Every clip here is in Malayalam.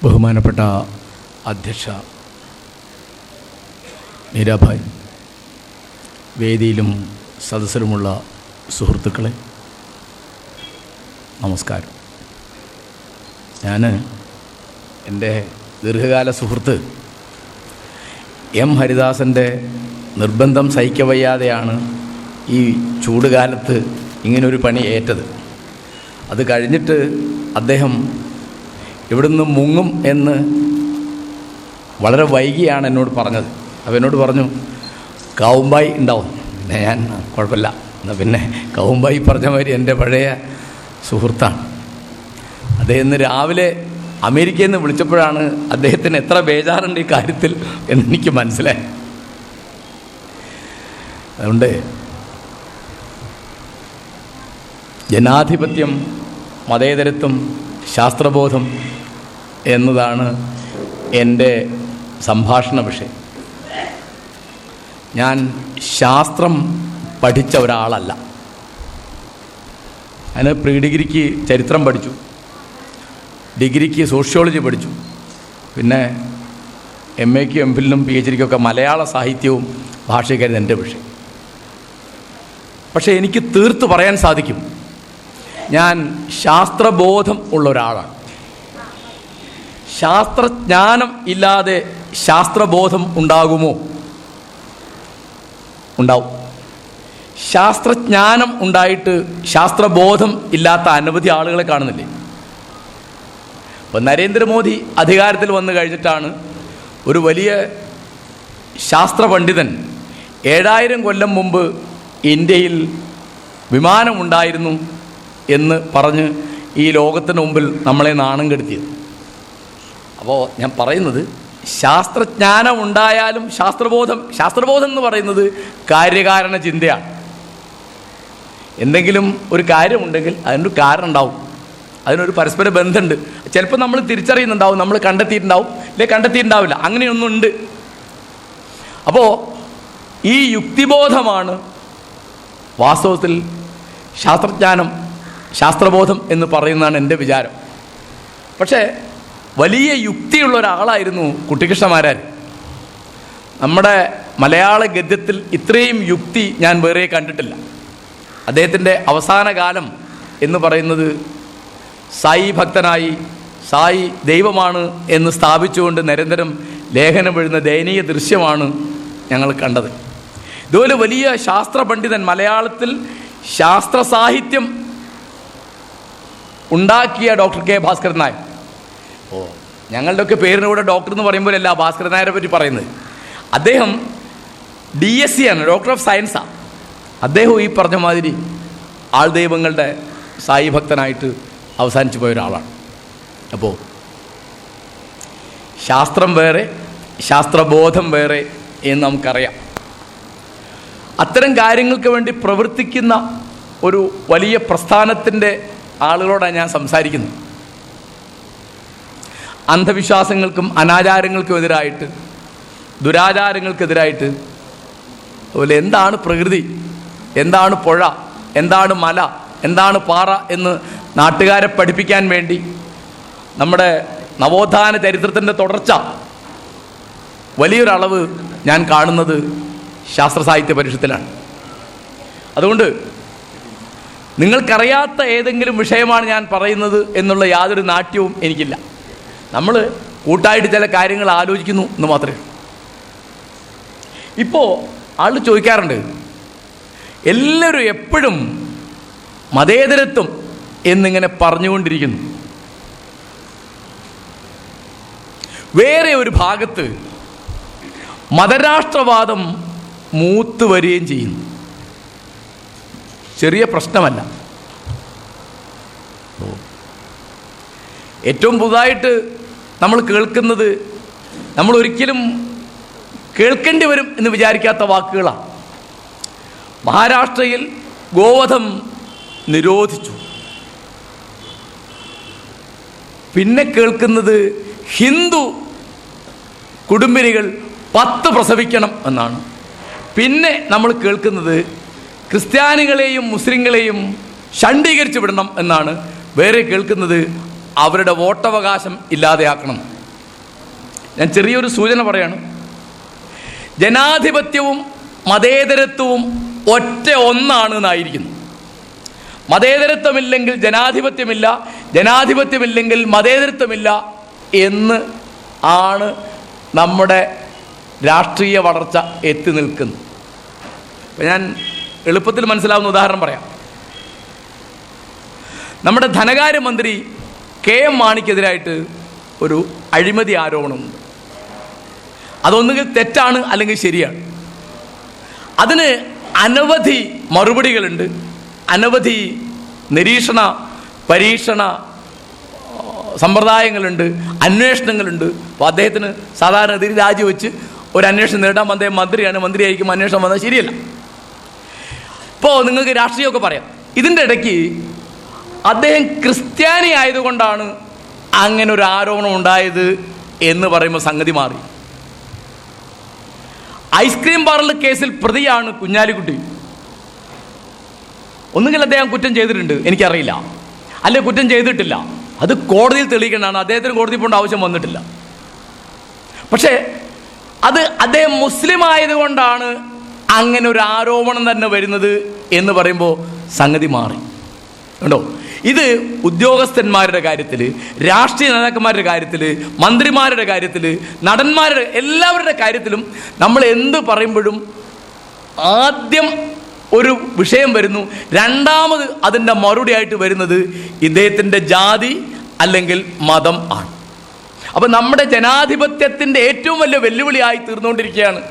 ബഹുമാനപ്പെട്ട അധ്യക്ഷ മീരാഭായ്, വേദിയിലും സദസ്സിലുമുള്ള സുഹൃത്തുക്കളെ നമസ്കാരം. ഞാൻ എൻ്റെ ദീർഘകാല സുഹൃത്ത് എം ഹരിദാസൻ്റെ നിർബന്ധം സഹിക്കവയ്യാതെയാണ് ഈ ചൂടുകാലത്ത് ഇങ്ങനൊരു പണി ഏറ്റത്. അത് കഴിഞ്ഞിട്ട് അദ്ദേഹം ഇവിടുന്ന് മുങ്ങും എന്ന് വളരെ വൈകിയാണ് എന്നോട് പറഞ്ഞത്. അപ്പോൾ എന്നോട് പറഞ്ഞു കാവുമ്പായി ഉണ്ടാവും. പിന്നെ ഞാൻ കുഴപ്പമില്ല, എന്നാൽ പിന്നെ കാവുമ്പായി പറഞ്ഞ മാതിരി എൻ്റെ പഴയ സുഹൃത്താണ്. അദ്ദേഹം ഇന്ന് രാവിലെ അമേരിക്കയിൽ നിന്ന് വിളിച്ചപ്പോഴാണ് അദ്ദേഹത്തിന് എത്ര ബേജാറുണ്ട് ഈ കാര്യത്തിൽ എന്നെനിക്ക് മനസ്സിലായി. അതുകൊണ്ട് ജനാധിപത്യം, മതേതരത്വം, ശാസ്ത്രബോധം എന്നതാണ് എൻ്റെ സംഭാഷണ വിഷയം. ഞാൻ ശാസ്ത്രം പഠിച്ച ഒരാളല്ല. ഞാൻ പ്രീ ഡിഗ്രിക്ക് ചരിത്രം പഠിച്ചു, ഡിഗ്രിക്ക് സോഷ്യോളജി പഠിച്ചു, പിന്നെ എം എക്കും എം ഫിലിനും പി എച്ച് ഡിക്കൊക്കെ മലയാള സാഹിത്യവും ഭാഷയൊക്കെയായിരുന്നു എൻ്റെ വിഷയം. പക്ഷേ എനിക്ക് തീർത്ത് പറയാൻ സാധിക്കും, ഞാൻ ശാസ്ത്രബോധം ഉള്ള ഒരാളാണ്. ശാസ്ത്രജ്ഞാനം ഇല്ലാതെ ശാസ്ത്രബോധം ഉണ്ടാകുമോ? ഉണ്ടാവും. ശാസ്ത്രജ്ഞാനം ഉണ്ടായിട്ട് ശാസ്ത്രബോധം ഇല്ലാത്ത അനവധി ആളുകളെ കാണുന്നില്ലേ? ഇപ്പം നരേന്ദ്രമോദി അധികാരത്തിൽ വന്നു കഴിഞ്ഞിട്ടാണ് ഒരു വലിയ ശാസ്ത്ര പണ്ഡിതൻ 7000 കൊല്ലം മുമ്പ് ഇന്ത്യയിൽ വിമാനമുണ്ടായിരുന്നു എന്ന് പറഞ്ഞ് ഈ ലോകത്തിന് മുമ്പിൽ നമ്മളെ നാണം കെടുത്തിയത്. അപ്പോൾ ഞാൻ പറയുന്നത്, ശാസ്ത്രജ്ഞാനം ഉണ്ടായാലും ശാസ്ത്രബോധം എന്ന് പറയുന്നത് കാര്യകാരണ ചിന്തയാണ്. എന്തെങ്കിലും ഒരു കാര്യമുണ്ടെങ്കിൽ അതിനൊരു കാരണം ഉണ്ടാവും, അതിനൊരു പരസ്പര ബന്ധമുണ്ട്. ചിലപ്പോൾ നമ്മൾ തിരിച്ചറിയുന്നുണ്ടാവും, നമ്മൾ കണ്ടെത്തിയിട്ടുണ്ടാവും, അല്ലെങ്കിൽ കണ്ടെത്തിയിട്ടുണ്ടാവില്ല, അങ്ങനെയൊന്നുണ്ട്. അപ്പോൾ ഈ യുക്തിബോധമാണ് വാസ്തവത്തിൽ ശാസ്ത്രബോധം എന്ന് പറയുന്നതാണ് എൻ്റെ വിചാരം. പക്ഷേ വലിയ യുക്തിയുള്ള ഒരാളായിരുന്നു കുട്ടിക്കൃഷ്ണമാരാർ. നമ്മുടെ മലയാള ഗദ്യത്തിൽ ഇത്രയും യുക്തി ഞാൻ വേറെ കണ്ടിട്ടില്ല. അദ്ദേഹത്തിൻ്റെ അവസാന കാലം എന്ന് പറയുന്നത് സായി ഭക്തനായി, സായി ദൈവമാണ് എന്ന് സ്ഥാപിച്ചുകൊണ്ട് നിരന്തരം ലേഖനം എഴുതുന്ന ദയനീയ ദൃശ്യമാണ് ഞങ്ങൾ കണ്ടത്. ഇതുപോലെ വലിയ ശാസ്ത്ര പണ്ഡിതൻ, മലയാളത്തിൽ ശാസ്ത്ര സാഹിത്യം ഉണ്ടാക്കിയ ഡോക്ടർ കെ ഭാസ്കരൻ നായർ. ഞങ്ങളുടെയൊക്കെ പേരിന് കൂടെ ഡോക്ടർ എന്ന് പറയുമ്പോഴല്ല ഭാസ്കരൻ നായരെ പറ്റി പറയുന്നത്. അദ്ദേഹം DSc ആണ്, ഡോക്ടർ ഓഫ് സയൻസാണ്. അദ്ദേഹം ഈ പറഞ്ഞ മാതിരി ആൾദൈവങ്ങളുടെ സായി ഭക്തനായിട്ട് അവസാനിച്ചു പോയ ഒരാളാണ്. അപ്പോൾ ശാസ്ത്രം വേറെ, ശാസ്ത്രബോധം വേറെ എന്ന് നമുക്കറിയാം. അത്തരം കാര്യങ്ങൾക്ക് വേണ്ടി പ്രവർത്തിക്കുന്ന ഒരു വലിയ പ്രസ്ഥാനത്തിൻ്റെ ആളുകളോടാണ് ഞാൻ സംസാരിക്കുന്നത്. അന്ധവിശ്വാസങ്ങൾക്കും അനാചാരങ്ങൾക്കും എതിരായിട്ട്, ദുരാചാരങ്ങൾക്കെതിരായിട്ട്, അതുപോലെ എന്താണ് പ്രകൃതി, എന്താണ് പുഴ, എന്താണ് മല, എന്താണ് പാറ എന്ന് നാട്ടുകാരെ പഠിപ്പിക്കാൻ വേണ്ടി നമ്മുടെ നവോത്ഥാന ചരിത്രത്തിൻ്റെ തുടർച്ച വലിയൊരളവ് ഞാൻ കാണുന്നത് ശാസ്ത്ര സാഹിത്യ പരിഷത്തിലാണ്. അതുകൊണ്ട് നിങ്ങൾക്കറിയാത്ത ഏതെങ്കിലും വിഷയമാണ് ഞാൻ പറയുന്നത് എന്നുള്ള യാതൊരു നാട്യവും എനിക്കില്ല. നമ്മൾ കൂട്ടായിട്ട് ചില കാര്യങ്ങൾ ആലോചിക്കുന്നു എന്ന് മാത്രമേ. ഇപ്പോൾ ആൾ ചോദിക്കാറുണ്ട്, എല്ലാവരും എപ്പോഴും മതേതരത്വം എന്നിങ്ങനെ പറഞ്ഞുകൊണ്ടിരിക്കുന്നു, വേറെ ഒരു ഭാഗത്ത് മതരാഷ്ട്രവാദം മൂത്ത് വരികയും ചെയ്യുന്നു. ചെറിയ പ്രശ്നമല്ല. ഏറ്റവും പുതുതായിട്ട് നമ്മൾ കേൾക്കുന്നത്, നമ്മൾ ഒരിക്കലും കേൾക്കേണ്ടി വരും എന്ന് വിചാരിക്കാത്ത വാക്കുകളാണ്. മഹാരാഷ്ട്രയിൽ ഗോവധം നിരോധിച്ചു. പിന്നെ കേൾക്കുന്നത് ഹിന്ദു കുടുംബിനികൾ 10 പ്രസവിക്കണം എന്നാണ്. പിന്നെ നമ്മൾ കേൾക്കുന്നത് ക്രിസ്ത്യാനികളെയും മുസ്ലിങ്ങളെയും ഷണ്ഡീകരിച്ചു വിടണം എന്നാണ്. വേറെ കേൾക്കുന്നത് അവരുടെ വോട്ടവകാശം ഇല്ലാതെയാക്കണം. ഞാൻ ചെറിയൊരു സൂചന പറയാണ്. ജനാധിപത്യവും മതേതരത്വവും ഒന്നാണ് എന്നായിരിക്കുന്നു. മതേതരത്വമില്ലെങ്കിൽ ജനാധിപത്യമില്ല, ജനാധിപത്യമില്ലെങ്കിൽ മതേതരത്വമില്ല എന്ന് ആണ് നമ്മുടെ രാഷ്ട്രീയ വളർച്ച എത്തി നിൽക്കുന്നത്. അപ്പം ഞാൻ എളുപ്പത്തിൽ മനസ്സിലാവുന്ന ഉദാഹരണം പറയാം. നമ്മുടെ ധനകാര്യമന്ത്രി KM മാണിക്കെതിരായിട്ട് ഒരു അഴിമതി ആരോപണമുണ്ട്. അതൊന്നുകിൽ തെറ്റാണ് അല്ലെങ്കിൽ ശരിയാണ്. അതിന് അനവധി മറുപടികളുണ്ട്, അനവധി നിരീക്ഷണ പരീക്ഷണ സമ്പ്രദായങ്ങളുണ്ട്, അന്വേഷണങ്ങളുണ്ട്. അപ്പോൾ അദ്ദേഹത്തിന് സാധാരണഗതിയിൽ രാജിവെച്ച് ഒരു അന്വേഷണം നേരിടാൻ അദ്ദേഹം മന്ത്രിയായിരിക്കും, അന്വേഷണം വന്നാൽ ശരിയല്ല. ഇപ്പോൾ നിങ്ങൾക്ക് രാഷ്ട്രീയമൊക്കെ പറയാം. ഇതിൻ്റെ ഇടയ്ക്ക് അദ്ദേഹം ക്രിസ്ത്യാനി ആയതുകൊണ്ടാണ് അങ്ങനെ ഒരു ആരോപണം ഉണ്ടായത് എന്ന് പറയുമ്പോൾ സംഗതി മാറി. ഐസ്ക്രീം പാർലർ കേസിൽ പ്രതിയാണ് കുഞ്ഞാലിക്കുട്ടി. ഒന്നുകിൽ അദ്ദേഹം കുറ്റം ചെയ്തിട്ടുണ്ട്, എനിക്കറിയില്ല, അല്ലെ കുറ്റം ചെയ്തിട്ടില്ല. അത് കോടതിയിൽ തെളിയിക്കേണ്ടതാണ്. അദ്ദേഹത്തിന് കോടതി പോകേണ്ട ആവശ്യം വന്നിട്ടില്ല. പക്ഷേ അത് അദ്ദേഹം മുസ്ലിം ആയതുകൊണ്ടാണ് അങ്ങനെ ഒരു ആരോപണം തന്നെ വരുന്നത് എന്ന് പറയുമ്പോൾ സംഗതി മാറി. കണ്ടോ, ഇത് ഉദ്യോഗസ്ഥന്മാരുടെ കാര്യത്തിൽ, രാഷ്ട്രീയ നേതാക്കന്മാരുടെ കാര്യത്തിൽ, മന്ത്രിമാരുടെ കാര്യത്തിൽ, നടന്മാരുടെ എല്ലാവരുടെ കാര്യത്തിലും നമ്മൾ എന്ത് പറയുമ്പോഴും ആദ്യം ഒരു വിഷയം വരുന്നു, രണ്ടാമത് അതിൻ്റെ മറുപടിയായിട്ട് വരുന്നത് ഇദ്ദേഹത്തിൻ്റെ ജാതി അല്ലെങ്കിൽ മതം ആണ്. അപ്പം നമ്മുടെ ജനാധിപത്യത്തിൻ്റെ ഏറ്റവും വലിയ വെല്ലുവിളിയായി തീർന്നുകൊണ്ടിരിക്കുകയാണ്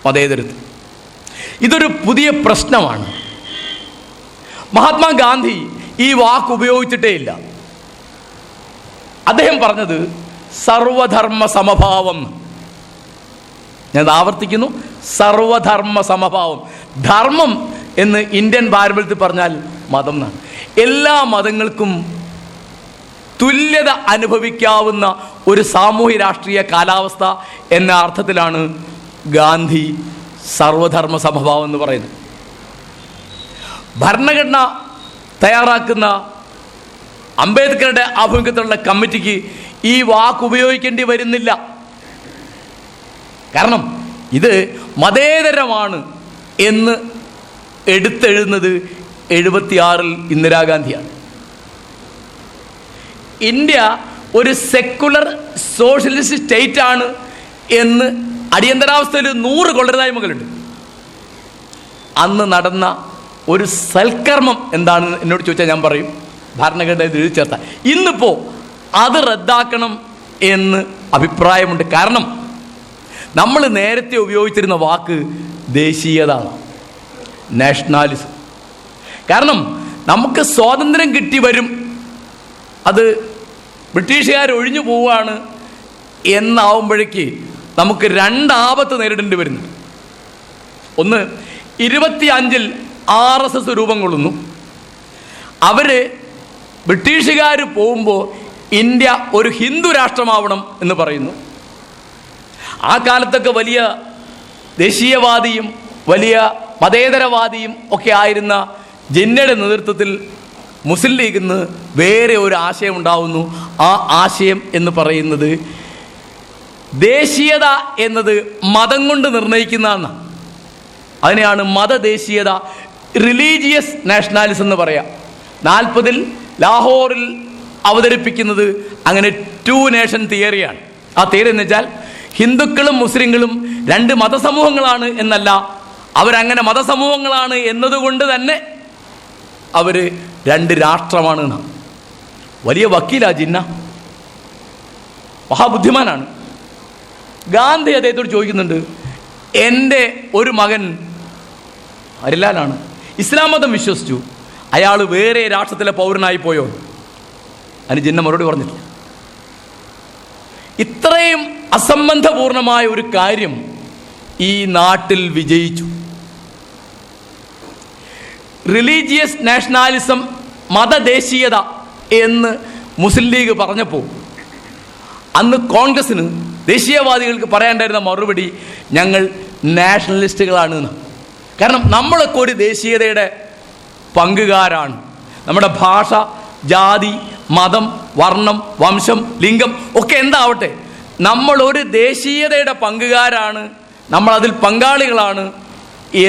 മതേതരത്വം. ഇതൊരു പുതിയ പ്രശ്നമാണ്. മഹാത്മാഗാന്ധി ഈ വാക്ക് ഉപയോഗിച്ചിട്ടേ ഇല്ല. അദ്ദേഹം പറഞ്ഞത് സർവധർമ്മ സമഭാവം. ഞാൻ ആവർത്തിക്കുന്നു, സർവധർമ്മ സമഭാവം. ധർമ്മം എന്ന് ഇന്ത്യൻ പാരമ്പര്യത്തിൽ പറഞ്ഞാൽ മതം എന്നാണ്. എല്ലാ മതങ്ങൾക്കും തുല്യത അനുഭവിക്കാവുന്ന ഒരു സാമൂഹ്യ രാഷ്ട്രീയ കാലാവസ്ഥ എന്ന അർത്ഥത്തിലാണ് ഗാന്ധി സർവധർമ്മ സമഭാവം എന്ന് പറയുന്നത്. ഭരണഘടന തയ്യാറാക്കുന്ന അംബേദ്കറുടെ ആഭിമുഖ്യത്തിലുള്ള കമ്മിറ്റിക്ക് ഈ വാക്ക് ഉപയോഗിക്കേണ്ടി വരുന്നില്ല. കാരണം ഇത് മതേതരമാണ് എന്ന് എടുത്തെഴുതുന്നത് 76 ഇന്ദിരാഗാന്ധിയാണ്. ഇന്ത്യ ഒരു സെക്കുലർ സോഷ്യലിസ്റ്റ് സ്റ്റേറ്റ് ആണ് എന്ന് അടിയന്തരാവസ്ഥയിൽ 100 കൊള്ളരുതായ്മകളുണ്ട്. അന്ന് നടന്ന ഒരു സൽക്കർമ്മം എന്താണെന്ന് എന്നോട് ചോദിച്ചാൽ ഞാൻ പറയും ഭരണഘടനയിൽ എഴുതി ചേർത്ത. ഇന്നിപ്പോൾ അത് റദ്ദാക്കണം എന്ന് അഭിപ്രായമുണ്ട്. കാരണം നമ്മൾ നേരത്തെ ഉപയോഗിച്ചിരുന്ന വാക്ക് ദേശീയത, നാഷണാലിസം. കാരണം നമുക്ക് സ്വാതന്ത്ര്യം കിട്ടി വരും, അത് ബ്രിട്ടീഷുകാർ ഒഴിഞ്ഞു പോവുകയാണ് എന്നാവുമ്പോഴേക്ക് നമുക്ക് 2 ആപത്ത് നേരിടേണ്ടി വരുന്നു. ഒന്ന്, 25-ൽ RSS രൂപം കൊള്ളുന്നു. അവർ ബ്രിട്ടീഷുകാർ പോകുമ്പോൾ ഇന്ത്യ ഒരു ഹിന്ദു രാഷ്ട്രമാവണം എന്ന് പറയുന്നു. ആ കാലത്തൊക്കെ വലിയ ദേശീയവാദിയും വലിയ മതേതരവാദിയും ഒക്കെ ആയിരുന്ന ജിന്നയുടെ നേതൃത്വത്തിൽ മുസ്ലിം ലീഗിൽ നിന്ന് വേറെ ഒരു ആശയം ഉണ്ടാവുന്നു. ആ ആശയം എന്ന് പറയുന്നത് ദേശീയത എന്നത് മതം കൊണ്ട് നിർണ്ണയിക്കുന്നതെന്നാണ്. അതിനെയാണ് മതദേശീയത, റിലീജിയസ് നാഷണാലിസം എന്ന് പറയാം. 40-ൽ ലാഹോറിൽ അവതരിപ്പിക്കുന്നത് അങ്ങനെ 2 നേഷൻ തിയറിയാണ്. ആ തിയറി എന്ന് വെച്ചാൽ ഹിന്ദുക്കളും മുസ്ലിങ്ങളും 2 മതസമൂഹങ്ങളാണ് എന്നല്ല, അവരങ്ങനെ മതസമൂഹങ്ങളാണ് എന്നതുകൊണ്ട് തന്നെ അവർ 2 രാഷ്ട്രമാണ് എന്നാണ്. വലിയ വക്കീലാ ജിന്ന, മഹാബുദ്ധിമാനാണ്. ഗാന്ധി അദ്ദേഹത്തോട് ചോദിക്കുന്നുണ്ട്, എൻ്റെ ഒരു മകൻ ഹരിലാലാണ്, ഇസ്ലാം മതം വിശ്വസിച്ചു, അയാൾ വേറെ രാഷ്ട്രത്തിലെ പൗരനായി പോയോ? അതിന് ജിന്ന മറുപടി പറഞ്ഞിട്ടില്ല. ഇത്രയും അസംബന്ധപൂർണമായ ഒരു കാര്യം ഈ നാട്ടിൽ വിജയിച്ചു. റിലീജിയസ് നാഷണാലിസം, മതദേശീയത എന്ന് മുസ്ലിം ലീഗ് പറഞ്ഞപ്പോൾ അന്ന് കോൺഗ്രസ്സിന്, ദേശീയവാദികൾക്ക് പറയാണ്ടായിരുന്ന മറുപടി ഞങ്ങൾ നാഷണലിസ്റ്റുകളാണ് എന്ന്. കാരണം നമ്മളൊക്കെ ഒരു ദേശീയതയുടെ പങ്കുകാരാണ്. നമ്മുടെ ഭാഷ, ജാതി, മതം, വർണ്ണം, വംശം, ലിംഗം ഒക്കെ എന്താവട്ടെ, നമ്മൾ ഒരു ദേശീയതയുടെ പങ്കുകാരാണ്, നമ്മളതിൽ പങ്കാളികളാണ്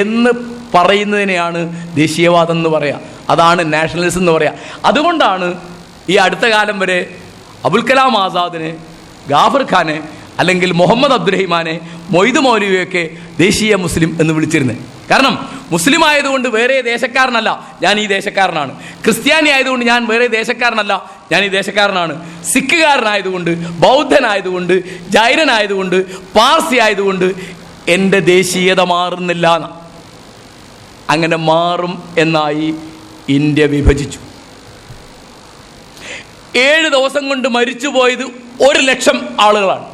എന്ന് പറയുന്നതിനെയാണ് ദേശീയവാദം എന്ന് പറയുക. അതാണ് നാഷണലിസം എന്ന് പറയുക. അതുകൊണ്ടാണ് ഈ അടുത്ത കാലം വരെ അബുൽ കലാം ആസാദിനെ, ഗാഫർ ഖാനെ, അല്ലെങ്കിൽ മുഹമ്മദ് അബ്ദുറഹിമാനെ, മൊയ്ദ് മൗലവിയൊക്കെ ദേശീയ മുസ്ലിം എന്ന് വിളിച്ചിരുന്നത്. കാരണം മുസ്ലിം ആയതുകൊണ്ട് വേറെ ദേശക്കാരനല്ല, ഞാൻ ഈ ദേശക്കാരനാണ്. ക്രിസ്ത്യാനി ആയതുകൊണ്ട് ഞാൻ വേറെ ദേശക്കാരനല്ല, ഞാൻ ഈ ദേശക്കാരനാണ്. സിഖുകാരനായതുകൊണ്ട്, ബൗദ്ധനായതുകൊണ്ട്, ജൈനനായതുകൊണ്ട്, പാർസി ആയതുകൊണ്ട് എൻ്റെ ദേശീയത മാറുന്നില്ല. അങ്ങനെ മാറും എന്നായി ഇന്ത്യ വിഭജിച്ചു. 7 ദിവസം കൊണ്ട് മരിച്ചുപോയത് 1,00,000 ആളുകളാണ്.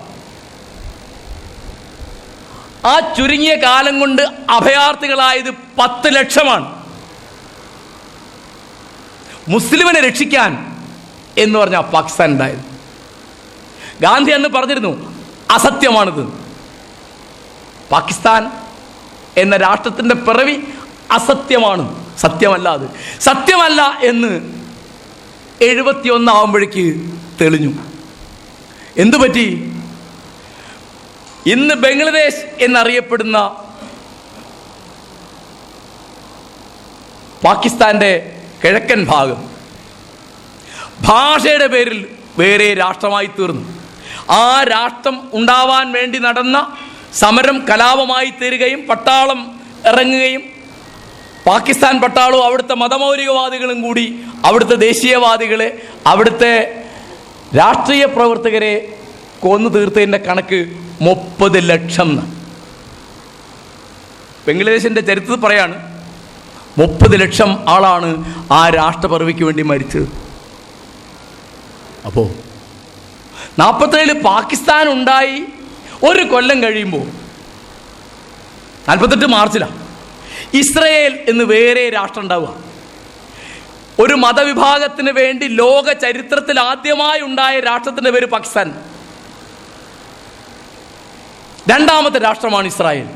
ആ ചുരുങ്ങിയ കാലം കൊണ്ട് അഭയാർത്ഥികളായത് 10 ലക്ഷമാണ്. മുസ്ലിമിനെ രക്ഷിക്കാൻ എന്ന് പറഞ്ഞാൽ പാകിസ്ഥാൻ ഉണ്ടായത്. ഗാന്ധി അന്ന് പറഞ്ഞിരുന്നു, അസത്യമാണിത്. പാകിസ്ഥാൻ എന്ന രാഷ്ട്രത്തിൻ്റെ പിറവി അസത്യമാണ്, സത്യമല്ല. അത് സത്യമല്ല എന്ന് 71 ആവുമ്പോഴേക്ക് തെളിഞ്ഞു. എന്തു പറ്റി? ഇന്ന് ബംഗ്ലാദേശ് എന്നറിയപ്പെടുന്ന പാകിസ്ഥാന്റെ കിഴക്കൻ ഭാഗം ഭാഷയുടെ പേരിൽ വേറെ രാഷ്ട്രമായി തീർന്നു. ആ രാഷ്ട്രം ഉണ്ടാവാൻ വേണ്ടി നടന്ന സമരം കലാപമായി തീരുകയും പട്ടാളം ഇറങ്ങുകയും പാകിസ്ഥാൻ പട്ടാളവും അവിടുത്തെ മതമൗലികവാദികളും കൂടി അവിടുത്തെ ദേശീയവാദികളെ, അവിടുത്തെ രാഷ്ട്രീയ പ്രവർത്തകരെ കൊന്നു തീർത്തതിൻ്റെ കണക്ക് 30 ലക്ഷം. ബംഗ്ലാദേശിൻ്റെ ചരിത്രത്തിൽ പറയാണ് 30 ലക്ഷം ആളാണ് ആ രാഷ്ട്രപിറവിക്ക് വേണ്ടി മരിച്ചത്. അപ്പോൾ 47 പാകിസ്ഥാൻ ഉണ്ടായി 1 കൊല്ലം കഴിയുമ്പോൾ 48 മാർച്ചിലാണ് ഇസ്രയേൽ എന്ന് വേറെ രാഷ്ട്രം ഉണ്ടാവുക. ഒരു മതവിഭാഗത്തിന് വേണ്ടി ലോക ചരിത്രത്തിൽ ആദ്യമായി ഉണ്ടായ രാഷ്ട്രത്തിൻ്റെ പേര് പാകിസ്ഥാൻ. 2ാമത്തെ രാഷ്ട്രമാണ് ഇസ്രായേൽ.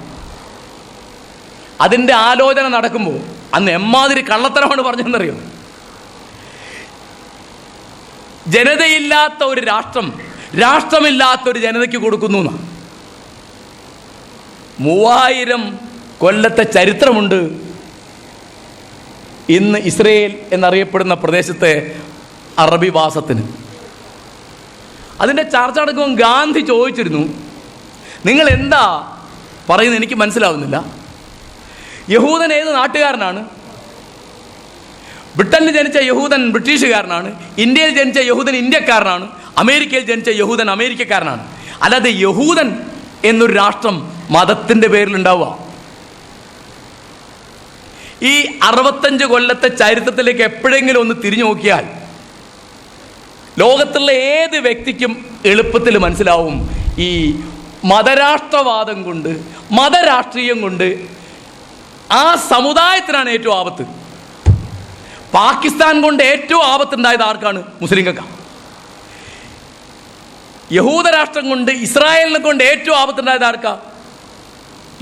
അതിൻ്റെ ആലോചന നടക്കുമ്പോൾ അന്ന് എമ്മാതിരി കള്ളത്തരമാണ് പറഞ്ഞതെന്നറിയോ? ജനതയില്ലാത്ത ഒരു രാഷ്ട്രം രാഷ്ട്രമില്ലാത്തൊരു ജനതയ്ക്ക് കൊടുക്കുന്നു എന്നാണ്. 3000 കൊല്ലത്തെ ചരിത്രമുണ്ട് ഇന്ന് ഇസ്രയേൽ എന്നറിയപ്പെടുന്ന പ്രദേശത്തെ അറബിവാസത്തിന്. അതിൻ്റെ ചർച്ച നടക്കുമ്പോൾ ഗാന്ധി ചോദിച്ചിരുന്നു, നിങ്ങൾ എന്താ പറയുന്നത് എനിക്ക് മനസ്സിലാവുന്നില്ല. യഹൂദൻ ഏത് നാട്ടുകാരനാണ്? ബ്രിട്ടനിൽ ജനിച്ച യഹൂദൻ ബ്രിട്ടീഷുകാരനാണ്, ഇന്ത്യയിൽ ജനിച്ച യഹൂദൻ ഇന്ത്യക്കാരനാണ്, അമേരിക്കയിൽ ജനിച്ച യഹൂദൻ അമേരിക്കക്കാരനാണ്. അല്ലാതെ യഹൂദൻ എന്നൊരു രാഷ്ട്രം മതത്തിൻ്റെ പേരിലുണ്ടാവുക. ഈ 65 കൊല്ലത്തെ ചരിത്രത്തിലേക്ക് എപ്പോഴെങ്കിലും ഒന്ന് തിരിഞ്ഞു നോക്കിയാൽ ലോകത്തുള്ള ഏത് വ്യക്തിക്കും എളുപ്പത്തിൽ മനസ്സിലാവും, ഈ മതരാഷ്ട്രവാദം കൊണ്ട്, മതരാഷ്ട്രീയം കൊണ്ട് ആ സമുദായത്തിനാണ് ഏറ്റവും ആപത്ത്. പാകിസ്ഥാൻ കൊണ്ട് ഏറ്റവും ആപത്തുണ്ടായത് ആർക്കാണ്? മുസ്ലിങ്ങൾക്കാണ്. യഹൂദരാഷ്ട്രം കൊണ്ട്, ഇസ്രായേലിനെ കൊണ്ട് ഏറ്റവും ആപത്തുണ്ടായത് ആർക്കാ?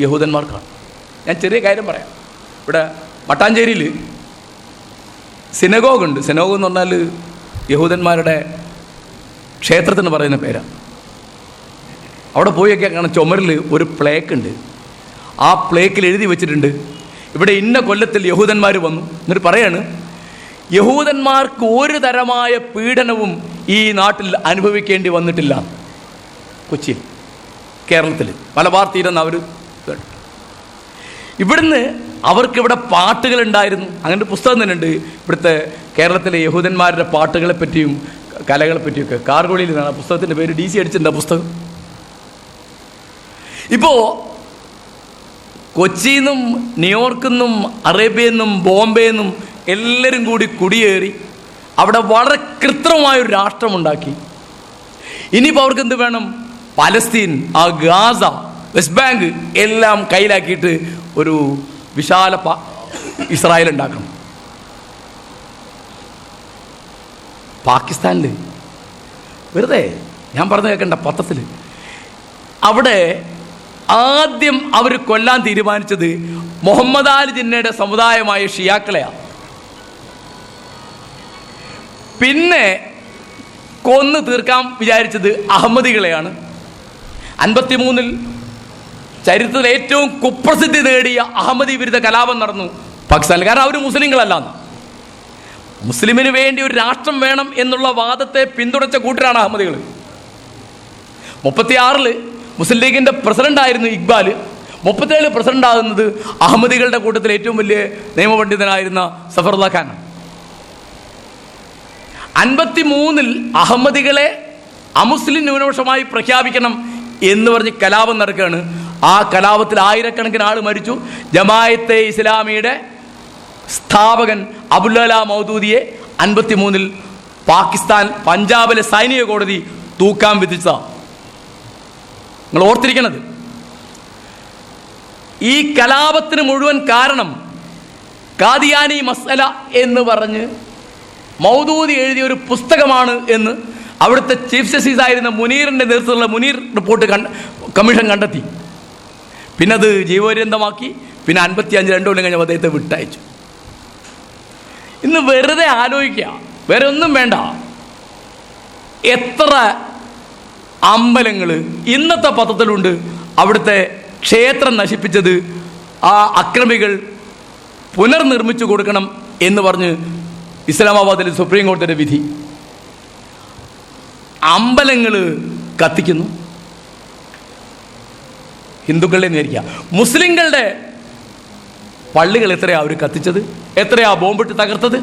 യഹൂദന്മാർക്കാണ്. ഞാൻ ചെറിയ കാര്യം പറയാം. ഇവിടെ മട്ടാഞ്ചേരിയിൽ സിനഗോഗ് ഉണ്ട്. സിനഗോഗ് എന്ന് പറഞ്ഞാൽ യഹൂദന്മാരുടെ ക്ഷേത്രത്തിന് പറയുന്ന പേരാണ്. അവിടെ പോയൊക്കെ കാണാൻ ചുമരിൽ ഒരു പ്ലേക്ക് ഉണ്ട്. ആ പ്ലേക്കിൽ എഴുതി വെച്ചിട്ടുണ്ട്, ഇവിടെ ഇന്ന കൊല്ലത്തിൽ യഹൂദന്മാർ വന്നു. എന്നിട്ട് പറയാണ്, യഹൂദന്മാർക്ക് ഒരു തരമായ പീഡനവും ഈ നാട്ടിൽ അനുഭവിക്കേണ്ടി വന്നിട്ടില്ല. കൊച്ചിയിൽ, കേരളത്തിൽ മലബാർ തീരം അവർ ഇവിടുന്ന് അവർക്കിവിടെ പാട്ടുകളുണ്ടായിരുന്നു. അങ്ങനെ പുസ്തകം തന്നെ ഉണ്ട്, ഇവിടുത്തെ കേരളത്തിലെ യഹൂദന്മാരുടെ പാട്ടുകളെ പറ്റിയും കലകളെ പറ്റിയൊക്കെ. കാർഗോളിയിൽ നിന്നാണ് ആ പുസ്തകത്തിൻ്റെ പേര്. DC അടിച്ചിട്ടുണ്ട് ആ പുസ്തകം. ഇപ്പോൾ കൊച്ചിയിൽ നിന്നും ന്യൂയോർക്കിൽ നിന്നും അറേബ്യയിൽ നിന്നും ബോംബെയിൽ നിന്നും എല്ലാവരും കൂടി കുടിയേറി അവിടെ വളരെ കൃത്രിമമായൊരു രാഷ്ട്രമുണ്ടാക്കി. ഇനിയിപ്പോൾ അവർക്ക് എന്ത് വേണം? പലസ്തീൻ, ആ ഗാസ, വെസ്റ്റ് ബാങ്ക് എല്ലാം കയ്യിലാക്കിയിട്ട് ഒരു വിശാല ഇസ്രായേൽ ഉണ്ടാക്കണം. പാകിസ്ഥാനിൽ വെറുതെ ഞാൻ പറഞ്ഞു കേൾക്കണ്ട, പത്രത്തിൽ അവിടെ ആദ്യം അവർ കൊല്ലാൻ തീരുമാനിച്ചത് മുഹമ്മദ് അലി ജിന്നയുടെ സമുദായമായ ഷിയാക്കളെയാണ്. പിന്നെ കൊന്നു തീർക്കാൻ വിചാരിച്ചത് അഹമ്മദികളെയാണ്. 53 ചരിത്രത്തിൽ ഏറ്റവും കുപ്രസിദ്ധി നേടിയ അഹമ്മദി വിരുദ്ധ കലാപം നടന്നു പാകിസ്ഥാനിൽ. കാരണം അവർ മുസ്ലിങ്ങളല്ല. മുസ്ലിമിന് വേണ്ടി ഒരു രാഷ്ട്രം വേണം എന്നുള്ള വാദത്തെ പിന്തുണച്ച കൂട്ടരാണ് അഹമ്മദികൾ. 36 മുസ്ലിം ലീഗിൻ്റെ പ്രസിഡന്റായിരുന്നു ഇക്ബാൽ. 37 പ്രസിഡന്റ് ആകുന്നത് അഹമ്മദികളുടെ കൂട്ടത്തിൽ ഏറ്റവും വലിയ നിയമപണ്ഡിതനായിരുന്ന സഫറുല്ലാ ഖാൻ. 53 അഹമ്മദികളെ അമുസ്ലിം ന്യൂനപക്ഷമായി പ്രഖ്യാപിക്കണം എന്ന് പറഞ്ഞ് കലാപം നടക്കുകയാണ്. ആ കലാപത്തിൽ ആയിരക്കണക്കിന് ആൾ മരിച്ചു. ജമായത്തെ ഇസ്ലാമിയുടെ സ്ഥാപകൻ അബുൽ-അല മൗദൂദിയെ 53 പാകിസ്ഥാൻ പഞ്ചാബിലെ സൈനിക കോടതി തൂക്കാൻ വിധിച്ചതാണ്. നിങ്ങൾ ഓർത്തിരിക്കണത്. ഈ കലാപത്തിന് മുഴുവൻ കാരണം ഖാദിയാനി മസ്അല എന്ന് പറഞ്ഞ് മൗദൂദി എഴുതിയ ഒരു പുസ്തകമാണ് എന്ന് അവിടുത്തെ ചീഫ് ജസ്റ്റിസ് ആയിരുന്ന മുനീറിൻ്റെ നേതൃത്വത്തിലുള്ള മുനീർ റിപ്പോർട്ട് കമ്മീഷൻ കണ്ടെത്തി. പിന്നെ അത് ജീവപര്യന്തമാക്കി. പിന്നെ 55 2 കൊല്ലം കഴിഞ്ഞപ്പോൾ അദ്ദേഹത്തെ വിട്ടയച്ചു. ഇന്ന് വെറുതെ ആലോചിക്കുക, വേറെ ഒന്നും വേണ്ട. എത്ര അമ്പലങ്ങൾ ഇന്നത്തെ പത്രത്തിലുണ്ട് അവിടുത്തെ ക്ഷേത്രം നശിപ്പിച്ചത് ആ അക്രമികൾ പുനർനിർമ്മിച്ചു കൊടുക്കണം എന്ന് പറഞ്ഞ് ഇസ്ലാമാബാദിലെ സുപ്രീം കോടതിയുടെ വിധി. അമ്പലങ്ങൾ കത്തിക്കുന്നു, ഹിന്ദുക്കളുടെ നേരിക്കുക. മുസ്ലിങ്ങളുടെ പള്ളികൾ എത്രയാ അവർ കത്തിച്ചത്, എത്രയാ ബോംബിട്ട് തകർത്തത്,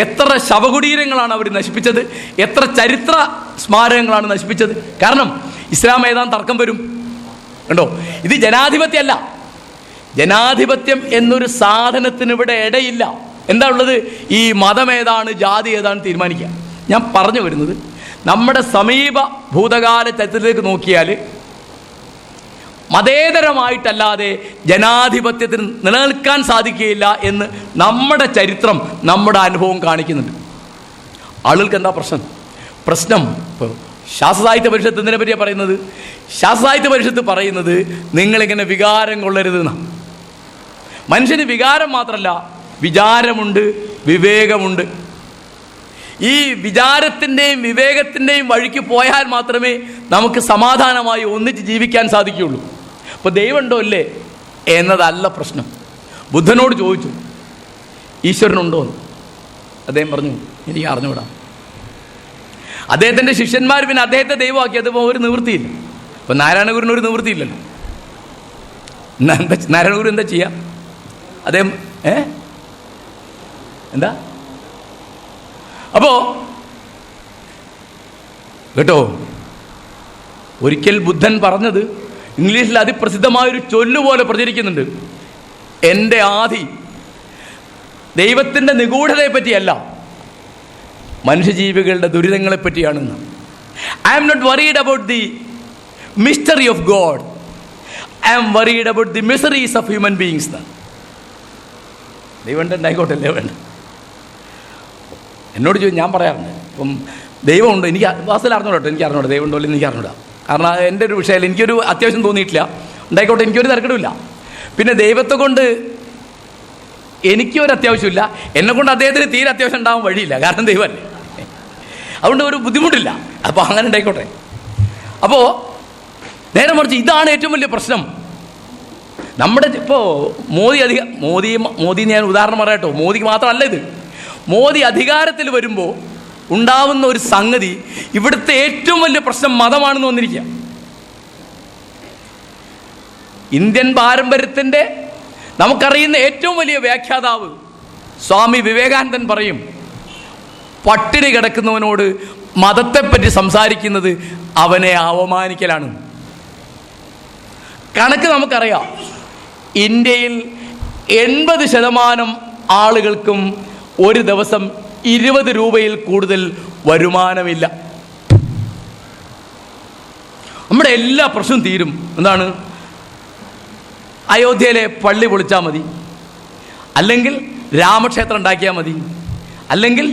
എത്ര ശവകുടീരങ്ങളാണ് അവർ നശിപ്പിച്ചത്, എത്ര ചരിത്ര സ്മാരകങ്ങളാണ് നശിപ്പിച്ചത്. കാരണം ഇസ്ലാം ഏതാണ്ട് തർക്കം വരും. കണ്ടോ, ഇത് ജനാധിപത്യമല്ല. ജനാധിപത്യം എന്നൊരു സാധനത്തിന് ഇവിടെ ഇടയില്ല. എന്താ ഉള്ളത്? ഈ മതം ഏതാണ്, ജാതി ഏതാണ് തീരുമാനിക്കുക. ഞാൻ പറഞ്ഞു വരുന്നത്, നമ്മുടെ സമീപ ഭൂതകാല ചരിത്രത്തിലേക്ക് നോക്കിയാൽ മതേതരമായിട്ടല്ലാതെ ജനാധിപത്യത്തിന് നിലനിൽക്കാൻ സാധിക്കുകയില്ല എന്ന് നമ്മുടെ ചരിത്രം, നമ്മുടെ അനുഭവം കാണിക്കുന്നുണ്ട്. ആളുകൾക്ക് എന്താ പ്രശ്നം? ഇപ്പോൾ ശാസ്ത്രസാഹിത്യ പരിഷത്ത് ഇതിനെ പറ്റിയാണ് പറയുന്നത്. ശാസ്ത്രസാഹിത്യ പരിഷത്ത് പറയുന്നത് നിങ്ങളിങ്ങനെ വികാരം കൊള്ളരുതെന്നാണ്. മനുഷ്യന് വികാരം മാത്രമല്ല, വിചാരമുണ്ട്, വിവേകമുണ്ട്. ഈ വിചാരത്തിൻ്റെയും വിവേകത്തിൻ്റെയും വഴിക്ക് പോയാൽ മാത്രമേ നമുക്ക് സമാധാനമായി ഒന്നിച്ച് ജീവിക്കാൻ സാധിക്കുകയുള്ളൂ. അപ്പോൾ ദൈവമുണ്ടോ ഇല്ലേ എന്നതല്ല പ്രശ്നം. ബുദ്ധനോട് ചോദിച്ചു ഈശ്വരനുണ്ടോ എന്ന്. അദ്ദേഹം പറഞ്ഞു എനിക്ക് അറിഞ്ഞുകൂടാ. അദ്ദേഹത്തിൻ്റെ ശിഷ്യന്മാർ പിന്നെ അദ്ദേഹത്തെ ദൈവമാക്കി. അതിപ്പോൾ ഒരു നിവൃത്തിയില്ല. അപ്പോൾ നാരായണഗുരുവിന് ഒരു നിവൃത്തിയില്ലല്ലോ. നാരായണഗുരു എന്താ ചെയ്യുക? അദ്ദേഹം എന്താ? അപ്പോൾ കേട്ടോ, ഒരിക്കൽ ബുദ്ധൻ പറഞ്ഞത് ഇംഗ്ലീഷിൽ അതിപ്രസിദ്ധമായൊരു ചൊല്ലുപോലെ പ്രചരിക്കുന്നുണ്ട്. എൻ്റെ ആദി ദൈവത്തിൻ്റെ നിഗൂഢതയെ പറ്റിയല്ല, മനുഷ്യജീവികളുടെ ദുരിതങ്ങളെ പറ്റിയാണെന്ന്. I am not worried about the mystery of God, I am worried about the miseries of human beings. ദൈവം ഉണ്ടായിക്കോട്ടല്ലേ വേണ്ട. എന്നോട് ചോദിച്ചു, ഞാൻ പറയാറുണ്ട് ഇപ്പം ദൈവമുണ്ട്, എനിക്ക് വാസ്തവത്തിൽ അറിഞ്ഞൂടാ കേട്ടോ, എനിക്ക് അറിഞ്ഞൂടാ ദൈവം ഉണ്ടോ ഇല്ലെന്ന് എനിക്ക് അറിഞ്ഞൂടാ. കാരണം എൻ്റെ ഒരു വിഷയത്തിൽ എനിക്കൊരു അത്യാവശ്യം തോന്നിയിട്ടില്ല. ഉണ്ടായിക്കോട്ടെ, എനിക്കൊരു തിരക്കടുമില്ല. പിന്നെ ദൈവത്തെ കൊണ്ട് എനിക്കൊരു അത്യാവശ്യമില്ല, എന്നെക്കൊണ്ട് അദ്ദേഹത്തിന് തീരെ അത്യാവശ്യം ഉണ്ടാകാൻ വഴിയില്ല. കാരണം ദൈവമല്ലേ, അതുകൊണ്ട് ഒരു ബുദ്ധിമുട്ടില്ല. അപ്പോൾ അങ്ങനെ ഉണ്ടായിക്കോട്ടെ. അപ്പോൾ നേരെ മറിച്ച് ഇതാണ് ഏറ്റവും വലിയ പ്രശ്നം. നമ്മുടെ ഇപ്പോൾ മോദി ഞാൻ ഉദാഹരണം പറയാട്ടോ, മോദിക്ക് മാത്രമല്ല ഇത്. മോദി അധികാരത്തിൽ വരുമ്പോൾ ഉണ്ടാവുന്ന ഒരു സംഗതി, ഇവിടുത്തെ ഏറ്റവും വലിയ പ്രശ്നം മതമാണെന്ന് വന്നിരിക്കുക. ഇന്ത്യൻ പാരമ്പര്യത്തിൻ്റെ നമുക്കറിയുന്ന ഏറ്റവും വലിയ വ്യാഖ്യാതാവ് സ്വാമി വിവേകാനന്ദൻ പറയും, പട്ടിണി കിടക്കുന്നവനോട് മതത്തെപ്പറ്റി സംസാരിക്കുന്നത് അവനെ അവമാനിക്കലാണ്. കണക്ക് നമുക്കറിയാം. ഇന്ത്യയിൽ 80% ആളുകൾക്കും ഒരു ദിവസം 20 രൂപയിൽ കൂടുതൽ വരുമാനമില്ല. നമ്മുടെ എല്ലാ പ്രശ്നവും തീരും. എന്താണ്? അയോധ്യയിലെ പള്ളി പൊളിച്ചാൽ മതി, അല്ലെങ്കിൽ രാമക്ഷേത്രം ഉണ്ടാക്കിയാൽ മതി, അല്ലെങ്കിൽ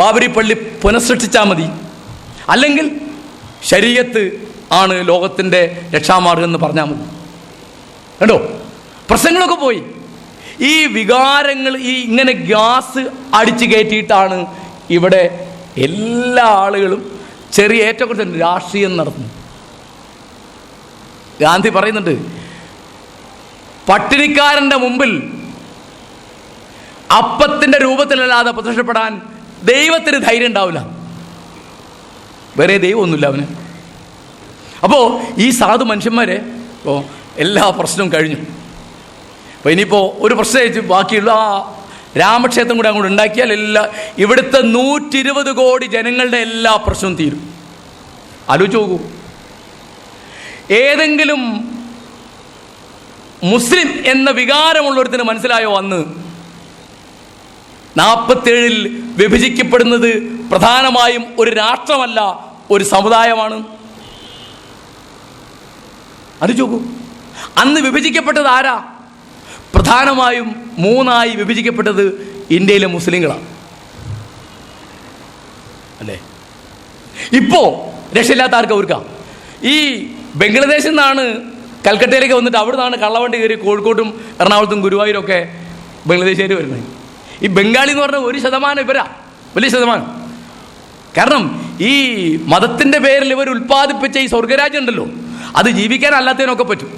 ബാബരി പള്ളി പുനഃസൃഷ്ടിച്ചാൽ മതി, അല്ലെങ്കിൽ ശരീഅത്ത് ആണ് ലോകത്തിൻ്റെ രക്ഷാമാർഗം എന്ന് പറഞ്ഞാൽ മതി. കണ്ടോ, പ്രശ്നങ്ങളൊക്കെ പോയി. ഈ വികാരങ്ങൾ ഇങ്ങനെ ഗ്യാസ് അടിച്ചു കയറ്റിയിട്ടാണ് ഇവിടെ എല്ലാ ആളുകളും ചെറിയ ഏറ്റക്കുറച്ചിൽ രാഷ്ട്രീയം നടത്തുന്നു. ഗാന്ധി പറയുന്നുണ്ട്, പട്ടിണിക്കാരൻ്റെ മുമ്പിൽ അപ്പത്തിൻ്റെ രൂപത്തിലല്ലാതെ പ്രത്യക്ഷപ്പെടാൻ ദൈവത്തിന് ധൈര്യം ഉണ്ടാവില്ല. വേറെ ദൈവമൊന്നുമില്ല അവന്. അപ്പോൾ ഈ സാധു മനുഷ്യന്മാരെ ഇപ്പോൾ എല്ലാ പ്രശ്നവും കഴിഞ്ഞു. അപ്പോൾ ഇനിയിപ്പോൾ ഒരു പ്രശ്നം ബാക്കിയുള്ള ആ രാമക്ഷേത്രം കൂടെ അങ്ങോട്ട് ഉണ്ടാക്കിയാൽ ഇവിടുത്തെ 120 കോടി ജനങ്ങളുടെ എല്ലാ പ്രശ്നവും തീരും. ആലോചിച്ച് നോക്കൂ. ഏതെങ്കിലും മുസ്ലിം എന്ന വികാരമുള്ളൊരുത്തിന് മനസ്സിലായോ അന്ന് 47-ൽ വിഭജിക്കപ്പെടുന്നത് പ്രധാനമായും ഒരു രാഷ്ട്രമല്ല, ഒരു സമുദായമാണ്? അത് ചോക്കൂ. അന്ന് വിഭജിക്കപ്പെട്ടത് ആരാ? പ്രധാനമായും 3 വിഭജിക്കപ്പെട്ടത് ഇന്ത്യയിലെ മുസ്ലിങ്ങളാണ്, അല്ലേ? ഇപ്പോ രക്ഷയില്ലാത്ത ആർക്കും അവർക്കാം. ഈ ബംഗ്ലാദേശിൽ നിന്നാണ് കൽക്കട്ടയിലേക്ക് വന്നിട്ട് അവിടെ നിന്നാണ് കള്ളവണ്ടി കയറി കോഴിക്കോട്ടും എറണാകുളത്തും ഗുരുവായൂരൊക്കെ ബംഗ്ലാദേശുകാർ വരുന്നത്. ഈ ബംഗാളി എന്ന് പറഞ്ഞാൽ 1% ഇവരാ, വലിയ ശതമാനം. കാരണം ഈ മതത്തിൻ്റെ പേരിൽ ഇവർ ഉൽപ്പാദിപ്പിച്ച ഈ സ്വർഗരാജ്യം ഉണ്ടല്ലോ, അത് ജീവിക്കാൻ അല്ലാത്തതിനൊക്കെ പറ്റും.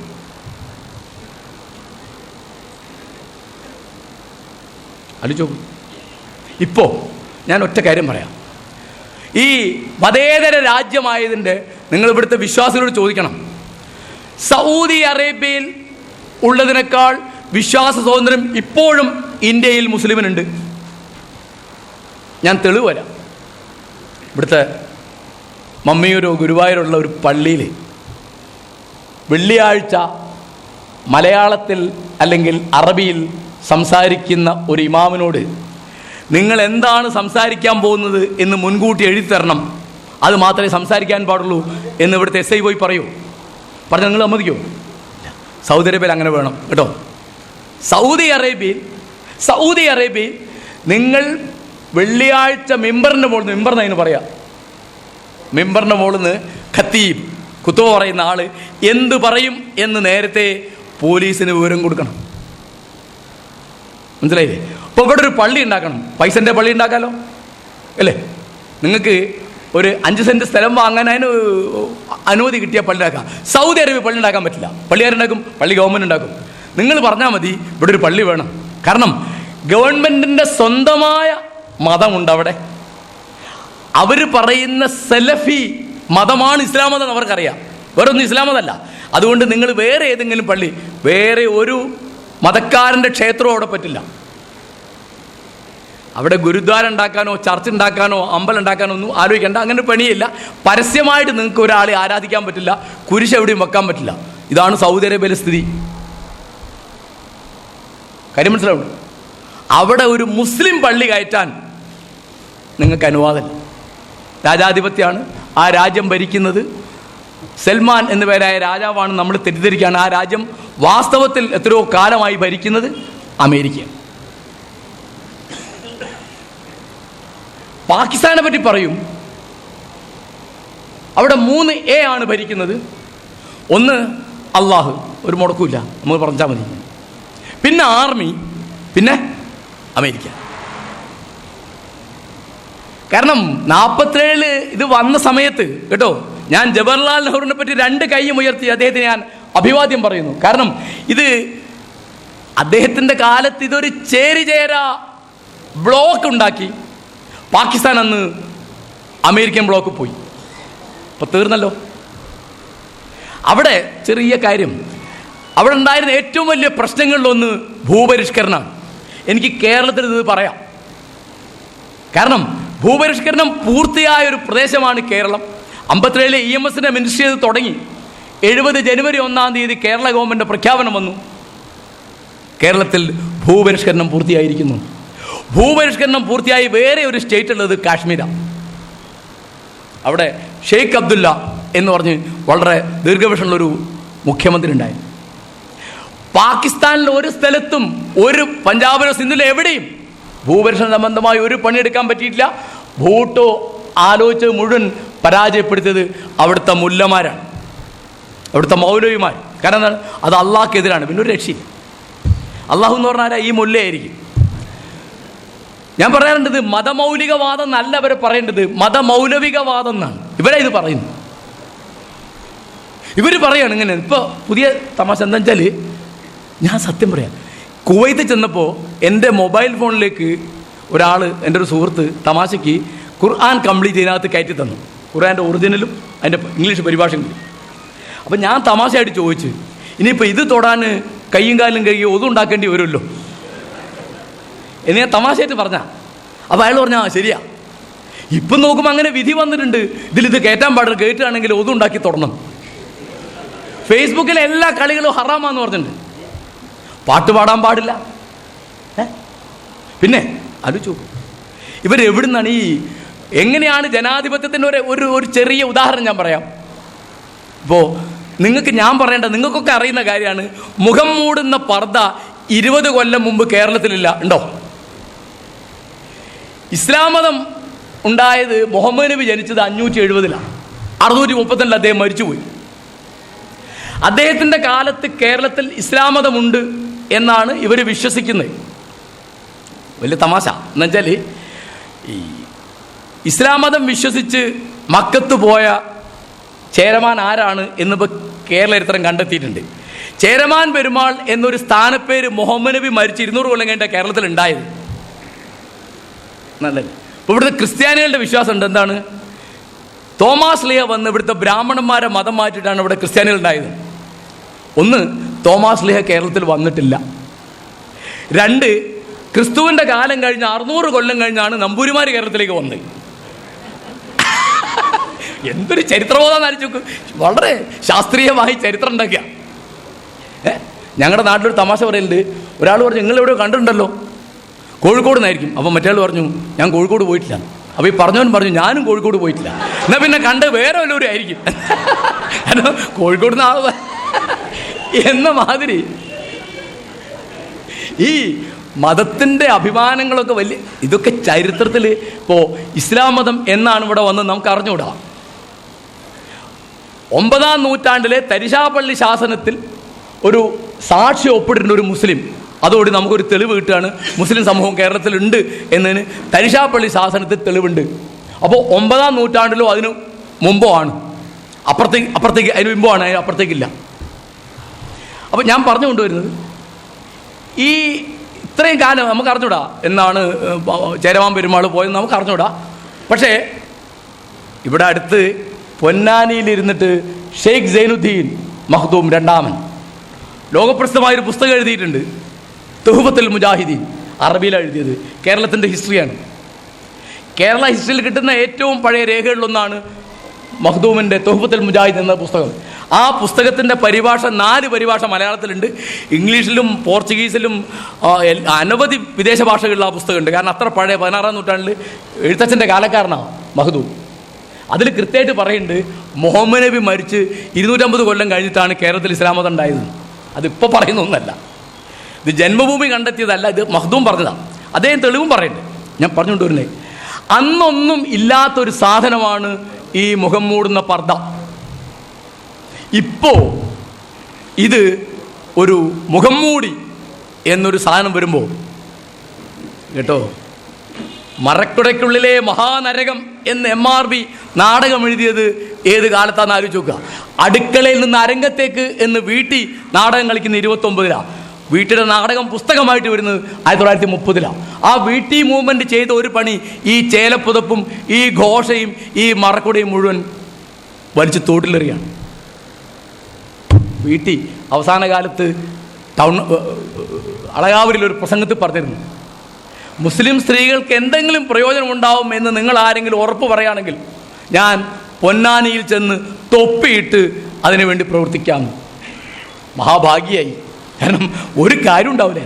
ആലോചിച്ചോ. ഇപ്പോൾ ഞാൻ ഒറ്റ കാര്യം പറയാം. ഈ മതേതര രാജ്യമായതിൻ്റെ നിങ്ങൾ ഇവിടുത്തെ വിശ്വാസികളോട് ചോദിക്കണം. സൗദി അറേബ്യയിൽ ഉള്ളതിനേക്കാൾ വിശ്വാസ സ്വാതന്ത്ര്യം ഇപ്പോഴും ഇന്ത്യയിൽ മുസ്ലിമിനുണ്ട്. ഞാൻ തെളിവ് വരാം. ഇവിടുത്തെ മമ്മിയൂരോ ഗുരുവായൂരുള്ള ഒരു പള്ളിയിൽ വെള്ളിയാഴ്ച മലയാളത്തിൽ അല്ലെങ്കിൽ അറബിയിൽ സംസാരിക്കുന്ന ഒരു ഇമാമിനോട് നിങ്ങൾ എന്താണ് സംസാരിക്കാൻ പോകുന്നത് എന്ന് മുൻകൂട്ടി എഴുതി തരണം, അത് മാത്രമേ സംസാരിക്കാൻ പാടുള്ളൂ എന്ന് ഇവിടുത്തെ SI പോയി പറയൂ. പറഞ്ഞാൽ നിങ്ങൾ സമ്മതിക്കോ? സൗദി അറേബ്യയിൽ അങ്ങനെ വേണം കേട്ടോ. സൗദി അറേബ്യയിൽ നിങ്ങൾ വെള്ളിയാഴ്ച മിമ്പറിൻ്റെ മുകളിൽ നിന്ന്, മിമ്പർ എന്നതിന് പറയാം, മിമ്പറിൻ്റെ മുകളിൽ നിന്ന് ഖത്തീബ് കുത്തുവ പറയുന്ന ആൾ എന്ത് പറയും എന്ന് നേരത്തെ പോലീസിന് വിവരം കൊടുക്കണം. മനസ്സിലായില്ലേ? അപ്പോൾ ഇവിടെ ഒരു പള്ളി ഉണ്ടാക്കണം, പൈസൻ്റെ പള്ളി ഉണ്ടാക്കാമല്ലോ, അല്ലേ? നിങ്ങൾക്ക് ഒരു 5 സെൻറ്റ് സ്ഥലം വാങ്ങാൻ അതിന് അനുമതി കിട്ടിയ പള്ളി ഉണ്ടാക്കാം. സൗദി അറേബ്യ പള്ളി ഉണ്ടാക്കാൻ പറ്റില്ല. പള്ളിയാരുണ്ടാക്കും? പള്ളി ഗവൺമെൻറ് ഉണ്ടാക്കും. നിങ്ങൾ പറഞ്ഞാൽ മതി ഇവിടെ ഒരു പള്ളി വേണം. കാരണം ഗവൺമെൻറ്റിൻ്റെ സ്വന്തമായ മതമുണ്ട് അവിടെ. അവർ പറയുന്ന സലഫി മതമാണ് ഇസ്ലാം മതം, അവർക്കറിയാം. വേറെ ഒന്നും ഇസ്ലാം മതമല്ല. അതുകൊണ്ട് നിങ്ങൾ വേറെ ഏതെങ്കിലും പള്ളി, വേറെ ഒരു മതക്കാരൻ്റെ ക്ഷേത്രവും അവിടെ പറ്റില്ല. അവിടെ ഗുരുദ്വാര ഉണ്ടാക്കാനോ ചർച്ച് ഉണ്ടാക്കാനോ അമ്പലം ഉണ്ടാക്കാനോ ഒന്നും ആലോചിക്കേണ്ട. അങ്ങനെ പണിയില്ല. പരസ്യമായിട്ട് നിങ്ങൾക്ക് ഒരാളെ ആരാധിക്കാൻ പറ്റില്ല, കുരിശ് എവിടെയും വെക്കാൻ പറ്റില്ല. ഇതാണ് സൗദി അറേബ്യയിലെ സ്ഥിതി. കാര്യം മനസ്സിലാവും. അവിടെ ഒരു മുസ്ലിം പള്ളി കയറ്റാൻ നിങ്ങൾക്ക് അനുവാദമില്ല. രാജാധിപത്യമാണ്. ആ രാജ്യം ഭരിക്കുന്നത് സൽമാൻ എന്ന പേരായ രാജാവാണ്. നമ്മൾ തെറ്റിദ്ധരിക്കുകയാണ്. ആ രാജ്യം വാസ്തവത്തിൽ എത്രയോ കാലമായി ഭരിക്കുന്നത് അമേരിക്കയാണ്. പാകിസ്ഥാനെ പറ്റി പറയും. അവിടെ 3A ആണ് ഭരിക്കുന്നത്. ഒന്ന് അള്ളാഹ്, ഒരു മുടക്കില്ല, നമ്മൾ പറഞ്ഞാൽ മതി. പിന്നെ ആർമി, പിന്നെ അമേരിക്ക. കാരണം 47 ഇത് വന്ന സമയത്ത് കേട്ടോ, ഞാൻ ജവഹർലാൽ നെഹ്റുവിനെ പറ്റി 2 കൈയും ഉയർത്തി അദ്ദേഹത്തിന് ഞാൻ അഭിവാദ്യം പറയുന്നു. കാരണം ഇത് അദ്ദേഹത്തിൻ്റെ കാലത്ത് ഇതൊരു ചേരിചേര ബ്ലോക്ക് ഉണ്ടാക്കി. പാകിസ്ഥാൻ അന്ന് അമേരിക്കൻ ബ്ലോക്ക് പോയി. അപ്പോൾ തീർന്നല്ലോ. അവിടെ ചെറിയ കാര്യം, അവിടെ ഉണ്ടായിരുന്ന ഏറ്റവും വലിയ പ്രശ്നങ്ങളിലൊന്ന് ഭൂപരിഷ്കരണമാണ്. എനിക്ക് കേരളത്തിൽ ഇത് പറയാം. കാരണം ഭൂപരിഷ്കരണം പൂർത്തിയായ ഒരു പ്രദേശമാണ് കേരളം. 57-ലെ EMSൻ്റെ മിനിസ്ട്രി അത് തുടങ്ങി. 70 ജനുവരി 1 കേരള ഗവൺമെൻറ് പ്രഖ്യാപനം വന്നു. കേരളത്തിൽ ഭൂപരിഷ്കരണം പൂർത്തിയായിരിക്കുന്നു. ഭൂപരിഷ്കരണം പൂർത്തിയായി വേറെ ഒരു സ്റ്റേറ്റ് ഉള്ളത് കാശ്മീരാണ്. അവിടെ ഷെയ്ഖ് അബ്ദുല്ല എന്ന് പറഞ്ഞ് വളരെ ദീർഘവർഷമുള്ളൊരു മുഖ്യമന്ത്രി ഉണ്ടായിരുന്നു. പാകിസ്ഥാനിൽ ഒരു സ്ഥലത്തും, ഒരു പഞ്ചാബിലോ സിന്ധിലോ എവിടെയും ഭൂപരിഷ്കരണ സംബന്ധമായി ഒരു പണിയെടുക്കാൻ പറ്റിയിട്ടില്ല. ഭൂട്ടോ ആലോചിച്ച് മുഴുവൻ പരാജയപ്പെടുത്തിയത് അവിടുത്തെ മുല്ലമാരാണ്, അവിടുത്തെ മൗലവിമാർ. കാരണം എന്താണ്? അത് അള്ളാഹ്ക്കെതിരാണ്. പിന്നെ ഒരു രക്ഷയില്ല. അള്ളാഹു എന്ന് പറഞ്ഞാൽ ഈ മുല്ലയായിരിക്കും. ഞാൻ പറയാറുണ്ടത് മതമൗലികവാദം എന്നല്ല അവരെ പറയേണ്ടത്, മതമൗലവികവാദം എന്നാണ് ഇവരെ ഇത് പറയുന്നത്. ഇവർ പറയാണ് ഇങ്ങനെ. ഇപ്പോൾ പുതിയ തമാശ എന്താ വെച്ചാൽ, ഞാൻ സത്യം പറയാം, കുവൈത്തിൽ ചെന്നപ്പോൾ എൻ്റെ മൊബൈൽ ഫോണിലേക്ക് ഒരാൾ, എൻ്റെ ഒരു സുഹൃത്ത് തമാശയ്ക്ക് ഖുർആൻ കംപ്ലീറ്റ് ഇതിനകത്ത് കയറ്റി തന്നു, ഖുർആൻ്റെ ഒറിജിനലും അതിൻ്റെ ഇംഗ്ലീഷ് പരിഭാഷയും കൂടി. അപ്പം ഞാൻ തമാശയായിട്ട് ചോദിച്ചു, ഇനിയിപ്പോൾ ഇത് തൊടാൻ കയ്യും കാലും കഴുകി ഒതും ഉണ്ടാക്കേണ്ടി വരുമല്ലോ എന്ന് ഞാൻ തമാശയായിട്ട് പറഞ്ഞാൽ. അപ്പോൾ അയാൾ പറഞ്ഞാൽ ശരിയാ, ഇപ്പം നോക്കുമ്പോൾ അങ്ങനെ വിധി വന്നിട്ടുണ്ട്, ഇതിലിത് കയറ്റാൻ പാടില്ല, കയറ്റുകയാണെങ്കിൽ ഒതും ഉണ്ടാക്കി തുടങ്ങണം. ഫേസ്ബുക്കിലെ എല്ലാ കളികളും ഹറാമാന്ന് പറഞ്ഞിട്ടുണ്ട്. പാട്ട് പാടാൻ പാടില്ല. പിന്നെ ആലോചിച്ചു ഇവരെവിടുന്നാണ് എങ്ങനെയാണ് ജനാധിപത്യത്തിൻ്റെ ഒരു ചെറിയ ഉദാഹരണം ഞാൻ പറയാം. ഇപ്പോൾ നിങ്ങൾക്ക് ഞാൻ പറയേണ്ട, നിങ്ങൾക്കൊക്കെ അറിയുന്ന കാര്യമാണ്, മുഖം മൂടുന്ന പർദ്ദ 20 കൊല്ലം മുമ്പ് കേരളത്തിലില്ല, ഉണ്ടോ? ഇസ്ലാം മതം ഉണ്ടായത് മുഹമ്മദ് നബി ജനിച്ചത് 570-ലാണ്. 632 അദ്ദേഹം മരിച്ചുപോയി. അദ്ദേഹത്തിൻ്റെ കാലത്ത് കേരളത്തിൽ ഇസ്ലാം മതമുണ്ട് എന്നാണ് ഇവർ വിശ്വസിക്കുന്നത്. വലിയ തമാശ എന്നുവെച്ചാൽ, ഈ ഇസ്ലാം മതം വിശ്വസിച്ച് മക്കത്ത് പോയ ചേരമാൻ ആരാണ് എന്നിപ്പോൾ കേരള ചരിത്രം കണ്ടെത്തിയിട്ടുണ്ട്. ചേരമാൻ പെരുമാൾ എന്നൊരു സ്ഥാനപ്പേര് മുഹമ്മദ് നബി മരിച്ച് 200 കൊല്ലം കഴിഞ്ഞ കേരളത്തിൽ ഉണ്ടായത്. നല്ലത്. ഇപ്പോൾ ഇവിടുത്തെ ക്രിസ്ത്യാനികളുടെ വിശ്വാസം ഉണ്ട്, എന്താണ്? തോമാസ് ലീഹ വന്ന് ഇവിടുത്തെ ബ്രാഹ്മണന്മാരെ മതം മാറ്റിയിട്ടാണ് ഇവിടെ ക്രിസ്ത്യാനികൾ ഉണ്ടായത്. ഒന്ന്, തോമാസ് ലീഹ കേരളത്തിൽ വന്നിട്ടില്ല. 2, ക്രിസ്തുവിൻ്റെ കാലം കഴിഞ്ഞ് 600 കൊല്ലം കഴിഞ്ഞാണ് നമ്പൂരിമാർ കേരളത്തിലേക്ക് വന്നത്. എന്തൊരു ചരിത്രബോധം നടിച്ചു, വളരെ ശാസ്ത്രീയമായി ചരിത്രം ഉണ്ടാക്കിയ. ഞങ്ങളുടെ നാട്ടിലൊരു തമാശ പറയുന്നുണ്ട്. ഒരാൾ പറഞ്ഞു, നിങ്ങൾ എവിടെയോ കണ്ടിട്ടുണ്ടല്ലോ, കോഴിക്കോട് നിന്നായിരിക്കും. അപ്പം മറ്റേ ആൾ പറഞ്ഞു, ഞാൻ കോഴിക്കോട് പോയിട്ടില്ല. അപ്പോൾ ഈ പറഞ്ഞവൻ പറഞ്ഞു, ഞാനും കോഴിക്കോട് പോയിട്ടില്ല. എന്നാൽ പിന്നെ കണ്ട് വേറെ വല്ലവരും ആയിരിക്കും, കോഴിക്കോട് നിന്ന് ആൾ എന്ന മാതിരി. ഈ മതത്തിൻ്റെ അഭിമാനങ്ങളൊക്കെ വലിയ, ഇതൊക്കെ ചരിത്രത്തിൽ ഇപ്പോൾ ഇസ്ലാം മതം എന്നാണ് ഇവിടെ വന്ന് നമുക്ക് അറിഞ്ഞുകൂടാ. 9-ാം നൂറ്റാണ്ടിലെ തരിശാപ്പള്ളി ശാസനത്തിൽ ഒരു സാക്ഷി ഒപ്പിട്ടിട്ടുണ്ട് ഒരു മുസ്ലിം. അതോടെ നമുക്കൊരു തെളിവ് കിട്ടുകയാണ് മുസ്ലിം സമൂഹം കേരളത്തിലുണ്ട് എന്നതിന് തരിശാപ്പള്ളി ശാസനത്തിൽ തെളിവുണ്ട്. അപ്പോൾ 9-ാം നൂറ്റാണ്ടിലോ അതിന് മുമ്പോ ആണ്. അപ്പുറത്തേക്ക് അതിന് മുമ്പോ ആണ്, അതിന് അപ്പുറത്തേക്കില്ല. അപ്പോൾ ഞാൻ പറഞ്ഞു കൊണ്ടുവരുന്നത്, ഈ ഇത്രയും കാലം നമുക്ക് അറിഞ്ഞൂടാ എന്നാണ് ചേരമാൻ പെരുമാൾ പോയെന്ന് നമുക്ക് അറിഞ്ഞൂടാ. പക്ഷേ ഇവിടെ അടുത്ത് പൊന്നാനിയിലിരുന്നിട്ട് ഷെയ്ഖ് സൈനുദ്ദീൻ മഖ്ദൂം രണ്ടാമൻ ലോകപ്രസിദ്ധമായൊരു പുസ്തകം എഴുതിയിട്ടുണ്ട്, തുഹ്ഫത്തുൽ മുജാഹിദീൻ. അറബിയിലാണ് എഴുതിയത്. കേരളത്തിൻ്റെ ഹിസ്റ്ററിയാണ്. കേരള ഹിസ്റ്ററിയിൽ കിട്ടുന്ന ഏറ്റവും പഴയ രേഖകളിലൊന്നാണ് മഖ്ദൂമിൻ്റെ തുഹ്ഫത്തുൽ മുജാഹിദ് എന്ന പുസ്തകം. ആ പുസ്തകത്തിൻ്റെ പരിഭാഷ 4 പരിഭാഷ മലയാളത്തിലുണ്ട്, ഇംഗ്ലീഷിലും പോർച്ചുഗീസിലും അനവധി വിദേശ ഭാഷകളിൽ ആ പുസ്തകമുണ്ട്. കാരണം അത്ര പഴയ 16-ാം നൂറ്റാണ്ടിൽ എഴുത്തച്ഛൻ്റെ കാലക്കാരനാണ് മഖ്ദൂം. അതിൽ കൃത്യമായിട്ട് പറയുന്നുണ്ട്, മുഹമ്മദ് നബി മരിച്ച് 250 കൊല്ലം കഴിഞ്ഞിട്ടാണ് കേരളത്തിൽ ഇസ്ലാം മതം ഉണ്ടായത്. അതിപ്പോൾ പറയുന്ന ഒന്നല്ല, ഇത് ജന്മഭൂമി കണ്ടെത്തിയതല്ല, ഇത് മഖ്ദൂം പറഞ്ഞതാണ്. അദ്ദേഹം തെളിവും പറയുന്നുണ്ട്. ഞാൻ പറഞ്ഞുകൊണ്ടുവരുന്നേ, അന്നൊന്നും ഇല്ലാത്തൊരു സാധനമാണ് ഈ മുഖം മൂടുന്ന പർദ്ദ. ഇപ്പോൾ ഇത് ഒരു മുഖം മൂടി എന്നൊരു സാധനം വരുമ്പോൾ കേട്ടോ, മറക്കുടയ്ക്കുള്ളിലെ മഹാനരകം എന്ന് MRB നാടകം എഴുതിയത് ഏത് കാലത്താണെന്ന് ആലോചിച്ച് നോക്കുക. അടുക്കളയിൽ നിന്ന് അരങ്ങത്തേക്ക് എന്ന് വീട്ടി നാടകം കളിക്കുന്ന 29-ലാണ്. വീട്ടിയുടെ നാടകം പുസ്തകമായിട്ട് വരുന്നത് 1930-ലാണ്. ആ വീട്ടി മൂവ്മെൻറ്റ് ചെയ്ത ഒരു പണി, ഈ ചേലപ്പുതപ്പും ഈ ഘോഷയും ഈ മറക്കുടയും മുഴുവൻ വലിച്ച് തോട്ടിലെറിയാണ്. വീട്ടി അവസാന കാലത്ത് അളകാവൂരിലൊരു പ്രസംഗത്തിൽ പറഞ്ഞിരുന്നു, മുസ്ലിം സ്ത്രീകൾക്ക് എന്തെങ്കിലും പ്രയോജനമുണ്ടാവും എന്ന് നിങ്ങൾ ആരെങ്കിലും ഉറപ്പ് പറയുകയാണെങ്കിൽ ഞാൻ പൊന്നാനിയിൽ ചെന്ന് തൊപ്പിയിട്ട് അതിനുവേണ്ടി പ്രവർത്തിക്കാം. മഹാഭാഗ്യായി. കാരണം ഒരു കാര്യം ഉണ്ടാവില്ല.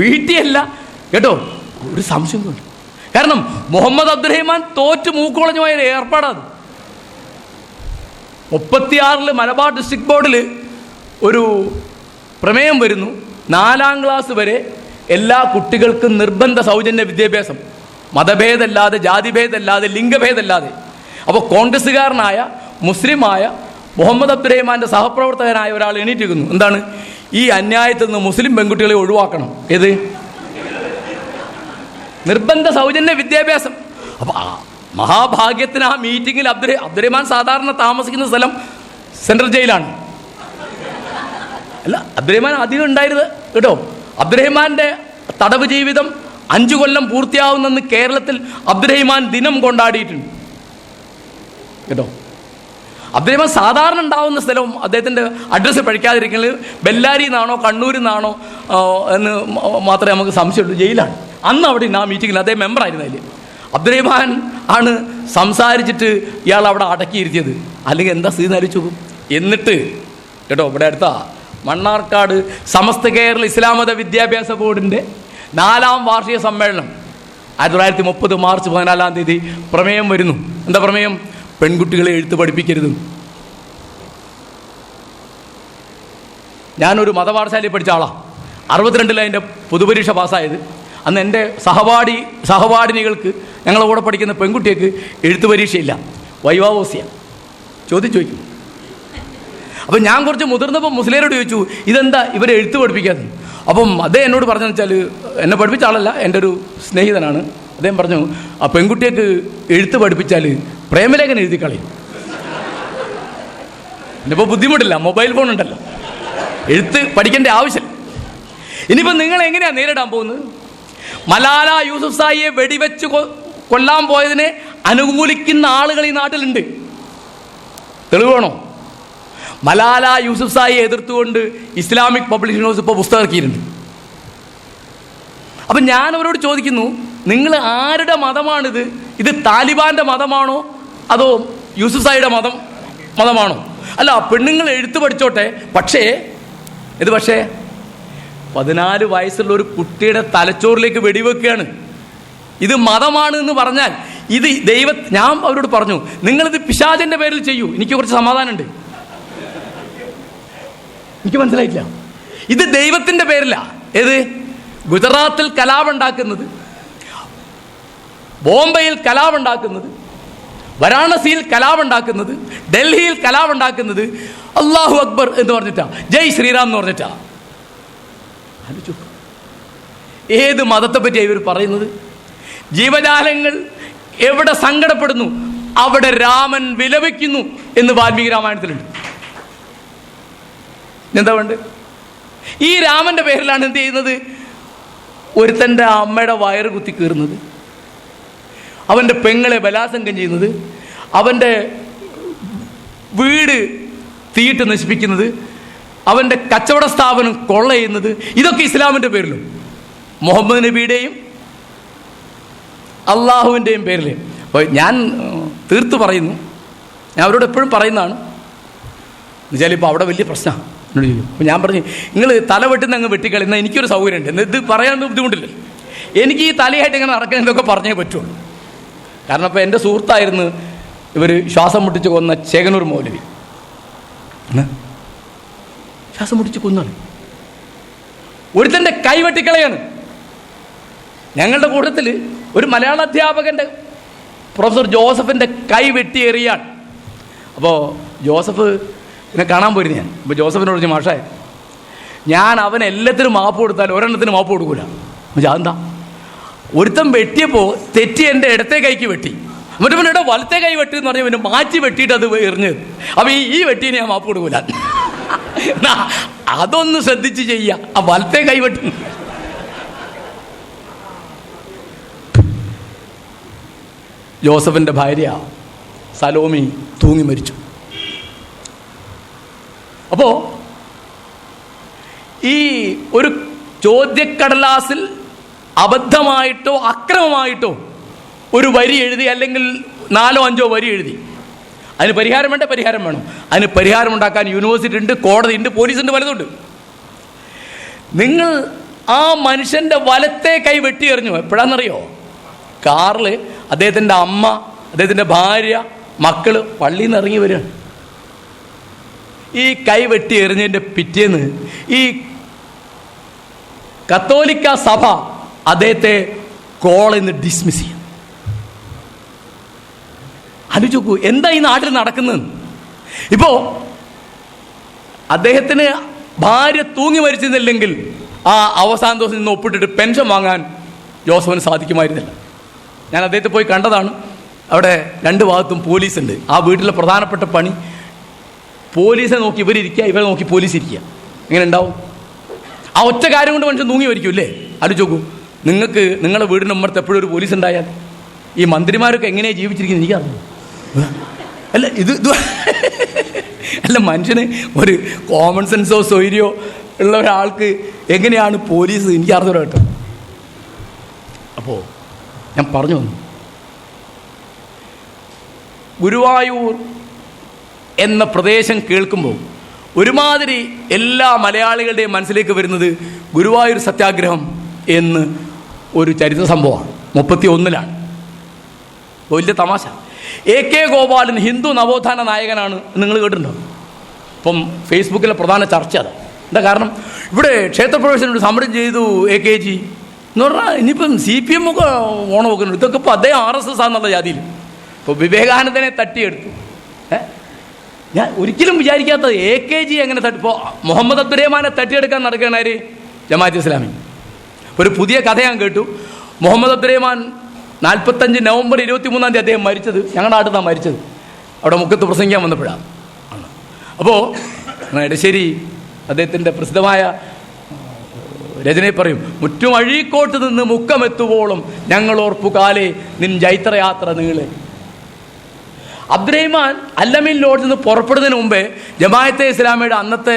വീട്ടിയല്ല കേട്ടോ, ഒരു സംശയമുണ്ട്. കാരണം മുഹമ്മദ് അബ്ദുറഹിമാൻ തോറ്റ് മൂക്കുളഞ്ഞു പോയ ഏർപ്പാടാണ്. 36-ൽ മലബാർ ഡിസ്ട്രിക്ട് ബോർഡിൽ ഒരു പ്രമേയം വരുന്നു, 4-ാം ക്ലാസ് വരെ എല്ലാ കുട്ടികൾക്കും നിർബന്ധ സൗജന്യ വിദ്യാഭ്യാസം, മതഭേദമല്ലാതെ, ജാതിഭേദമല്ലാതെ, ലിംഗഭേദമല്ലാതെ. അപ്പോൾ കോൺഗ്രസ്സുകാരനായ മുസ്ലിമായ മുഹമ്മദ് അബ്ദുറഹിമാൻ്റെ സഹപ്രവർത്തകനായ ഒരാൾ എണീറ്റിരിക്കുന്നു, എന്താണ്, ഈ അന്യായത്തിൽ നിന്ന് മുസ്ലിം പെൺകുട്ടികളെ ഒഴിവാക്കണം. ഏത് നിർബന്ധ സൗജന്യ വിദ്യാഭ്യാസം. അപ്പൊ മഹാഭാഗ്യത്തിന് ആ മീറ്റിങ്ങിൽ അബ്ദുറഹ്മാൻ സാധാരണ താമസിക്കുന്ന സ്ഥലം സെൻട്രൽ ജയിലാണ്. അല്ല, അബ്ദുറഹ്മാൻ അധികം ഉണ്ടായിരുന്നത് കേട്ടോ. അബ്ദുറഹ്മാന്റെ തടവ് ജീവിതം 5 കൊല്ലം പൂർത്തിയാവുന്നെന്ന് കേരളത്തിൽ അബ്ദുറഹ്മാൻ ദിനം കൊണ്ടാടിയിട്ടുണ്ട് കേട്ടോ. അബ്ദുറഹ്മാൻ സാധാരണ ഉണ്ടാവുന്ന സ്ഥലവും അദ്ദേഹത്തിൻ്റെ അഡ്രസ്സ് പഠിക്കാതിരിക്കുന്നത് ബെല്ലാരിയിൽ നിന്നാണോ കണ്ണൂരിൽ നിന്നാണോ എന്ന് മാത്രമേ നമുക്ക് സംശയമുള്ളൂ. ജയിലാണ്. അന്ന് അവിടെ ആ മീറ്റിങ്ങിൽ അദ്ദേഹം മെമ്പറായിരുന്നു. അതിൽ അബ്ദുറഹ്മാൻ ആണ് സംസാരിച്ചിട്ട് ഇയാൾ അവിടെ അടക്കിയിരുത്തിയത്. അല്ലെങ്കിൽ എന്താ സ്ഥിതി ആലോചിച്ച് നോക്കും. എന്നിട്ട് കേട്ടോ, ഇവിടെ അടുത്ത മണ്ണാർക്കാട് സമസ്ത കേരള ഇസ്ലാം മത വിദ്യാഭ്യാസ ബോർഡിൻ്റെ 4ാം വാർഷിക സമ്മേളനം 1930 മാർച്ച് 14-ാം തീയതി പ്രമേയം വരുന്നു. എന്താ പ്രമേയം? പെൺകുട്ടികളെ എഴുത്ത് പഠിപ്പിക്കരുത്. ഞാനൊരു മതപാഠശാലയിൽ പഠിച്ച ആളാണ്. 62-ൽ അതിൻ്റെ പൊതുപരീക്ഷ പാസ്സായത്. അന്ന് എൻ്റെ സഹപാഠിനികൾക്ക് ഞങ്ങളുടെ കൂടെ പഠിക്കുന്ന പെൺകുട്ടികൾക്ക് എഴുത്ത് പരീക്ഷയില്ല, വൈവാവോസ്യ ചോദിക്കും. അപ്പം ഞാൻ കുറച്ച് മുതിർന്നപ്പോൾ മുസ്ലിമരോട് ചോദിച്ചു, ഇതെന്താ ഇവരെ എഴുത്ത് പഠിപ്പിക്കാതെ? അപ്പം അദ്ദേഹം എന്നോട് പറഞ്ഞതെന്ന് വെച്ചാൽ, എന്നെ പഠിപ്പിച്ച ആളല്ല, എൻ്റെ ഒരു സ്നേഹിതനാണ്. അദ്ദേഹം പറഞ്ഞു, ആ പെൺകുട്ടികൾക്ക് എഴുത്ത് പഠിപ്പിച്ചാൽ പ്രേമലേഖനം എഴുതി കളയും. ഇന്നിപ്പോൾ ബുദ്ധിമുട്ടില്ല, മൊബൈൽ ഫോൺ ഉണ്ടല്ലോ, എഴുത്ത് പഠിക്കേണ്ട ആവശ്യം. ഇനിയിപ്പോൾ നിങ്ങൾ എങ്ങനെയാണ് നേരിടാൻ പോകുന്നത്? മലാല യൂസുഫ്സായിയെ വെടിവെച്ച് കൊല്ലാൻ പോയതിനെ അനുകൂലിക്കുന്ന ആളുകൾ ഈ നാട്ടിലുണ്ട്. തെളിവ് വേണോ? മലാല യൂസുഫ്സായിയെ എതിർത്തുകൊണ്ട് ഇസ്ലാമിക് പബ്ലിഷിംഗ് ഹൗസ് ഇപ്പോൾ പുസ്തകം ഇറക്കിയിട്ടുണ്ട്. അപ്പം ഞാൻ അവരോട് ചോദിക്കുന്നു, നിങ്ങൾ ആരുടെ മതമാണിത്? ഇത് താലിബാൻ്റെ മതമാണോ അതോ യൂസുഫ്സായിയുടെ മതമാണോ? അല്ല, പെണ്ണുങ്ങൾ എഴുത്ത് പഠിച്ചോട്ടെ, പക്ഷേ 14 വയസ്സുള്ള ഒരു കുട്ടിയുടെ തലച്ചോറിലേക്ക് വെടിവെക്കുകയാണ്. ഇത് മതമാണ് എന്ന് പറഞ്ഞാൽ ഇത് ഞാൻ അവരോട് പറഞ്ഞു, നിങ്ങളിത് പിശാചിൻ്റെ പേരിൽ ചെയ്യൂ, എനിക്ക് കുറച്ച് സമാധാനമുണ്ട്. എനിക്ക് മനസ്സിലായിട്ടില്ല. ഇത് ദൈവത്തിൻ്റെ പേരില. ഏത്? ഗുജറാത്തിൽ കലാപുണ്ടാക്കുന്നത്, ബോംബെയിൽ കലാപുണ്ടാക്കുന്നത്, വാരാണസിയിൽ കലാപുണ്ടാക്കുന്നത്, ഡൽഹിയിൽ കലാപുണ്ടാക്കുന്നത് അല്ലാഹു അക്ബർ എന്ന് പറഞ്ഞിട്ടാ, ജയ് ശ്രീറാം എന്ന് പറഞ്ഞിട്ടാ. ഏത് മതത്തെ പറ്റിയാണ് ഇവർ പറയുന്നത്? ജീവജാലങ്ങൾ എവിടെ സങ്കടപ്പെടുന്നു അവിടെ രാമൻ വിലപിക്കുന്നു എന്ന് വാൽമീകി രാമായണത്തിലുണ്ട്. എന്താ വേണ്ട? ഈ രാമന്റെ പേരിലാണ് എന്ത് ചെയ്യുന്നത്? ഒരുത്തൻ്റെ അമ്മയുടെ വയറ് കുത്തി കീറുന്നത്, അവൻ്റെ പെങ്ങളെ ബലാത്സംഗം ചെയ്യുന്നത്, അവൻ്റെ വീട് തീയിട്ട് നശിപ്പിക്കുന്നത്, അവൻ്റെ കച്ചവട സ്ഥാപനം കൊള്ള ചെയ്യുന്നത്, ഇതൊക്കെ ഇസ്ലാമിൻ്റെ പേരിലും മുഹമ്മദ് നബിയുടെയും അള്ളാഹുവിൻ്റെയും പേരിൽ. അപ്പോൾ ഞാൻ തീർത്ത് പറയുന്നു, ഞാൻ അവരോട് എപ്പോഴും പറയുന്നതാണ്, എന്നുവെച്ചാൽ ഇപ്പോൾ അവിടെ വലിയ പ്രശ്നമാണ്. അപ്പോൾ ഞാൻ പറഞ്ഞു, നിങ്ങൾ തല വെട്ടുന്ന അങ്ങ് വെട്ടിക്കളയുന്ന എനിക്കൊരു സൗകര്യമുണ്ട്, ഇത് പറയാൻ ബുദ്ധിമുട്ടില്ല. എനിക്ക് ഈ തലയായിട്ട് ഇങ്ങനെ നടക്കുന്നതൊക്കെ പറഞ്ഞേ പറ്റുള്ളൂ. കാരണം ഇപ്പോൾ എൻ്റെ സുഹൃത്തായിരുന്നു ഇവർ ശ്വാസം മുട്ടിച്ച് കൊന്ന ചേകനൂർ മൗലവി. ശ്വാസം മുട്ടിച്ച് കൊന്നാണ്, ഒരുത്തൻ്റെ കൈ വെട്ടിക്കളയാണ്. ഞങ്ങളുടെ കൂട്ടത്തിൽ ഒരു മലയാള അധ്യാപകൻ്റെ പ്രൊഫസർ ജോസഫിൻ്റെ കൈ വെട്ടിയേറിയാണ്. അപ്പോൾ ജോസഫ് എന്നെ കാണാൻ പോയിരുന്നു ഞാൻ. അപ്പോൾ ജോസഫിനോട് പറഞ്ഞു, മാഷേ, ഞാൻ അവൻ എല്ലാത്തിനും മാപ്പ് കൊടുത്താൽ ഒരെണ്ണത്തിന് മാപ്പ് കൊടുക്കൂല. അതെന്താ? ഒരുത്തൻ വെട്ടിയപ്പോൾ തെറ്റി എൻ്റെ ഇടത്തെ കൈക്ക് വെട്ടി, എന്നിട്ട് പിന്നെ വലത്തെ കൈ വെട്ടി എന്ന് പറഞ്ഞാൽ പിന്നെ മാറ്റി വെട്ടിയിട്ട് അത് എറിഞ്ഞത്. അപ്പം ഈ വെട്ടീനെ ഞാൻ മാപ്പ് കൊടുക്കൂല. അതൊന്ന് ശ്രദ്ധിച്ച് ചെയ്യുക. ആ വലത്തെ കൈ വെട്ടി. ജോസഫിൻ്റെ ഭാര്യ സലോമി തൂങ്ങി മരിച്ചു. അപ്പോൾ ഈ ഒരു ചോദ്യക്കടലാസിൽ അബദ്ധമായിട്ടോ അക്രമമായിട്ടോ ഒരു വരി എഴുതി, അല്ലെങ്കിൽ 4-5 വരി എഴുതി, അതിന് പരിഹാരം വേണ്ട? പരിഹാരം വേണം. അതിന് പരിഹാരമുണ്ടാക്കാൻ യൂണിവേഴ്സിറ്റി ഉണ്ട്, കോടതി ഉണ്ട്, പോലീസുണ്ട്, പലതുണ്ട്. നിങ്ങൾ ആ മനുഷ്യൻ്റെ വലത്തെ കൈ വെട്ടി എറിഞ്ഞു. എപ്പോഴാണെന്നറിയോ? കാറിൽ അദ്ദേഹത്തിൻ്റെ അമ്മ, അദ്ദേഹത്തിൻ്റെ ഭാര്യ, മക്കള് പള്ളിയിൽ നിന്ന് ഇറങ്ങി വരികയാണ്. ഈ കൈ വെട്ടി എറിഞ്ഞതിൻ്റെ പിറ്റേന്ന് ഈ കത്തോലിക്ക സഭ അദ്ദേഹത്തെ കോളേജിൽ നിന്ന് ഡിസ്മിസ് ചെയ്യും. ആലോചിക്കൂ, എന്താ ഈ നാട്ടിൽ നടക്കുന്നത്? ഇപ്പോൾ അദ്ദേഹത്തിന് ഭാര്യ തൂങ്ങി മരിച്ചിരുന്നില്ലെങ്കിൽ ആ അവസാന ദിവസം നിന്ന് ഒപ്പിട്ടിട്ട് പെൻഷൻ വാങ്ങാൻ ജോസഫിന് സാധിക്കുമായിരുന്നില്ല. ഞാൻ അദ്ദേഹത്തെ പോയി കണ്ടതാണ്. അവിടെ രണ്ട് ഭാഗത്തും പോലീസുണ്ട്. ആ വീട്ടിലെ പ്രധാനപ്പെട്ട പണി പോലീസെ നോക്കി ഇവരിയ്ക്കുക, ഇവരെ നോക്കി പോലീസ് ഇരിക്കുക. എങ്ങനെ ഉണ്ടാവും? ആ ഒറ്റ കാര്യം കൊണ്ട് മനുഷ്യൻ തൂങ്ങി വരിക്കും അല്ലേ? ആലോചിച്ച് നോക്കൂ, നിങ്ങൾക്ക് നിങ്ങളുടെ വീടിൻ്റെ മുമ്പത്ത് എപ്പോഴും ഒരു പോലീസ് ഉണ്ടായാൽ ഈ മന്ത്രിമാരൊക്കെ എങ്ങനെയാണ് ജീവിച്ചിരിക്കുന്നത് എനിക്കറിയാം. അല്ല ഇത് അല്ല, മനുഷ്യന് ഒരു കോമൺ സെൻസോ സ്വൈര്യോ ഉള്ള ഒരാൾക്ക് എങ്ങനെയാണ് പോലീസ് എനിക്കറിഞ്ഞോ കേട്ടോ. അപ്പോൾ ഞാൻ പറഞ്ഞു വന്നു, ഗുരുവായൂർ എന്ന പ്രദേശം കേൾക്കുമ്പോൾ ഒരുമാതിരി എല്ലാ മലയാളികളുടെയും മനസ്സിലേക്ക് വരുന്നത് ഗുരുവായൂർ സത്യാഗ്രഹം എന്ന് ഒരു ചരിത്ര സംഭവമാണ്. 31-ലാണ്. വലിയ തമാശ. AK ഗോപാലൻ ഹിന്ദു നവോത്ഥാന നായകനാണ്, നിങ്ങൾ കേട്ടിട്ടുണ്ടോ? ഇപ്പം ഫേസ്ബുക്കിലെ പ്രധാന ചർച്ച അതാണ്. എന്താ കാരണം? ഇവിടെ ക്ഷേത്രപ്രവേശനം സമരം ചെയ്തു AKG എന്ന് പറഞ്ഞാൽ ഇനിയിപ്പം CPM ഒക്കെ ഓണം വെക്കുന്നുണ്ട്. ഇതൊക്കെ ഇപ്പോൾ അദ്ദേഹം RSS ആണെന്നുള്ള ജാതിയിൽ. ഇപ്പോൾ വിവേകാനന്ദനെ തട്ടിയെടുത്തു. ഞാൻ ഒരിക്കലും വിചാരിക്കാത്തത് AKG എങ്ങനെ ഇപ്പോൾ മുഹമ്മദ് അബ്ദുറഹ്മാനെ തട്ടിയെടുക്കാൻ നടക്കുകയാണ് ജമാഅത്ത് ഇസ്ലാമി. ഒരു പുതിയ കഥ ഞാൻ കേട്ടു. മുഹമ്മദ് അബ്ദുറഹ്മാൻ 45 നവംബർ 23 അദ്ദേഹം മരിച്ചത് ഞങ്ങളുടെ നാട്ടിൽ നിന്നാണ് മരിച്ചത്. അവിടെ മുക്കത്ത് പ്രസംഗിക്കാൻ വന്നപ്പോഴാണ്. അപ്പോൾ എടശ്ശേരി അദ്ദേഹത്തിൻ്റെ പ്രസിദ്ധമായ രചനയെ പറയും, മുറ്റും അഴീക്കോട്ട് നിന്ന് മുക്കമെത്തുവോളം ഞങ്ങളോർപ്പു കാലേ നിൻ ജൈത്രയാത്ര നീളെ. അബ്ദുറഹ്മാൻ അല്ലമീൻ ലോഡ്ജിൽ നിന്ന് പുറപ്പെടുന്നതിന് മുമ്പേ ജമാഅത്തെ ഇസ്ലാമിയുടെ അന്നത്തെ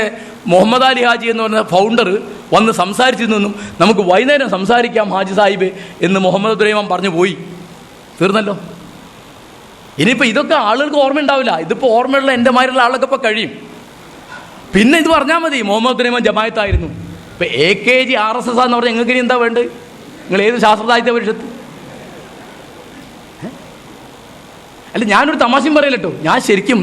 മുഹമ്മദ് അലി ഹാജി എന്ന് പറഞ്ഞ ഫൗണ്ടർ വന്ന് സംസാരിച്ചിരുന്നെന്നും നമുക്ക് വൈകുന്നേരം സംസാരിക്കാം ഹാജി സാഹിബ് എന്ന് മുഹമ്മദ് അബ്ദുറഹ്മാൻ പറഞ്ഞു പോയി. തീർന്നല്ലോ. ഇനിയിപ്പോൾ ഇതൊക്കെ ആളുകൾക്ക് ഓർമ്മ ഉണ്ടാവില്ല. ഇതിപ്പോൾ ഓർമ്മയുള്ള എൻ്റെ മാതിരിയുള്ള ആളൊക്കെ ഇപ്പോൾ കഴിയും. പിന്നെ ഇത് പറഞ്ഞാൽ മതി, മുഹമ്മദ് അബ്ദുറഹ്മാൻ ജമാഅത്തായിരുന്നു. ഇപ്പോൾ AKG RSS എന്ന് പറഞ്ഞാൽ നിങ്ങൾക്ക് ഇനി എന്താ വേണ്ടത്? നിങ്ങൾ ഏത് ശാസ്ത്രസാഹിത്യ പരിഷത്ത്? അല്ല, ഞാനൊരു തമാശയും പറയില്ല കേട്ടോ. ഞാൻ ശരിക്കും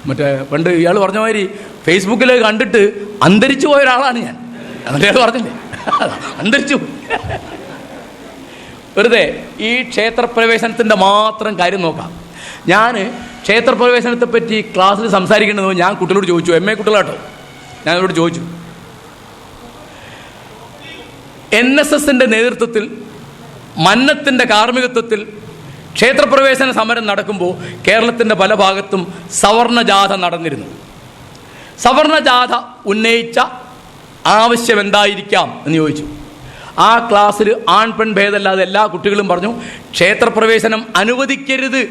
മറ്റേ പണ്ട് ഇയാൾ പറഞ്ഞ മാതിരി ഫേസ്ബുക്കിൽ കണ്ടിട്ട് അന്തരിച്ചു പോയ ഒരാളാണ് ഞാൻ. എന്നിട്ട് ഇയാൾ പറഞ്ഞില്ലേ അന്തരിച്ചു. വെറുതെ ഈ ക്ഷേത്രപ്രവേശനത്തിൻ്റെ മാത്രം കാര്യം നോക്കാം. ഞാൻ ക്ഷേത്രപ്രവേശനത്തെ പറ്റി ക്ലാസ്സിൽ സംസാരിക്കേണ്ടത് ഞാൻ കുട്ടികളോട് ചോദിച്ചു. MA കുട്ടികളാട്ടോ. ഞാൻ അവരോട് ചോദിച്ചു, NSSൻ്റെ നേതൃത്വത്തിൽ മന്നത്തിൻ്റെ കാർമ്മികത്വത്തിൽ ക്ഷേത്രപ്രവേശന സമരം നടക്കുമ്പോൾ കേരളത്തിൻ്റെ പല ഭാഗത്തും സവർണജാഥ നടന്നിരുന്നു. സവർണജാഥ ഉന്നയിച്ച ആവശ്യം എന്തായിരിക്കാം എന്ന് ചോദിച്ചു. ആ ക്ലാസ്സിൽ ആൺ പെൺ ഭേദമല്ലാതെ എല്ലാ കുട്ടികളും പറഞ്ഞു ക്ഷേത്രപ്രവേശനം അനുവദിക്കരുത്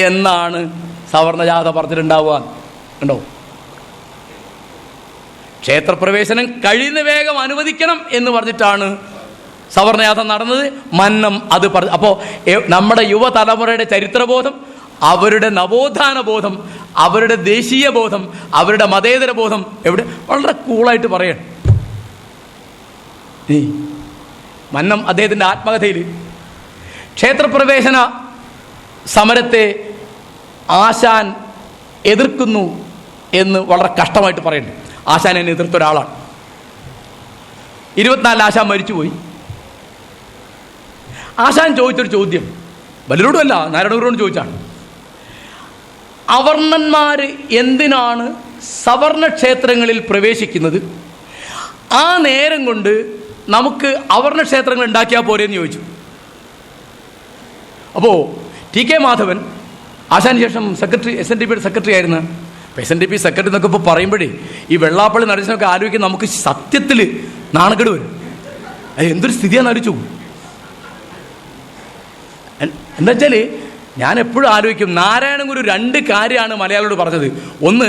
എന്നാണ് സവർണജാഥ പറഞ്ഞിട്ടുണ്ടാവുക. ഉണ്ടോ? ക്ഷേത്രപ്രവേശനം കഴിയുന്ന വേഗം അനുവദിക്കണം എന്ന് പറഞ്ഞിട്ടാണ് സവർണജാഥ നടന്നത്. മന്നം അത് പറഞ്ഞു. അപ്പോൾ നമ്മുടെ യുവതലമുറയുടെ ചരിത്രബോധം, അവരുടെ നവോത്ഥാന ബോധം, അവരുടെ ദേശീയ ബോധം, അവരുടെ മതേതര ബോധം എവിടെ വളരെ കൂളായിട്ട് പറയണം. മന്നം അദ്ദേഹത്തിൻ്റെ ആത്മകഥയിൽ ക്ഷേത്രപ്രവേശന സമരത്തെ ആശാൻ എതിർക്കുന്നു എന്ന് വളരെ കഷ്ടമായിട്ട് പറയുന്നുണ്ട്. ആശാൻ എന്നെ എതിർത്ത ഒരാളാണ്. 24 ആശാൻ മരിച്ചുപോയി. ആശാൻ ചോദിച്ചൊരു ചോദ്യം വല്ലരോടും അല്ല, നാരായണഗുരുവോട് ചോദിച്ചാണ്. അവർണന്മാർ എന്തിനാണ് സവർണ ക്ഷേത്രങ്ങളിൽ പ്രവേശിക്കുന്നത്? ആ നേരം കൊണ്ട് നമുക്ക് അവർണ ക്ഷേത്രങ്ങൾ ഉണ്ടാക്കിയാൽ പോരെന്ന് ചോദിച്ചു. അപ്പോൾ TK മാധവൻ ആശാന് ശേഷം സെക്രട്ടറി, SNDPയുടെ സെക്രട്ടറി ആയിരുന്നു. അപ്പോൾ SNDP സെക്രട്ടറി എന്നൊക്കെ ഇപ്പോൾ പറയുമ്പോഴേ ഈ വെള്ളാപ്പള്ളി നടേശനൊക്കെ ആലോചിക്കാൻ നമുക്ക് സത്യത്തിൽ നാണക്കേട് വരും. എന്തൊരു സ്ഥിതിയാണെന്ന് ആലോചിച്ചു. എന്താ വെച്ചാൽ ഞാൻ എപ്പോഴും ആലോചിക്കും, നാരായണഗുരു 2 കാര്യമാണ് മലയാളിയോട് പറഞ്ഞത്. 1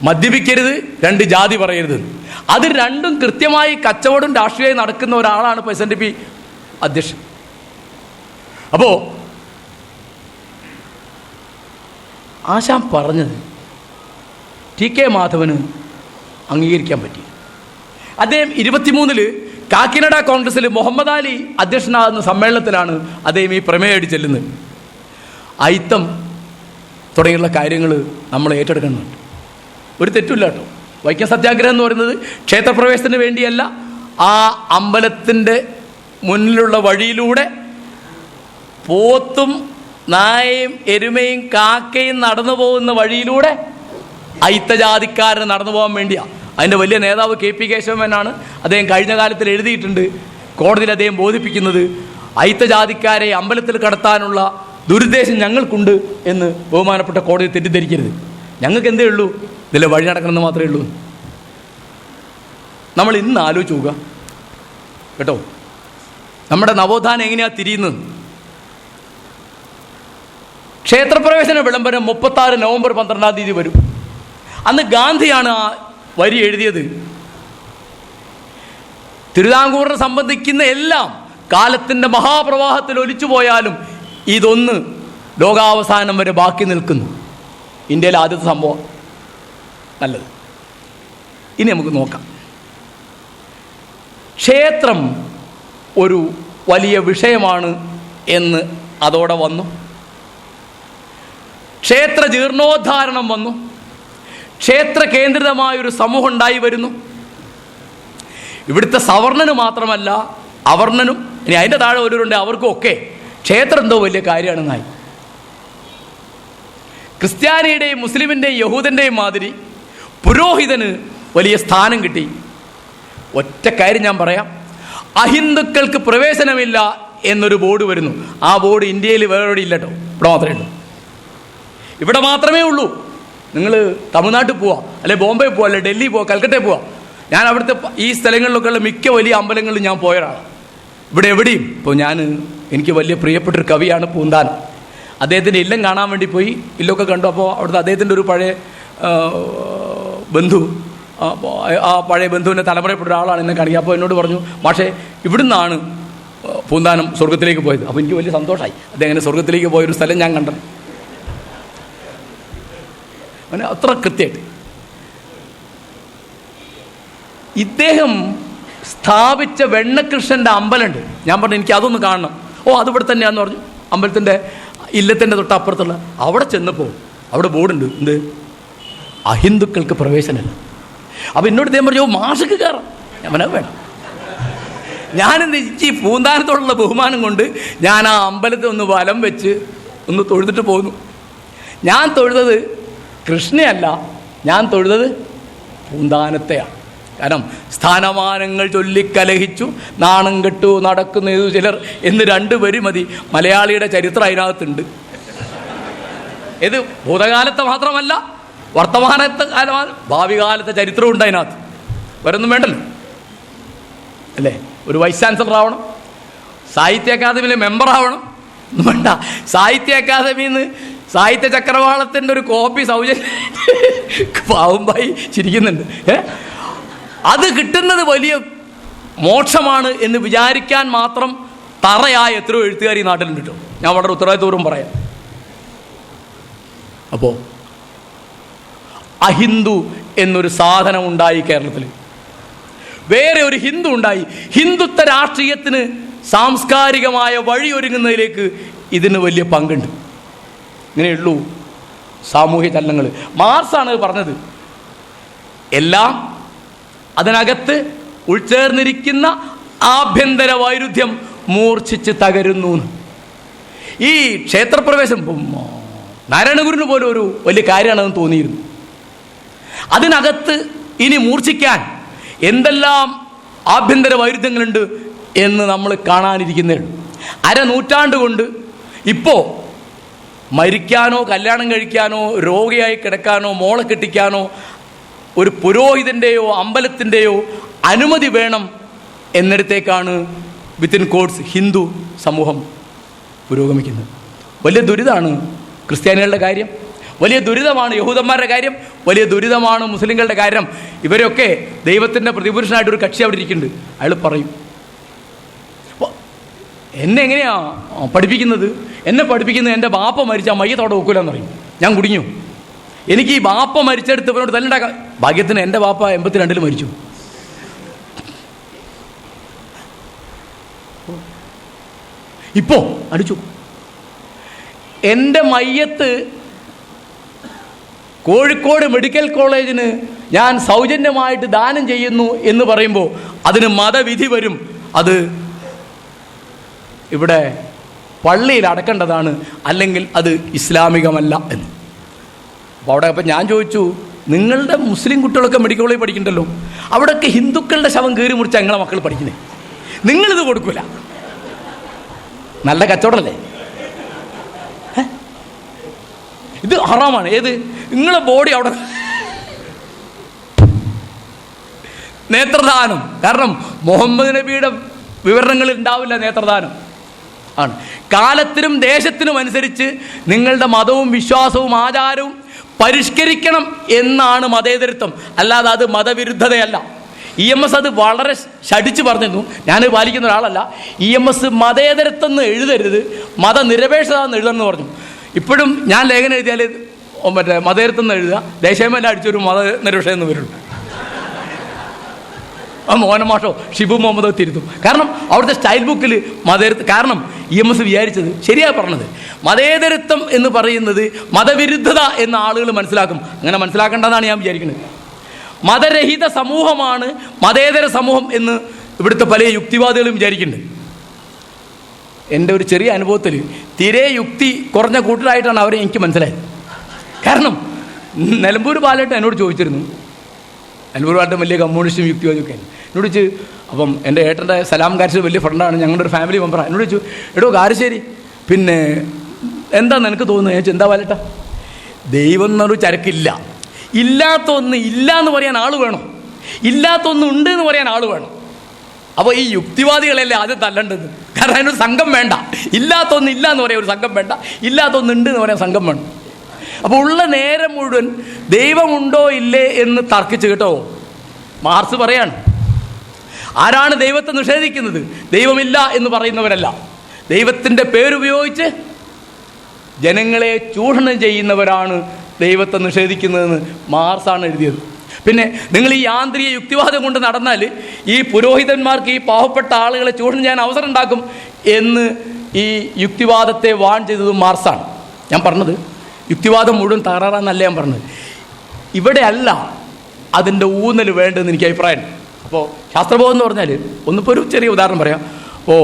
മദ്യപിക്കരുത്, 2 ജാതി പറയരുത്. അത് രണ്ടും കൃത്യമായി കച്ചവടം രാഷ്ട്രീയമായി നടക്കുന്ന ഒരാളാണ് ഇപ്പോൾ SNDP അധ്യക്ഷൻ. അപ്പോൾ ആശാൻ പറഞ്ഞത് TK മാധവന് അംഗീകരിക്കാൻ പറ്റി. അദ്ദേഹം 23-ൽ കാക്കിനഡ കോൺഗ്രസ്സിൽ മുഹമ്മദ് അലി അധ്യക്ഷനാകുന്ന സമ്മേളനത്തിലാണ് അദ്ദേഹം ഈ പ്രമേയമായിട്ട് ചെല്ലുന്നത്. അയിത്തം തുടങ്ങിയുള്ള കാര്യങ്ങൾ നമ്മൾ ഏറ്റെടുക്കുന്നുണ്ട്. ഒരു തെറ്റില്ല കേട്ടോ. വൈക്കം സത്യാഗ്രഹം എന്ന് പറയുന്നത് ക്ഷേത്രപ്രവേശനത്തിന് വേണ്ടിയല്ല, ആ അമ്പലത്തിൻ്റെ മുന്നിലുള്ള വഴിയിലൂടെ പോത്തും നായയും എരുമയും കാക്കയും നടന്നു പോകുന്ന വഴിയിലൂടെ അയിത്തജാതിക്കാരന് നടന്നു പോകാൻ വേണ്ടിയാണ്. അതിൻ്റെ വലിയ നേതാവ് KP കേശവമേനാണ്. അദ്ദേഹം കഴിഞ്ഞ കാലത്തിൽ എഴുതിയിട്ടുണ്ട്. കോടതിയിൽ അദ്ദേഹം ബോധിപ്പിക്കുന്നത് അയിത്തജാതിക്കാരെ അമ്പലത്തിൽ കടത്താനുള്ള ദുരുദ്ദേശം ഞങ്ങൾക്കുണ്ട് എന്ന് ബഹുമാനപ്പെട്ട കോടതി തെറ്റിദ്ധരിക്കരുത്. ഞങ്ങൾക്ക് എന്തേ ഉള്ളൂ, ഇതിലെ വഴി നടക്കണമെന്ന് മാത്രമേ ഉള്ളൂ. നമ്മൾ ഇന്ന് ആലോചിച്ച് നോക്കുക കേട്ടോ, നമ്മുടെ നവോത്ഥാനം എങ്ങനെയാണ് തിരിയുന്നത്. ക്ഷേത്രപ്രവേശന വിളംബരം 36 നവംബർ 12 വരും. അന്ന് ഗാന്ധിയാണ് ആ വരി എഴുതിയത്. തിരുവിതാംകൂറിനെ സംബന്ധിക്കുന്ന എല്ലാം കാലത്തിൻ്റെ മഹാപ്രവാഹത്തിൽ ഒലിച്ചു പോയാലും ഇതൊന്ന് ലോകാവസാനം വരെ ബാക്കി നിൽക്കുന്നു. ഇന്ത്യയിലെ ആദ്യത്തെ സംഭവം. നല്ലത്. ഇനി നമുക്ക് നോക്കാം. ക്ഷേത്രം ഒരു വലിയ വിഷയമാണ് എന്ന് അതോടെ വന്നു. ക്ഷേത്ര ജീർണോദ്ധാരണം വന്നു. ക്ഷേത്ര കേന്ദ്രിതമായൊരു സമൂഹം ഉണ്ടായി വരുന്നു. ഇവിടുത്തെ സവർണന് മാത്രമല്ല അവർണനും, ഇനി അതിൻ്റെ താഴെ ഒരുവരുണ്ട്, അവർക്കും ഒക്കെ ക്ഷേത്രം എന്തോ വലിയ കാര്യമാണെന്നായി. ക്രിസ്ത്യാനിയുടെയും മുസ്ലിമിൻ്റെയും യഹൂദൻ്റെയും മാതിരി പുരോഹിതന് വലിയ സ്ഥാനം കിട്ടി. ഒറ്റ കാര്യം ഞാൻ പറയാം, അഹിന്ദുക്കൾക്ക് പ്രവേശനമില്ല എന്നൊരു ബോർഡ് വരുന്നു. ആ ബോർഡ് ഇന്ത്യയിൽ വേറെ ഇല്ല കേട്ടോ, ഇവിടെ മാത്രമേ ഉള്ളൂ. ഇവിടെ മാത്രമേ ഉള്ളൂ. നിങ്ങൾ തമിഴ്നാട്ടിൽ പോവാ, അല്ലെ ബോംബെ പോവാ, അല്ലെ ഡൽഹി പോവാ, കൽക്കട്ടയിൽ പോവാ. ഞാൻ അവിടുത്തെ ഈ സ്ഥലങ്ങളിലൊക്കെയുള്ള മിക്ക വലിയ അമ്പലങ്ങളിലും ഞാൻ പോയ ഒരാളാണ്. ഇവിടെ എവിടെയും ഇപ്പോൾ എനിക്ക് വലിയ പ്രിയപ്പെട്ടൊരു കവിയാണ് പൂന്താനം. അദ്ദേഹത്തിൻ്റെ ഇല്ലം കാണാൻ വേണ്ടി പോയി. ഇല്ലൊക്കെ കണ്ടു. അപ്പോൾ അവിടുത്തെ അദ്ദേഹത്തിൻ്റെ ഒരു പഴയ ബന്ധു, ആ പഴയ ബന്ധുവിൻ്റെ തലമുറയിൽപ്പെട്ട ഒരാളാണ് എന്നെ കാണിക്കുക. അപ്പോൾ എന്നോട് പറഞ്ഞു, മാഷേ ഇവിടുന്നാണ് പൂന്താനം സ്വർഗത്തിലേക്ക് പോയത്. അപ്പോൾ എനിക്ക് വലിയ സന്തോഷമായി. അദ്ദേഹം സ്വർഗത്തിലേക്ക് പോയൊരു സ്ഥലം ഞാൻ കണ്ടത്. അങ്ങനെ അത്ര കൃത്യമായിട്ട് ഇദ്ദേഹം സ്ഥാപിച്ച വെണ്ണകൃഷ്ണൻ്റെ അമ്പലമുണ്ട്. ഞാൻ പറഞ്ഞു എനിക്ക് അതൊന്ന് കാണണം. ഓ അതിവിടെ തന്നെയാണെന്ന് പറഞ്ഞു. അമ്പലത്തിൻ്റെ ഇല്ലത്തിൻ്റെ തൊട്ടപ്പുറത്തുള്ള അവിടെ ചെന്നപ്പോൾ അവിടെ ബോർഡുണ്ട്, എന്ത്, അഹിന്ദുക്കൾക്ക് പ്രവേശനമില്ല. അപ്പോൾ എന്നോട് ഇദ്ദേഹം പറഞ്ഞു, ഓ മാഷക്ക് കയറാം. ഞാൻ പറഞ്ഞാൽ വേണം. ഞാനെന്ത് ഈ പൂന്താനത്തോടുള്ള ബഹുമാനം കൊണ്ട് ഞാൻ ആ അമ്പലത്തിൽ ഒന്ന് വലം വെച്ച് ഒന്ന് തൊഴുതിട്ട് പോന്നു. ഞാൻ തൊഴുതത് കൃഷ്ണയല്ല, ഞാൻ തൊഴുതത് പൂന്താനത്തെയാണ്. കാരണം സ്ഥാനമാനങ്ങൾ ചൊല്ലിക്കലഹിച്ചു നാണം കെട്ടു നടക്കുന്ന ചിലർ എന്ന് 2 വരി മതി. മലയാളിയുടെ ചരിത്രം അതിനകത്തുണ്ട്. ഇത് ഭൂതകാലത്തെ മാത്രമല്ല, വർത്തമാനത്തെ കാലം, ഭാവി കാലത്തെ ചരിത്രമുണ്ട് അതിനകത്ത്. വേറൊന്നും വേണ്ടല്ലോ അല്ലേ. ഒരു വൈസ് ചാൻസലർ ആവണം, സാഹിത്യ അക്കാദമിയിലെ മെമ്പർ ആവണം, ഒന്നും വേണ്ട. സാഹിത്യ അക്കാദമിയിൽ നിന്ന് സാഹിത്യ ചക്രവാളത്തിൻ്റെ ഒരു കോപ്പി സൗജന്യം പാവുമ്പായി ചിരിക്കുന്നുണ്ട്. അത് കിട്ടുന്നത് വലിയ മോക്ഷമാണ് എന്ന് വിചാരിക്കാൻ മാത്രം തറയായ എത്രയോ എഴുത്തുകാർ ഈ നാട്ടിലുണ്ട് കേട്ടോ. ഞാൻ വളരെ ഉത്തരവാദിത്വപൂർവ്വം പറയാം. അപ്പോൾ അഹിന്ദു എന്നൊരു സാധനം ഉണ്ടായി കേരളത്തിൽ. വേറെ ഒരു ഹിന്ദു ഉണ്ടായി. ഹിന്ദുത്വ രാഷ്ട്രീയത്തിന് സാംസ്കാരികമായ വഴിയൊരുങ്ങുന്നതിലേക്ക് ഇതിന് വലിയ പങ്കുണ്ട്. ഇങ്ങനെയുള്ളൂ സാമൂഹ്യ ചലനങ്ങൾ. മാർക്സാണ് പറഞ്ഞത്, എല്ലാം അതിനകത്ത് ഉൾച്ചേർന്നിരിക്കുന്ന ആഭ്യന്തര വൈരുദ്ധ്യം മൂർച്ഛിച്ച് തകരുന്നു. ഈ ക്ഷേത്രപ്രവേശം നാരായണഗുരുവിന് പോലും ഒരു വലിയ കാര്യമാണെന്ന് തോന്നിയിരുന്നു. അതിനകത്ത് ഇനി മൂർച്ഛിക്കാൻ എന്തെല്ലാം ആഭ്യന്തര വൈരുദ്ധ്യങ്ങളുണ്ട് എന്ന് നമ്മൾ കാണാനിരിക്കുന്നേ ഉള്ളൂ. 1/2 നൂറ്റാണ്ട് കൊണ്ട് ഇപ്പോൾ മരിക്കാനോ കല്യാണം കഴിക്കാനോ രോഗിയായി കിടക്കാനോ മോളെ കെട്ടിക്കാനോ ഒരു പുരോഹിതൻ്റെയോ അമ്പലത്തിൻ്റെയോ അനുമതി വേണം എന്നിടത്തേക്കാണ് വിത്തിൻ കോഡ്സ് ഹിന്ദു സമൂഹം പുരോഗമിക്കുന്നത്. വലിയ ദുരിതമാണ് ക്രിസ്ത്യാനികളുടെ കാര്യം, വലിയ ദുരിതമാണ് യഹൂദന്മാരുടെ കാര്യം, വലിയ ദുരിതമാണ് മുസ്ലിങ്ങളുടെ കാര്യം. ഇവരൊക്കെ ദൈവത്തിൻ്റെ പ്രതിപുരുഷനായിട്ടൊരു കക്ഷി അവിടെ ഇരിക്കുന്നുണ്ട്. അയാൾ പറയും, എന്നെ എങ്ങനെയാണ് പഠിപ്പിക്കുന്നത്? എന്നെ പഠിപ്പിക്കുന്നത് എൻ്റെ ബാപ്പ മരിച്ച മയ്യത്തോടെ വെക്കൂലെന്ന് പറയും. ഞാൻ കുടുങ്ങു. എനിക്ക് ഈ ബാപ്പ മരിച്ചെടുത്ത് ഇവരോട് തല്ലുണ്ടാക്കാം. ഭാഗ്യത്തിന് എൻ്റെ ബാപ്പ 82 മരിച്ചു. ഇപ്പോൾ അടിച്ചു. എൻ്റെ മയ്യത്ത് കോഴിക്കോട് മെഡിക്കൽ കോളേജിന് ഞാൻ സൗജന്യമായിട്ട് ദാനം ചെയ്യുന്നു എന്ന് പറയുമ്പോൾ അതിന് മതവിധി വരും. അത് ഇവിടെ പള്ളിയിൽ അടക്കേണ്ടതാണ്, അല്ലെങ്കിൽ അത് ഇസ്ലാമികമല്ല എന്ന്. അപ്പോൾ അവിടെ അപ്പം ഞാൻ ചോദിച്ചു, നിങ്ങളുടെ മുസ്ലിം കുട്ടികളൊക്കെ മെഡിക്കൽ കോളേജിൽ പഠിക്കണ്ടല്ലോ, അവിടെയൊക്കെ ഹിന്ദുക്കളുടെ ശവം കീറി മുറിച്ച് ഞങ്ങളെ മക്കൾ പഠിക്കുന്നത്, നിങ്ങളിത് കൊടുക്കില്ല. നല്ല കച്ചവടമല്ലേ? ഇത് ഹറാമാണ്. ഏത്? നിങ്ങളെ ബോഡി അവിടെ നേത്രദാനം. കാരണം മുഹമ്മദ് നബിയുടെ വിവരണങ്ങളിൽ ഉണ്ടാവില്ല നേത്രദാനം ആണ്. കാലത്തിനും ദേശത്തിനും അനുസരിച്ച് നിങ്ങളുടെ മതവും വിശ്വാസവും ആചാരവും പരിഷ്കരിക്കണം എന്നാണ് മതേതരത്വം, അല്ലാതെ അത് മതവിരുദ്ധതയല്ല. EMS അത് വളരെ ശഠിച്ച് പറഞ്ഞിരുന്നു. ഞാൻ പാലിക്കുന്ന ഒരാളല്ല. EMS മതേതരത്വം എന്ന് എഴുതരുത്, മതനിരപേക്ഷത എന്ന് എഴുതണമെന്ന് പറഞ്ഞു. ഇപ്പോഴും ഞാൻ ലേഖനം എഴുതിയാൽ മറ്റേ മതേതരത്വം എന്ന് എഴുതുക, ദേശീയമെല്ലാം അടിച്ചൊരു മതനിരപേക്ഷ എന്ന് വരുള്ളൂ. ആ മോഹനമാഷോ ഷിബു മുഹമ്മദോ തിരുത്തും. കാരണം അവിടുത്തെ സ്റ്റൈൽ ബുക്കിൽ മതേതരത്വം. കാരണം EMS വിചാരിച്ചത് ശരിയാ പറഞ്ഞത്, മതേതരത്വം എന്ന് പറയുന്നത് മതവിരുദ്ധത എന്ന് ആളുകൾ മനസ്സിലാക്കും. അങ്ങനെ മനസ്സിലാക്കേണ്ടതാണ് ഞാൻ വിചാരിക്കുന്നത്. മതരഹിത സമൂഹമാണ് മതേതര സമൂഹം എന്ന് ഇവിടുത്തെ പല യുക്തിവാദികളും വിചാരിക്കുന്നുണ്ട്. എൻ്റെ ഒരു ചെറിയ അനുഭവത്തിൽ തീരെ യുക്തി കുറഞ്ഞ കൂട്ടരായിട്ടാണ് അവരെ എനിക്ക് മനസ്സിലായത്. കാരണം നിലമ്പൂർ ബാലേട്ടൻ എന്നോട് ചോദിച്ചിരുന്നു, നിലമ്പൂർ ബാലേട്ടൻ വലിയ കമ്മ്യൂണിസ്റ്റും യുക്തിവാദിയൊക്കെ എന്നോട് ചോദിച്ചു. അപ്പം എൻ്റെ ഏട്ടൻ്റെ സലാം കാരിച്ച് വലിയ ഫ്രണ്ടാണ്, ഞങ്ങളുടെ ഒരു ഫാമിലി മെമ്പറാണ്. എന്നോട് ചോദിച്ചു, എടോ കാരശ്ശേരി, പിന്നെ എന്താ നിനക്ക് തോന്നുന്നത്? ഞാൻ എന്താ ബാലേട്ട, ദൈവം എന്നൊരു ചരക്കില്ല, ഇല്ലാത്ത ഒന്ന് ഇല്ല എന്ന് പറയാൻ ആൾ വേണം, ഇല്ലാത്ത ഒന്ന് ഉണ്ട് എന്ന് പറയാൻ ആൾ വേണം. അപ്പോൾ ഈ യുക്തിവാദികളല്ലേ ആദ്യം തല്ലേണ്ടത്. കാരണം അതിനൊരു സംഘം വേണ്ട. ഇല്ലാത്ത ഒന്ന് ഇല്ല എന്ന് പറയാൻ ഒരു സംഘം വേണ്ട, ഇല്ലാത്ത ഒന്ന് ഉണ്ട് എന്ന് പറയാൻ സംഘം വേണം. അപ്പോൾ ഉള്ള നേരം മുഴുവൻ ദൈവമുണ്ടോ ഇല്ലേ എന്ന് തർക്കിച്ച് കേട്ടോ. മാർക്സ് പറയാണ്, ആരാണ് ദൈവത്തെ നിഷേധിക്കുന്നത്? ദൈവമില്ല എന്ന് പറയുന്നവരല്ല, ദൈവത്തിൻ്റെ പേരുപയോഗിച്ച് ജനങ്ങളെ ചൂഷണം ചെയ്യുന്നവരാണ് ദൈവത്തെ നിഷേധിക്കുന്നതെന്ന് മാർക്സാണ് എഴുതിയത്. പിന്നെ നിങ്ങൾ ഈ യാന്ത്രിക യുക്തിവാദം കൊണ്ട് നടന്നാൽ ഈ പുരോഹിതന്മാർക്ക് ഈ പാവപ്പെട്ട ആളുകളെ ചൂഷണം ചെയ്യാൻ അവസരം ഉണ്ടാക്കും എന്ന് ഈ യുക്തിവാദത്തെ വാൺ ചെയ്തതും മാർക്സാണ്. ഞാൻ പറഞ്ഞത് യുക്തിവാദം മുഴുവൻ തകരാറാന്നല്ല ഞാൻ പറഞ്ഞത്. ഇവിടെ അല്ല അതിൻ്റെ ഊന്നൽ വേണ്ടതെന്ന് എനിക്ക് അഭിപ്രായം. അപ്പോൾ ശാസ്ത്രബോധം എന്ന് പറഞ്ഞാൽ ഒന്നിപ്പോൾ ഒരു ചെറിയ ഉദാഹരണം പറയാം. അപ്പോൾ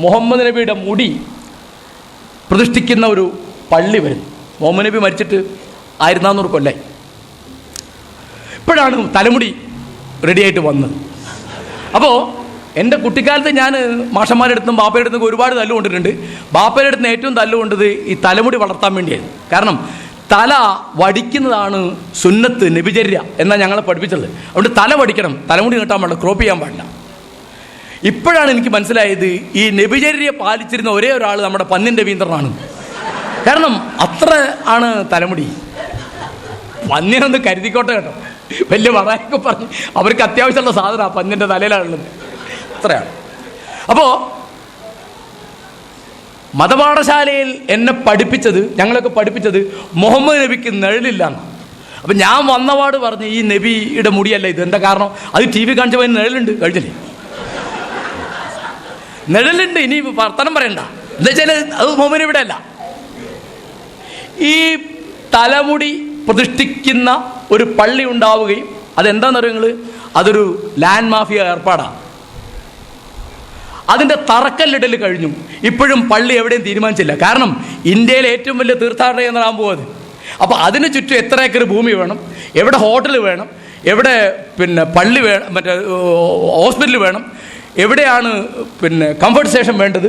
മുഹമ്മദ് നബിയുടെ മുടി പ്രതിഷ്ഠിക്കുന്ന ഒരു പള്ളി വരുന്നു. മുഹമ്മദ് നബി മരിച്ചിട്ട് 1400 കൊല്ലായി. ഇപ്പോഴാണ് തലമുടി റെഡിയായിട്ട് വന്നത്. അപ്പോൾ എൻ്റെ കുട്ടിക്കാലത്ത് ഞാൻ മാഷന്മാരുടെ അടുത്തും ബാപ്പയുടെ അടുത്തും ഒരുപാട് തല്ലുകൊണ്ടിട്ടുണ്ട്. ബാപ്പയുടെ അടുത്ത് ഏറ്റവും തല്ലുകൊണ്ടത് ഈ തലമുടി വളർത്താൻ വേണ്ടിയായിരുന്നു. കാരണം തല വടിക്കുന്നതാണ് സുന്നത്ത്, നബിചര്യ എന്നാണ് ഞങ്ങളെ പഠിപ്പിച്ചത്. അതുകൊണ്ട് തല വടിക്കണം, തലമുടി നീട്ടാൻ പാടില്ല, ക്രോപ്പ് ചെയ്യാൻ പാടില്ല. ഇപ്പോഴാണ് എനിക്ക് മനസ്സിലായത് ഈ നബിചര്യ പാലിച്ചിരുന്ന ഒരേ ഒരാൾ നമ്മുടെ പന്നിൻ രവീന്ദ്രനാണ്. കാരണം അത്ര ആണ് തലമുടി. പന്നിനൊന്ന് കരുതിക്കോട്ടെ കേട്ടോ, വലിയ പറയാനൊക്കെ പറഞ്ഞ് അവർക്ക് അത്യാവശ്യമുള്ള സാധനമാണ് പന്നിൻ്റെ തലയിലാണുള്ളത്. അത്രയാണ്. അപ്പോൾ മതപാഠശാലയിൽ എന്നെ പഠിപ്പിച്ചത്, ഞങ്ങളൊക്കെ പഠിപ്പിച്ചത് മുഹമ്മദ് നബിക്ക് നിഴലില്ല എന്നാണ്. അപ്പം ഞാൻ വന്നപാട് പറഞ്ഞ് ഈ നബിയുടെ മുടിയല്ല ഇത്. എന്താ കാരണം? അത് TV കാണിച്ചപ്പോൾ നിഴലുണ്ട്, കഴിഞ്ഞില്ലേ? നിഴലുണ്ട്, ഇനി വർത്തനം പറയണ്ട. എന്താ വെച്ചാൽ അത് മുഹമ്മദ് നബിയുടെ അല്ല. ഈ തലമുടി പ്രതിഷ്ഠിക്കുന്ന ഒരു പള്ളി ഉണ്ടാവുകയും അതെന്താണെന്ന് അറിയുക നിങ്ങൾ, അതൊരു ലാൻഡ് മാഫിയ ഏർപ്പാടാണ്. അതിൻ്റെ തറക്കല്ലിടൽ കഴിഞ്ഞു, ഇപ്പോഴും പള്ളി എവിടെയും തീരുമാനിച്ചില്ല. കാരണം ഇന്ത്യയിലെ ഏറ്റവും വലിയ തീർത്ഥാടന കേന്ദ്രമാകാൻ പോകുന്നത്. അപ്പോൾ അതിന് ചുറ്റും എത്ര ഏക്കർ ഭൂമി വേണം, എവിടെ ഹോട്ടൽ വേണം, എവിടെ പിന്നെ പള്ളി വേണം, മറ്റേ ഹോസ്പിറ്റൽ വേണം, എവിടെയാണ് പിന്നെ കംഫർട്ട് സ്റ്റേഷൻ വേണ്ടത്,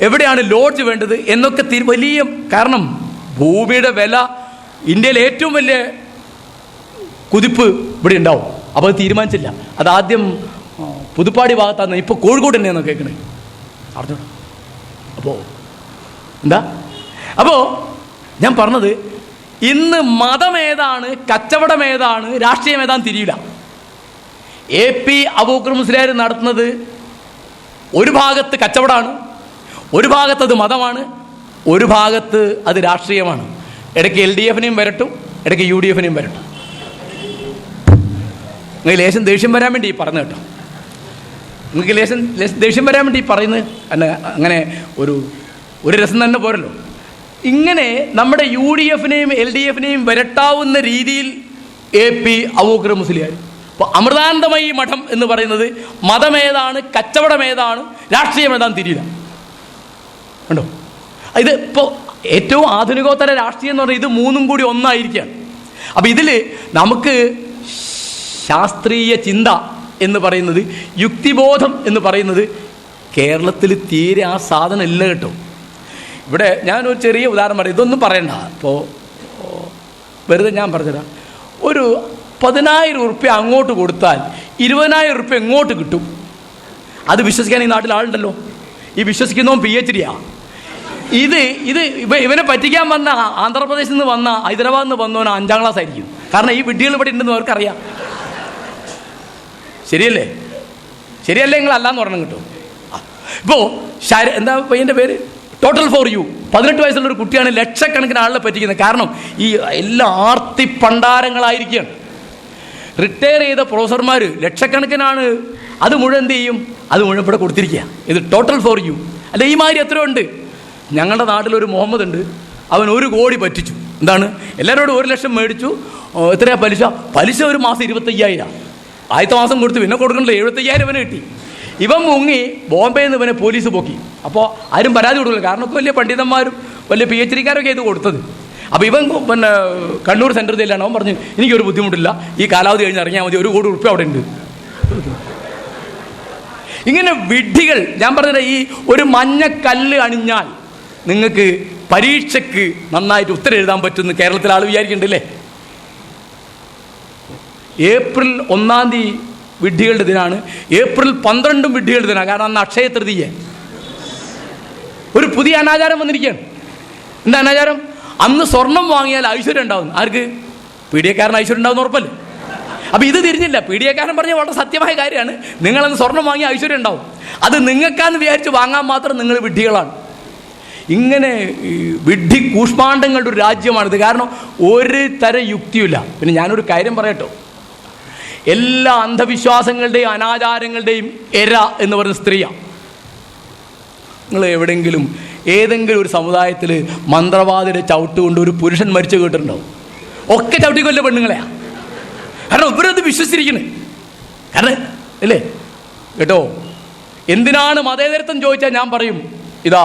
എവിടെയാണ് ലോഡ്ജ് വേണ്ടത് എന്നൊക്കെ വലിയ. കാരണം ഭൂമിയുടെ വില ഇന്ത്യയിലെ ഏറ്റവും വലിയ കുതിപ്പ് ഇവിടെ ഉണ്ടാവും. അപ്പോൾ അത് തീരുമാനിച്ചില്ല. അതാദ്യം പുതുപ്പാടി ഭാഗത്താണ്, ഇപ്പോൾ കോഴിക്കോട് തന്നെയാണെന്ന് കേൾക്കണേ, അറിഞ്ഞോളൂ. അപ്പോൾ എന്താ, അപ്പോൾ ഞാൻ പറഞ്ഞത് ഇന്ന് മതമേതാണ്, കച്ചവടമേതാണ്, രാഷ്ട്രീയമേതാന്ന് തിരിയില്ല. AP അബൂബക്കർ മുസ്ലിയാർ നടത്തുന്നത് ഒരു ഭാഗത്ത് കച്ചവടമാണ്, ഒരു ഭാഗത്ത് അത് മതമാണ്, ഒരു ഭാഗത്ത് അത് രാഷ്ട്രീയമാണ്. ഇടയ്ക്ക് LDFനെയും വരട്ടും, ഇടയ്ക്ക് UDFനെയും വരട്ടും. നിങ്ങൾക്ക് ലേശം ദേഷ്യം വരാൻ വേണ്ടി പറഞ്ഞു കേട്ടോ, നിങ്ങൾക്ക് ലേശം ദേഷ്യം വരാൻ വേണ്ടി പറയുന്നത് അങ്ങനെ ഒരു രസം തന്നെ പോരല്ലോ. ഇങ്ങനെ നമ്മുടെ UDFനെയും LDFനെയും വരട്ടാവുന്ന രീതിയിൽ AP അബൂബക്കർ മുസ്ലിയാർ. അപ്പോൾ അമൃതാനന്ദമയി മഠം എന്ന് പറയുന്നത് മതമേതാണ്, കച്ചവടമേതാണ്, രാഷ്ട്രീയമേതാന്ന് തിരിയില്ല. ഉണ്ടോ? ഇത് ഇപ്പോൾ ഏറ്റവും ആധുനികോത്തര രാഷ്ട്രീയം എന്ന് പറഞ്ഞാൽ ഇത് മൂന്നും കൂടി ഒന്നായിരിക്കുകയാണ്. അപ്പോൾ ഇതിൽ നമുക്ക് ശാസ്ത്രീയ ചിന്ത എന്ന് പറയുന്നത്, യുക്തിബോധം എന്ന് പറയുന്നത് കേരളത്തിൽ തീരെ ആ സാധനം ഇല്ല കേട്ടോ. ഇവിടെ ഞാനൊരു ചെറിയ ഉദാഹരണം പറയാം, ഇതൊന്നും പറയണ്ട. ഇപ്പോൾ വെറുതെ ഞാൻ പറഞ്ഞുതരാം. ഒരു 10,000 ഉറുപ്പ്യ അങ്ങോട്ട് കൊടുത്താൽ 20,000 ഉറുപ്പ്യ എങ്ങോട്ട് കിട്ടും? അത് വിശ്വസിക്കാൻ ഈ നാട്ടിൽ ആളുണ്ടല്ലോ. ഈ വിശ്വസിക്കുന്നവൻ PhD. ഇവനെ പറ്റിക്കാൻ വന്ന ആന്ധ്രാപ്രദേശിൽ നിന്ന് വന്ന ഹൈദരാബാദിൽ നിന്ന് വന്നവൻ 5ാം ക്ലാസ് ആയിരിക്കും. കാരണം ഈ വിഡ്ഢികൾ ഇവിടെ ഉണ്ടെന്ന് അവർക്കറിയാം. ശരിയല്ലേ? ശരിയല്ലേ? നിങ്ങൾ അല്ലാന്ന് പറഞ്ഞു കിട്ടും. ഇപ്പോൾ എന്താ പയ്യൻ്റെ പേര്? Total for you. 18 വയസ്സുള്ള ഒരു കുട്ടിയാണ് ലക്ഷക്കണക്കിന് ആളുകളെ പറ്റിക്കുന്നത്. കാരണം ഈ എല്ലാ ആർത്തി പണ്ടാരങ്ങളായിരിക്കുകയാണ്. റിട്ടയർ ചെയ്ത പ്രൊഫസർമാർ ലക്ഷക്കണക്കിനാണ്. അത് മുഴുവൻ എന്ത് ചെയ്യും? അത് മുഴുവൻ ഇവിടെ കൊടുത്തിരിക്കുക. ഇത് ടോട്ടൽ ഫോർ യു. അല്ല, ഈ മാതിരി എത്ര ഉണ്ട്? ഞങ്ങളുടെ നാട്ടിലൊരു മുഹമ്മദ് ഉണ്ട്. അവൻ 1 കോടി പറ്റിച്ചു. എന്താണ്? എല്ലാവരോടും 1 ലക്ഷം മേടിച്ചു. എത്രയാ പലിശ? പലിശ ഒരു മാസം 25,000. ആദ്യത്തെ മാസം കൊടുത്തു, പിന്നെ കൊടുക്കണില്ല. 75,000 ഇവന് കിട്ടി. ഇവൻ മുങ്ങി ബോംബെയിൽ നിന്ന് ഇവനെ പോലീസ് പൊക്കി. അപ്പോൾ ആരും പരാതി കൊടുക്കില്ല. കാരണം ഇപ്പോൾ വലിയ പണ്ഡിതന്മാരും വലിയ PhD-കാരൊക്കെ ഇത് കൊടുത്തത്. അപ്പോൾ ഇവൻ പിന്നെ കണ്ണൂർ സെൻട്രൽ ജയിലാണ്. അവൻ പറഞ്ഞു, എനിക്കൊരു ബുദ്ധിമുട്ടില്ല, ഈ കാലാവധി കഴിഞ്ഞ് ഇറങ്ങിയാൽ മതി, 1 കോടി ഉറുപ്പ്യ അവിടെ ഉണ്ട്. ഇങ്ങനെ വിഡ്ഢികൾ. ഞാൻ പറഞ്ഞത്, ഈ ഒരു മഞ്ഞക്കല്ല് അണിഞ്ഞാൽ നിങ്ങൾക്ക് പരീക്ഷയ്ക്ക് നന്നായിട്ട് ഉത്തരം എഴുതാൻ പറ്റുമെന്ന് കേരളത്തിലെ ആൾ വിചാരിക്കുന്നുണ്ടല്ലേ? ഏപ്രിൽ 1-ാം തീയതി വിഡ്ഢികളുടെ ദിനമാണ്. ഏപ്രിൽ 12 വിഡ്ഢികളുടെ ദിനമാണ്. കാരണം അന്ന് അക്ഷയ തൃതീയ. ഒരു പുതിയ അനാചാരം വന്നിരിക്കുകയാണ്. എന്താ അനാചാരം? അന്ന് സ്വർണം വാങ്ങിയാൽ ഐശ്വര്യം ഉണ്ടാവും. ആർക്ക്? പീഡിയക്കാരന് ഐശ്വര്യം ഉണ്ടാവുന്ന ഉറപ്പല്ലേ? അപ്പം ഇത് തിരിഞ്ഞില്ല. പീഡിയക്കാരൻ പറഞ്ഞ വളരെ സത്യമായ കാര്യമാണ്. നിങ്ങളന്ന് സ്വർണം വാങ്ങിയ ഐശ്വര്യം ഉണ്ടാവും. അത് നിങ്ങൾക്കാന്ന് വിചാരിച്ച് വാങ്ങാൻ മാത്രം നിങ്ങൾ വിഡ്ഢികളാണ്. ഇങ്ങനെ വിഡ്ഢി കൂഷ്മാണ്ഡങ്ങളുടെ ഒരു രാജ്യമാണിത്. കാരണം ഒരു തരം യുക്തിയില്ല. പിന്നെ ഞാനൊരു കാര്യം പറയട്ടോ, എല്ലാ അന്ധവിശ്വാസങ്ങളുടെയും അനാചാരങ്ങളുടെയും എര എന്ന് പറയുന്ന സ്ത്രീയാണ്. നിങ്ങൾ എവിടെയെങ്കിലും ഏതെങ്കിലും ഒരു സമുദായത്തിൽ മന്ത്രവാദിയുടെ ചവിട്ട് കൊണ്ട് ഒരു പുരുഷൻ മരിച്ചു കേട്ടിട്ടുണ്ടാവും? ഒക്കെ ചവിട്ടിക്കൊല്ല പെണ്ണുങ്ങളെയാണ്. കാരണം ഇവരത് വിശ്വസിച്ചിരിക്കുന്നത്. കാരണം അല്ലേ കേട്ടോ? എന്തിനാണ് മതേതരത്വം ചോദിച്ചാൽ ഞാൻ പറയും, ഇതാ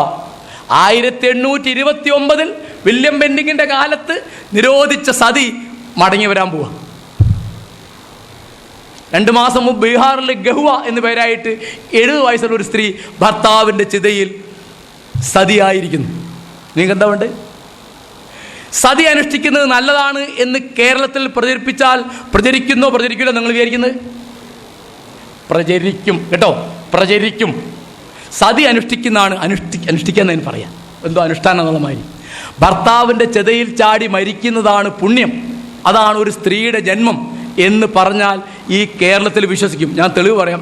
1829 വില്യം ബെന്റിങ്ങിന്റെ കാലത്ത് നിരോധിച്ച സതി മടങ്ങി വരാൻ പോവാ. 2 മാസം മുമ്പ് ബീഹാറിലെ ഗഹുവ എന്നു പേരായിട്ട് 70 വയസ്സുള്ള ഒരു സ്ത്രീ ഭർത്താവിൻ്റെ ചിതയിൽ സതിയായിരിക്കുന്നു. നിങ്ങൾക്ക് എന്താ വേണ്ടത്? സതി അനുഷ്ഠിക്കുന്നത് നല്ലതാണ് എന്ന് കേരളത്തിൽ പ്രചരിക്കില്ല നിങ്ങൾ വിചാരിക്കുന്നത്? പ്രചരിക്കും കേട്ടോ, പ്രചരിക്കും. സതി അനുഷ്ഠിക്കുന്നതാണ് അനുഷ്ഠിക്കാന്നതിന് പറയാം. എന്തോ അനുഷ്ഠാനം എന്നുള്ള മാതിരി. ഭർത്താവിൻ്റെ ചെതയിൽ ചാടി മരിക്കുന്നതാണ് പുണ്യം, അതാണ് ഒരു സ്ത്രീയുടെ ജന്മം എന്ന് പറഞ്ഞാൽ ഈ കേരളത്തിൽ വിശ്വസിക്കും. ഞാൻ തെളിവ് പറയാം.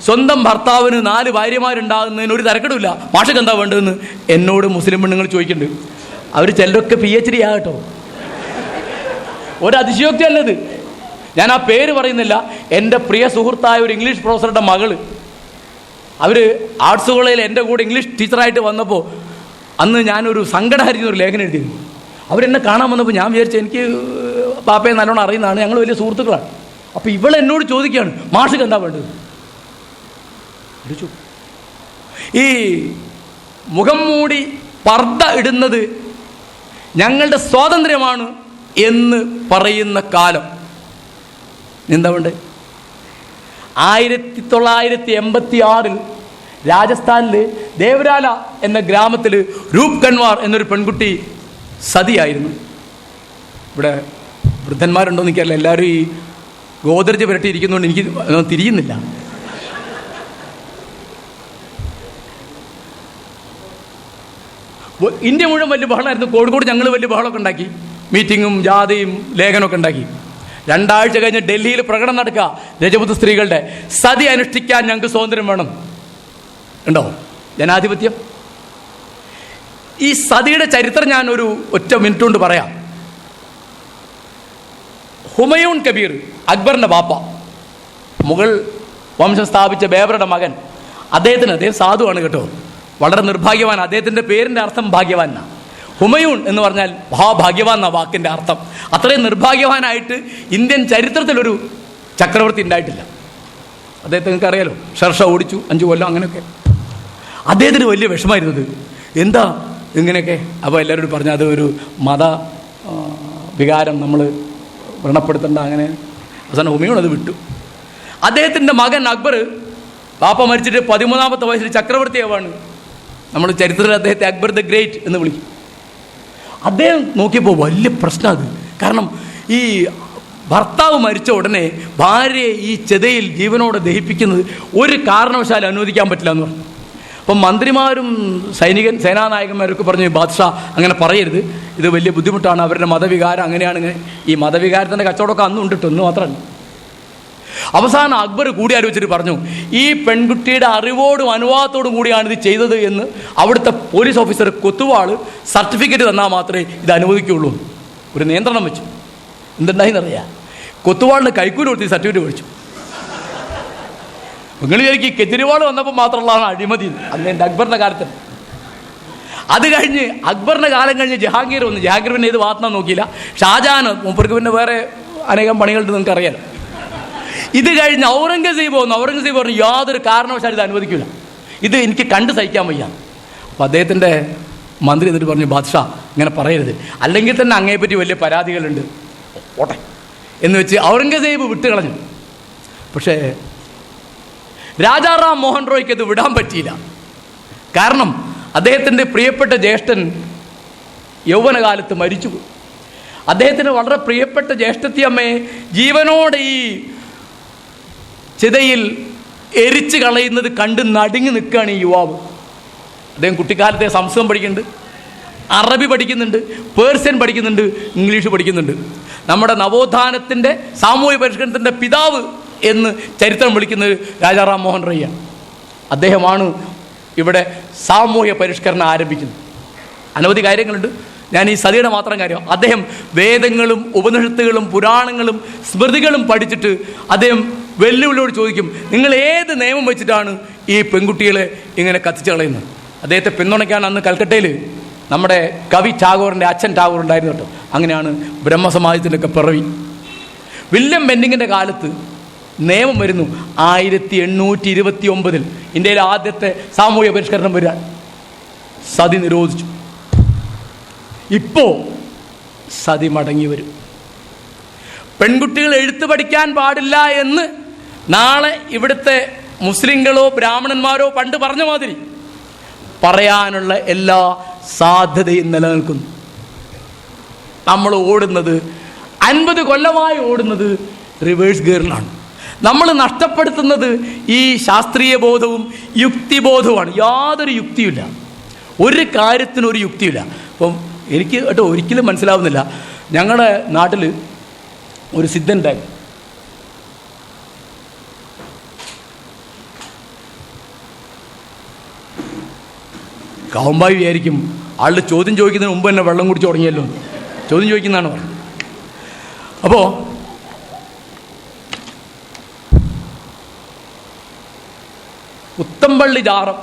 സ്വന്തം ഭർത്താവിന് 4 ഭാര്യമാരുണ്ടാകുന്നതിന് ഒരു തരക്കെടുമില്ല. മാഷക്ക് എന്താ വേണ്ടതെന്ന് എന്നോട് മുസ്ലിം പെണ്ണുങ്ങൾ ചോദിക്കുന്നുണ്ട്. അവർ ചിലരൊക്കെ PhD ആകട്ടോ. ഒരതിശയോക്തി അല്ലത്. ഞാൻ ആ പേര് പറയുന്നില്ല. എൻ്റെ പ്രിയ സുഹൃത്തായ ഒരു ഇംഗ്ലീഷ് പ്രൊഫസറുടെ മകള്, അവർ ആർട്സ് കോളേജിൽ എൻ്റെ കൂടെ ഇംഗ്ലീഷ് ടീച്ചറായിട്ട് വന്നപ്പോൾ അന്ന് ഞാനൊരു സങ്കടഹരിക്കുന്ന ഒരു ലേഖനം എഴുതിയിരുന്നു. അവരെന്നെ കാണാൻ വന്നപ്പോൾ ഞാൻ വിചാരിച്ചു എനിക്ക് പാപ്പയെ നല്ലോണം അറിയുന്നതാണ്, ഞങ്ങൾ വലിയ സുഹൃത്തുക്കളാണ്. അപ്പോൾ ഇവളെന്നോട് ചോദിക്കുകയാണ്, മാഷക്ക് എന്താ വേണ്ടത്? ഈ മുഖം മൂടി പർദ്ദ ഇടുന്നത് ഞങ്ങളുടെ സ്വാതന്ത്ര്യമാണ് എന്ന് പറയുന്ന കാലം എന്താ വേണ്ടത്? 1986 രാജസ്ഥാനിൽ ദേവരാല എന്ന ഗ്രാമത്തിൽ രൂപ് കൻവാർ എന്നൊരു പെൺകുട്ടി സതിയായിരുന്നു. ഇവിടെ വൃദ്ധന്മാരുണ്ടോ എന്ന് എനിക്കറിയില്ല. എല്ലാവരും ഈ ഗോദർജ് പുരട്ടിയിരിക്കുന്നതുകൊണ്ട് എനിക്ക് തിരിയുന്നില്ല. ഇന്ത്യ മുഴുവൻ വലിയ ബഹളമായിരുന്നു. കോഴിക്കോട് ഞങ്ങൾ വലിയ ബഹളമൊക്കെ ഉണ്ടാക്കി, മീറ്റിങ്ങും ജാഥയും ലേഖനമൊക്കെ ഉണ്ടാക്കി. 2 ആഴ്ച കഴിഞ്ഞ് ഡൽഹിയിൽ പ്രകടനം നടക്കുക. രജപുത്ര സ്ത്രീകളുടെ സതി അനുഷ്ഠിക്കാൻ ഞങ്ങൾക്ക് സ്വാതന്ത്ര്യം വേണം. ഉണ്ടോ ജനാധിപത്യം? ഈ സതിയുടെ ചരിത്രം ഞാൻ ഒരു ഒറ്റ മിനിറ്റ് കൊണ്ട് പറയാം. ഹുമയൂൺ കബീർ, അക്ബറിൻ്റെ ബാപ്പ, മുഗൾ വംശം സ്ഥാപിച്ച ബേബറുടെ മകൻ, അദ്ദേഹം സാധുവാണ് കേട്ടോ, വളരെ നിർഭാഗ്യവാൻ. അദ്ദേഹത്തിൻ്റെ പേരിൻ്റെ അർത്ഥം ഭാഗ്യവാൻ എന്നാണ്. ഹുമയൂൺ എന്ന് പറഞ്ഞാൽ മഹാഭാഗ്യവാൻ എന്ന വാക്കിൻ്റെ അർത്ഥം. അത്രയും നിർഭാഗ്യവാനായിട്ട് ഇന്ത്യൻ ചരിത്രത്തിലൊരു ചക്രവർത്തി ഉണ്ടായിട്ടില്ല. അദ്ദേഹത്തെ നിങ്ങൾക്ക് അറിയാലോ, ഷർഷ ഓടിച്ചു 5 കൊല്ലം അങ്ങനെയൊക്കെ. അദ്ദേഹത്തിന് വലിയ വിഷമായിരുന്നത്. എന്താ ഇങ്ങനെയൊക്കെ? അപ്പോൾ എല്ലാവരോടും പറഞ്ഞു അത് ഒരു മത വികാരം നമ്മൾ വ്രണപ്പെടുത്തേണ്ട. അങ്ങനെ അവസാനം ഹുമയൂൺ അത് വിട്ടു. അദ്ദേഹത്തിൻ്റെ മകൻ അക്ബർ പാപ്പ മരിച്ചിട്ട് 13ാമത്തെ വയസ്സിൽ ചക്രവർത്തിയാവാണ്. നമ്മൾ ചരിത്രത്തിൽ അദ്ദേഹത്തെ അക്ബർ ദ ഗ്രേറ്റ് എന്ന് വിളിക്കും. അദ്ദേഹം നോക്കിയപ്പോൾ വലിയ പ്രശ്നം അത്. കാരണം ഈ ഭർത്താവ് മരിച്ച ഉടനെ ഭാര്യയെ ഈ ചെതയിൽ ജീവനോടെ ദഹിപ്പിക്കുന്നത് ഒരു കാരണവശാലും അനുവദിക്കാൻ പറ്റില്ല എന്ന് പറഞ്ഞു. അപ്പം മന്ത്രിമാരും സേനാനായകന്മാരൊക്കെ പറഞ്ഞു, ബാദ്ഷാ അങ്ങനെ പറയരുത്, ഇത് വലിയ ബുദ്ധിമുട്ടാണ്, അവരുടെ മതവികാരം അങ്ങനെയാണ്. ഈ മതവികാരത്തിൻ്റെ കച്ചവടമൊക്കെ അന്നും ഉണ്ട്, ഒന്നും മാത്രമല്ല. അവസാനം അക്ബർ കൂടി ആലോചിച്ചിട്ട് പറഞ്ഞു, ഈ പെൺകുട്ടിയുടെ അറിവോടും അനുവാദത്തോടും കൂടിയാണ് ഇത് ചെയ്തത് എന്ന് അവിടുത്തെ പോലീസ് ഓഫീസർ കൊത്തുവാൾ സർട്ടിഫിക്കറ്റ് തന്നാൽ മാത്രമേ ഇത് അനുവദിക്കുകയുള്ളൂ. ഒരു നിയന്ത്രണം വെച്ചു. എന്തുണ്ടായിന്നറിയാം, കൊത്തുവാളിന് കൈക്കൂലി കൊടുത്ത് സർട്ടിഫിക്കറ്റ് മേടിച്ചു. നിങ്ങൾ വിചാരിക്കും കെജ്രിവാൾ വന്നപ്പോൾ മാത്രമുള്ളതാണ് അഴിമതി അന്ന് എൻ്റെ അക്ബറിൻ്റെ കാലത്ത്. അത് കഴിഞ്ഞ് അക്ബറിൻ്റെ കാലം കഴിഞ്ഞ് ജഹാംഗീർ വന്നു. ജഹാംഗീർ പിന്നെ ഏത് ഭാഗത്തുനിന്ന് നോക്കിയില്ല. ഷാജഹാൻ, മൂപ്പർക്ക് പിന്നെ വേറെ അനേകം പണികളുണ്ട്, നിങ്ങൾക്ക് അറിയാലോ. ഇത് കഴിഞ്ഞ് ഔറംഗസീബ് വന്നു. ഔറംഗസീബ് പറഞ്ഞു, യാതൊരു കാരണവശാലും ഇത് അനുവദിക്കില്ല, ഇത് എനിക്ക് കണ്ട് സഹിക്കാൻ വയ്യ. അപ്പോൾ അദ്ദേഹത്തിൻ്റെ മന്ത്രി എന്നിട്ട് പറഞ്ഞു, ബാദ്ഷാ ഇങ്ങനെ പറയരുത്, അല്ലെങ്കിൽ തന്നെ അങ്ങയെപ്പറ്റി വലിയ പരാതികളുണ്ട്, ഓട്ടെ എന്ന് വെച്ച് ഔറംഗസീബ് വിട്ടുകളഞ്ഞു. പക്ഷേ രാജാറാം മോഹൻ റോയ്ക്ക് അത് വിടാൻ പറ്റിയില്ല. കാരണം അദ്ദേഹത്തിൻ്റെ പ്രിയപ്പെട്ട ജ്യേഷ്ഠൻ യൗവനകാലത്ത് മരിച്ചുപോയി. അദ്ദേഹത്തിന് വളരെ പ്രിയപ്പെട്ട ജ്യേഷ്ഠത്തിയമ്മയെ ജീവനോടെ ഈ ചിതയിൽ എരിച്ച് കളയുന്നത് കണ്ട് നടുങ്ങി നിൽക്കുകയാണ് ഈ യുവാവ്. അദ്ദേഹം കുട്ടിക്കാലത്തെ സംസ്കൃതം പഠിക്കുന്നുണ്ട്, അറബി പഠിക്കുന്നുണ്ട്, പേർഷ്യൻ പഠിക്കുന്നുണ്ട്, ഇംഗ്ലീഷ് പഠിക്കുന്നുണ്ട്. നമ്മുടെ നവോത്ഥാനത്തിൻ്റെ സാമൂഹ്യ പരിഷ്കരണത്തിൻ്റെ പിതാവ് എന്ന് ചരിത്രം വിളിക്കുന്നത് രാജാറാം മോഹൻ റോയിയാണ്. അദ്ദേഹമാണ് ഇവിടെ സാമൂഹ്യ പരിഷ്കരണം ആരംഭിക്കുന്നത്. അനവധി കാര്യങ്ങളുണ്ട്, ഞാൻ ഈ സതിയുടെ മാത്രം കാര്യം. അദ്ദേഹം വേദങ്ങളും ഉപനിഷത്തുകളും പുരാണങ്ങളും സ്മൃതികളും പഠിച്ചിട്ട് അദ്ദേഹം വെല്ലുവിളിയോട് ചോദിക്കും, നിങ്ങൾ ഏത് നിയമം വെച്ചിട്ടാണ് ഈ പെൺകുട്ടികളെ ഇങ്ങനെ കത്തിച്ചു കളയുന്നത്? അദ്ദേഹത്തെ പിന്തുണയ്ക്കാൻ അന്ന് കൽക്കട്ടയിൽ നമ്മുടെ കവി ടാഗോറിൻ്റെ അച്ഛൻ ടാഗോർ ഉണ്ടായിരുന്നു കേട്ടോ. അങ്ങനെയാണ് ബ്രഹ്മസമാജത്തിൻ്റെയൊക്കെ പിറവി. വില്യം ബെന്നിങ്ങിൻ്റെ കാലത്ത് നിയമം വരുന്നു 1829. ഇന്ത്യയിലെ ആദ്യത്തെ സാമൂഹ്യ പരിഷ്കരണം വരിക, സതി നിരോധിച്ചു. ഇപ്പോൾ സതി മടങ്ങി വരും. പെൺകുട്ടികൾ എഴുത്ത് പഠിക്കാൻ പാടില്ല എന്ന് നാളെ ഇവിടുത്തെ മുസ്ലിങ്ങളോ ബ്രാഹ്മണന്മാരോ പണ്ട് പറഞ്ഞ മാതിരി പറയാനുള്ള എല്ലാ സാധ്യതയും നിലനിൽക്കുന്നു. നമ്മൾ ഓടുന്നത് 50 കൊല്ലമായി ഓടുന്നത് റിവേഴ്സ് ഗിയറിലാണ്. നമ്മൾ നഷ്ടപ്പെടുത്തുന്നത് ഈ ശാസ്ത്രീയ ബോധവും യുക്തിബോധവുമാണ്. യാതൊരു യുക്തിയില്ല, ഒരു കാര്യത്തിനൊരു യുക്തിയില്ല. അപ്പം എനിക്ക് കേട്ടോ ഒരിക്കലും മനസ്സിലാവുന്നില്ല. ഞങ്ങളുടെ നാട്ടിൽ ഒരു സിദ്ധനുണ്ടായി. കാവുമ്പായി വിചാരിക്കും ആളുടെ ചോദ്യം ചോദിക്കുന്നതിന് മുമ്പ് തന്നെ വെള്ളം കുടിച്ച് തുടങ്ങിയല്ലോ, ചോദ്യം ചോദിക്കുന്നതാണ് പറഞ്ഞത്. അപ്പോൾ പുത്തമ്പള്ളി ജാറം,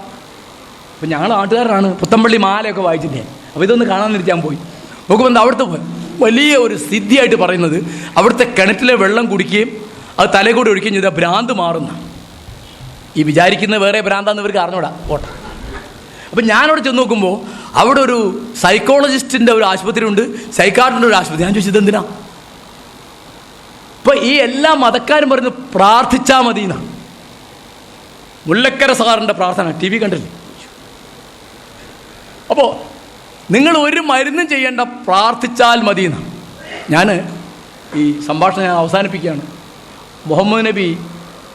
അപ്പം ഞങ്ങൾ നാട്ടുകാരാണ്, പുത്തമ്പള്ളി മാലയൊക്കെ വായിച്ചിട്ടേ. അപ്പോൾ ഇതൊന്ന് കാണാനിരിക്കാൻ പോയി നോക്കുമ്പോൾ അവിടുത്തെ വലിയ ഒരു സിദ്ധിയായിട്ട് പറയുന്നത് അവിടുത്തെ കിണറ്റിലെ വെള്ളം കുടിക്കുകയും അത് തലയിൽ കൂടി ഒഴിക്കുകയും ചെയ്താൽ ഭ്രാന്ത് മാറുന്ന. ഈ വിചാരിക്കുന്ന വേറെ ഭ്രാന്താന്ന് ഇവർക്ക് അറിഞ്ഞൂടാ, ഓട്ടെ. അപ്പം ഞാനവിടെ ചെന്ന് നോക്കുമ്പോൾ അവിടെ ഒരു സൈക്കോളജിസ്റ്റിൻ്റെ ഒരു ആശുപത്രി ഉണ്ട്, സൈക്കാട്രിൻ്റെ ഒരു ആശുപത്രി. ഞാൻ ചോദിച്ചത് എന്തിനാ? ഇപ്പം ഈ എല്ലാ മതക്കാരും പറയുന്നത് പ്രാർത്ഥിച്ചാൽ മതി എന്നാണ്. മുല്ലക്കര സാറിൻ്റെ പ്രാർത്ഥന TV കണ്ടില്ലേ? അപ്പോൾ നിങ്ങൾ ഒരു മരുന്നും ചെയ്യേണ്ട, പ്രാർത്ഥിച്ചാൽ മതി എന്നാണ്. ഞാൻ ഈ സംഭാഷണം ഞാൻ അവസാനിപ്പിക്കുകയാണ്. മുഹമ്മദ് നബി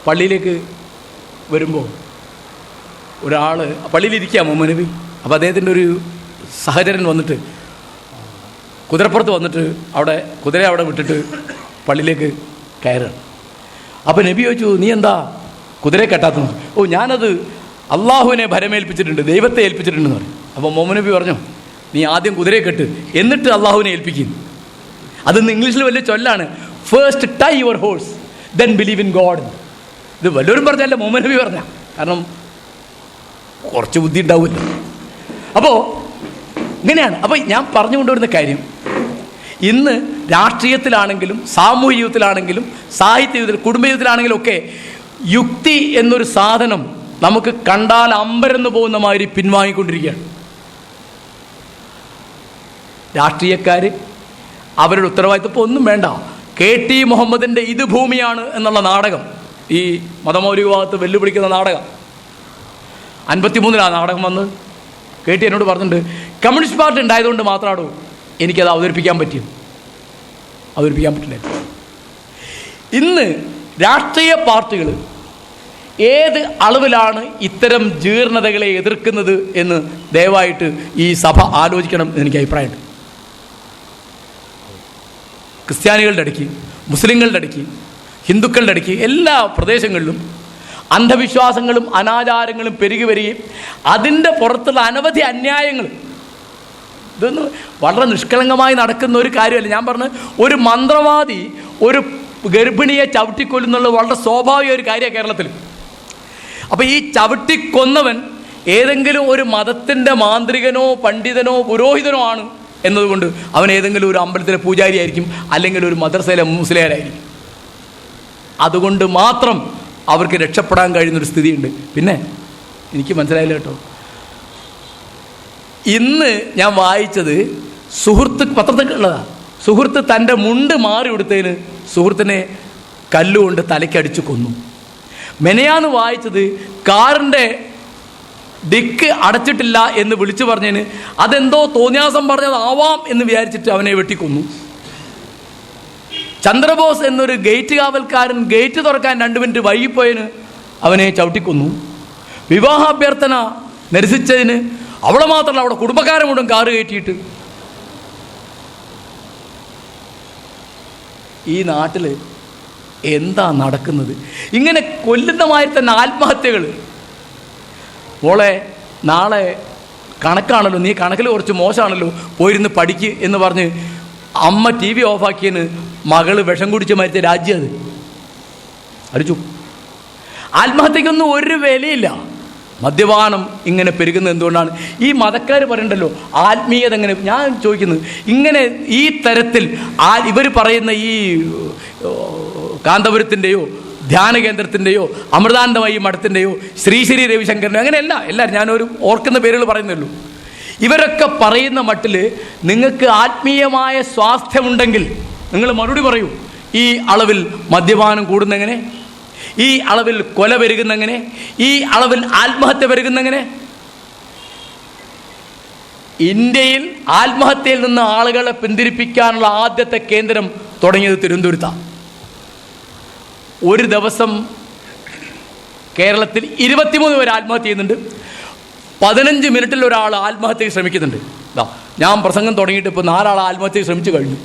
പള്ളിയിലേക്ക് വരുമ്പോൾ ഒരാൾ പള്ളിയിലിരിക്കുക, മുഹമ്മദ് നബി. അപ്പോൾ അദ്ദേഹത്തിൻ്റെ ഒരു സഹചരൻ വന്നിട്ട് കുതിരപ്പുറത്ത് വന്നിട്ട് കുതിരയെ അവിടെ വിട്ടിട്ട് പള്ളിയിലേക്ക് കയറുകയാണ്. അപ്പോൾ നബി ചോദിച്ചു, നീ എന്താ കുതിരയെ കെട്ടാത്തത്? ഓ, ഞാനത് അള്ളാഹുവിനെ ഭരമേൽപ്പിച്ചിട്ടുണ്ട്, ദൈവത്തെ ഏൽപ്പിച്ചിട്ടുണ്ടെന്ന് പറയും. അപ്പോൾ മുഹമ്മദ് നബി പറഞ്ഞു, നീ ആദ്യം കുതിരയെ കെട്ട്, എന്നിട്ട് അള്ളാഹുവിനെ ഏൽപ്പിക്കും. അതൊന്ന് ഇംഗ്ലീഷിൽ വലിയ ചൊല്ലാണ്, first tie your horse then believe in God. ഇത് വല്ലവരും പറഞ്ഞല്ല, മുഹമ്മദ് നബി പറഞ്ഞ, കാരണം കുറച്ച് ബുദ്ധി ഉണ്ടാവില്ല. അപ്പോൾ ഇങ്ങനെയാണ്. അപ്പോൾ ഞാൻ പറഞ്ഞു കൊണ്ടുവരുന്ന കാര്യം, ഇന്ന് രാഷ്ട്രീയത്തിലാണെങ്കിലും സാമൂഹ്യ ജീവിതത്തിലാണെങ്കിലും സാഹിത്യ ജീവിതത്തിൽ കുടുംബ ജീവിതത്തിലാണെങ്കിലും ഒക്കെ യുക്തി എന്നൊരു സാധനം നമുക്ക് കണ്ടാൽ അമ്പരന്ന് പോകുന്ന മാതിരി പിൻവാങ്ങിക്കൊണ്ടിരിക്കുകയാണ്. രാഷ്ട്രീയക്കാർ അവരുടെ ഉത്തരവാദിത്വം ഇപ്പോൾ ഒന്നും വേണ്ട. KT മുഹമ്മദിൻ്റെ ഇത് ഭൂമിയാണ് എന്നുള്ള നാടകം, ഈ മതമൗലികവാദത്തെ വെല്ലുവിളിക്കുന്ന നാടകം, 53 നാടകം വന്ന് കേട്ടി എന്നോട് പറഞ്ഞിട്ടുണ്ട്, കമ്മ്യൂണിസ്റ്റ് പാർട്ടി ഉണ്ടായതുകൊണ്ട് മാത്രമാണോ എനിക്കത് അവതരിപ്പിക്കാൻ പറ്റിയത്. അവതരിപ്പിക്കാൻ പറ്റില്ല. ഇന്ന് രാഷ്ട്രീയ പാർട്ടികൾ ഏത് അളവിലാണ് ഇത്തരം ജീർണതകളെ എതിർക്കുന്നത് എന്ന് ദയവായിട്ട് ഈ സഭ ആലോചിക്കണം എന്ന് എനിക്ക് അഭിപ്രായമുണ്ട്. ക്രിസ്ത്യാനികളുടെ ഇടയ്ക്ക്, മുസ്ലിങ്ങളുടെ ഇടയ്ക്ക്, ഹിന്ദുക്കളുടെ ഇടയ്ക്ക് എല്ലാ പ്രദേശങ്ങളിലും അന്ധവിശ്വാസങ്ങളും അനാചാരങ്ങളും പെരുകി വരികയും അതിൻ്റെ പുറത്തുള്ള അനവധി അന്യായങ്ങൾ, ഇതൊന്നും വളരെ നിഷ്കളങ്കമായി നടക്കുന്ന ഒരു കാര്യമല്ല. ഞാൻ പറഞ്ഞു, ഒരു മന്ത്രവാദി ഒരു ഗർഭിണിയെ ചവിട്ടിക്കൊല്ലുന്നുള്ള വളരെ സ്വാഭാവിക ഒരു കാര്യമാണ് കേരളത്തിൽ. അപ്പോൾ ഈ ചവിട്ടിക്കൊന്നവൻ ഏതെങ്കിലും ഒരു മതത്തിൻ്റെ മാന്ത്രികനോ പണ്ഡിതനോ പുരോഹിതനോ ആണ് എന്നതുകൊണ്ട് അവൻ ഏതെങ്കിലും ഒരു അമ്പലത്തിലെ പൂജാരി ആയിരിക്കും, അല്ലെങ്കിൽ ഒരു മദ്രസയിലെ മുസ്ലിയാരായിരിക്കും. അതുകൊണ്ട് മാത്രം അവർക്ക് രക്ഷപ്പെടാൻ കഴിയുന്നൊരു സ്ഥിതിയുണ്ട്. പിന്നെ എനിക്ക് മനസ്സിലായില്ല കേട്ടോ, ഇന്ന് ഞാൻ വായിച്ചത് സുഹൃത്ത് പത്രത്തിലുള്ളതാണ്. സുഹൃത്ത് തൻ്റെ മുണ്ട് മാറി കൊടുത്തതിന് സുഹൃത്തിനെ കല്ലുകൊണ്ട് തലയ്ക്കടിച്ച് കൊന്നു. മെനയാന്ന് വായിച്ചത് കാറിൻ്റെ ഡിക്ക് അടച്ചിട്ടില്ല എന്ന് വിളിച്ചു പറഞ്ഞതിന് അതെന്തോ തോന്നിയാസം പറഞ്ഞതാവാം എന്ന് വിചാരിച്ചിട്ട് അവനെ വെട്ടിക്കൊന്നു. ചന്ദ്രബോസ് എന്നൊരു ഗേറ്റ് കാവൽക്കാരൻ ഗേറ്റ് തുറക്കാൻ 2 മിനിറ്റ് വൈകിപ്പോയതിന് അവനെ ചവിട്ടിക്കൊന്നു. വിവാഹാഭ്യർത്ഥന നിരസിച്ചതിന് അവളെ മാത്രമല്ല അവിടെ കുടുംബക്കാരെ മുഴുവൻ കാറ് കയറ്റിയിട്ട്. ഈ നാട്ടിൽ എന്താ നടക്കുന്നത്? ഇങ്ങനെ കൊല്ലുന്നമായി തന്നെ ആത്മഹത്യകൾ. മോളെ നാളെ കണക്കാണല്ലോ, നീ കണക്കിൽ കുറച്ച് മോശമാണല്ലോ, പോയിരുന്ന് പഠിക്ക് എന്ന് പറഞ്ഞ് അമ്മ TV ഓഫാക്കിയതിന് മകള് വിഷം കുടിച്ച് മരിച്ച രാജ്യം അത്. അടിച്ചു. ആത്മഹത്യക്കൊന്നും ഒരു വിലയില്ല. മദ്യപാനം ഇങ്ങനെ പെരുകുന്നത് എന്തുകൊണ്ടാണ്? ഈ മതക്കാർ പറയണ്ടല്ലോ ആത്മീയത. എങ്ങനെ ഞാൻ ചോദിക്കുന്നത്, ഇങ്ങനെ ഈ തരത്തിൽ ഇവർ പറയുന്ന ഈ കാന്തപുരത്തിൻ്റെയോ ധ്യാന കേന്ദ്രത്തിൻ്റെയോ അമൃതാനന്ദമയി മഠത്തിൻ്റെയോ ശ്രീ രവിശങ്കറിൻ്റെയോ അങ്ങനെയല്ല, എല്ലാവരും ഞാനൊരു ഓർക്കുന്ന പേരുകൾ പറയുന്നുള്ളൂ. ഇവരൊക്കെ പറയുന്ന മട്ടിൽ നിങ്ങൾക്ക് ആത്മീയമായ സ്വാസ്ഥ്യമുണ്ടെങ്കിൽ നിങ്ങൾ മറുപടി പറയൂ. ഈ അളവിൽ മദ്യപാനം കൂടുന്നെങ്ങനെ? ഈ അളവിൽ കൊല പെരുകുന്നെങ്ങനെ? ഈ അളവിൽ ആത്മഹത്യ പെരുകുന്നെങ്ങനെ? ഇന്ത്യയിൽ ആത്മഹത്യയിൽ നിന്ന് ആളുകളെ പിന്തിരിപ്പിക്കാനുള്ള ആദ്യത്തെ കേന്ദ്രം തുടങ്ങിയത് തിരുവനന്തപുരത്താണ്. ഒരു ദിവസം കേരളത്തിൽ 23 പേര് ആത്മഹത്യ ചെയ്യുന്നുണ്ട്. 15 മിനിറ്റിൽ ഒരാൾ ആത്മഹത്യക്ക് ശ്രമിക്കുന്നുണ്ട്. ഞാൻ പ്രസംഗം തുടങ്ങിയിട്ട് ഇപ്പോൾ 4 ആൾ ആത്മഹത്യക്ക് ശ്രമിച്ചു കഴിഞ്ഞു.